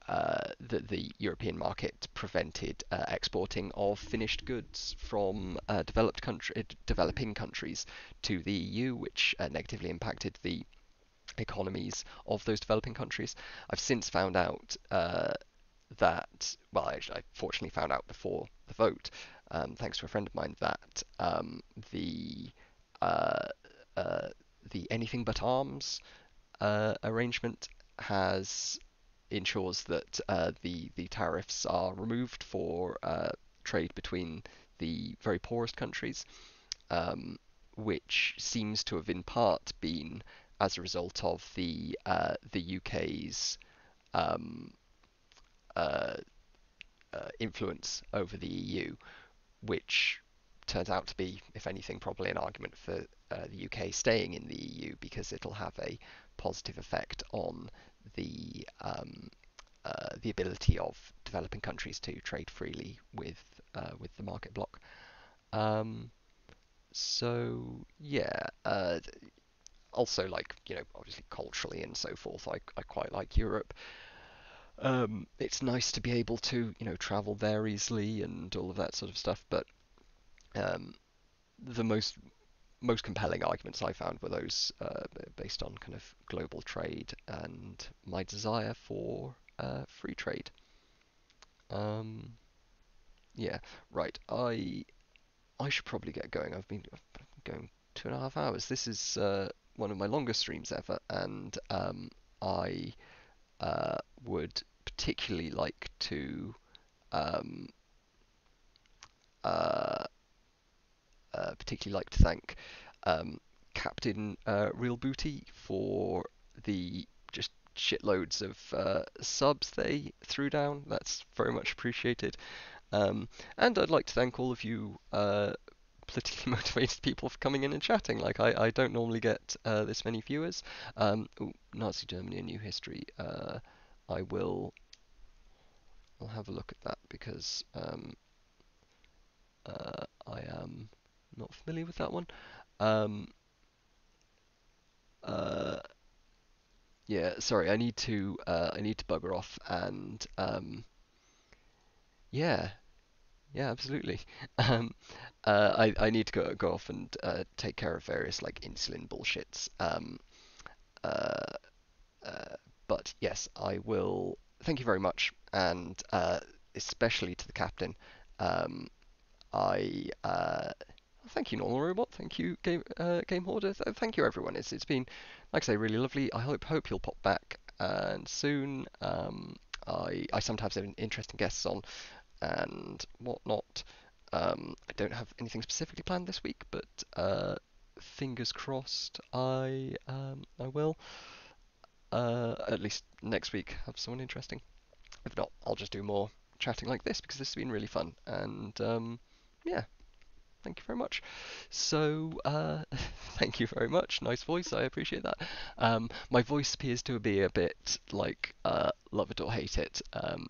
A: European market prevented exporting of finished goods from developing countries to the EU, which negatively impacted the economies of those developing countries. I've since found out I fortunately found out before the vote, thanks to a friend of mine, that the uh, uh, the Anything But Arms arrangement has ensures that the tariffs are removed for trade between the very poorest countries, um, which seems to have in part been as a result of the UK's um, uh, influence over the EU, which turns out to be, if anything, probably an argument for the UK staying in the EU because it'll have a positive effect on the ability of developing countries to trade freely with the market bloc. Um, so yeah, also like obviously culturally and so forth, I quite like Europe. It's nice to be able to travel there easily and all of that sort of stuff, but um, the most compelling arguments I found were those based on kind of global trade and my desire for free trade. Um, yeah, right. I should probably get going. I've been going 2.5 hours. This is one of my longest streams ever, and I would particularly like to um, uh, thank um, Captain Real Booty for the just shitloads of subs they threw down. That's very much appreciated. Um, and I'd like to thank all of you politically motivated people for coming in and chatting. Like I don't normally get this many viewers. Ooh, Nazi Germany: A New History. I will. I'll have a look at that because I am not familiar with that one. Um, uh, yeah, sorry. I need to bugger off and yeah, yeah, absolutely. Um, I need to go off and take care of various like insulin bullshits. Uh, uh, but yes, I will. Thank you very much, and especially to the captain. Um, I thank you, Normal Robot. Thank you, Game Hoarder. Thank you, everyone. It's been, like I say, really lovely. I hope you'll pop back and soon. I sometimes have interesting guests on and whatnot. I don't have anything specifically planned this week, but fingers crossed I will. At least next week have someone interesting. If not, I'll just do more chatting like this because this has been really fun. And yeah, thank you very much. So, thank you very much. Nice voice. I appreciate that. My voice appears to be a bit like love it or hate it.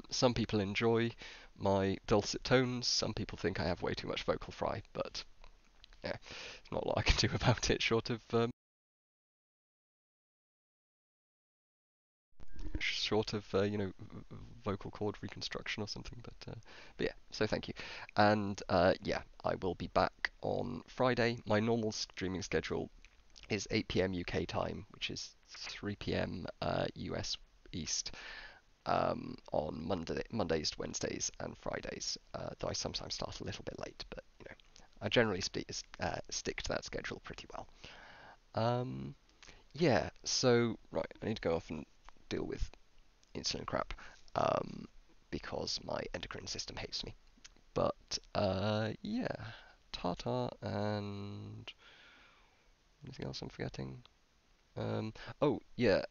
A: Some people enjoy my dulcet tones. Some people think I have way too much vocal fry, but yeah, there's not a lot I can do about it short of vocal cord reconstruction or something. But yeah, so thank you, and yeah, I will be back on Friday. My normal streaming schedule is 8 p.m. UK time, which is 3 p.m. US East. On Mondays, Wednesdays, and Fridays. Though I sometimes start a little bit late, but I generally stick to that schedule pretty well. Um, yeah, so right, I need to go off and deal with insulin crap because my endocrine system hates me. But yeah, ta-ta, and anything else I'm forgetting? Um, oh yeah,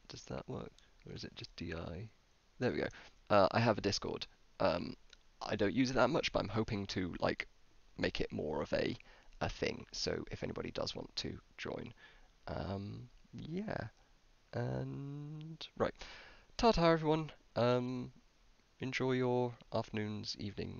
A: does that work, or is it just DI? There we go. I have a Discord. Um, I don't use it that much, but I'm hoping to like make it more of a thing. So if anybody does want to join, yeah. And right, ta-ta everyone. Enjoy your afternoons, evenings.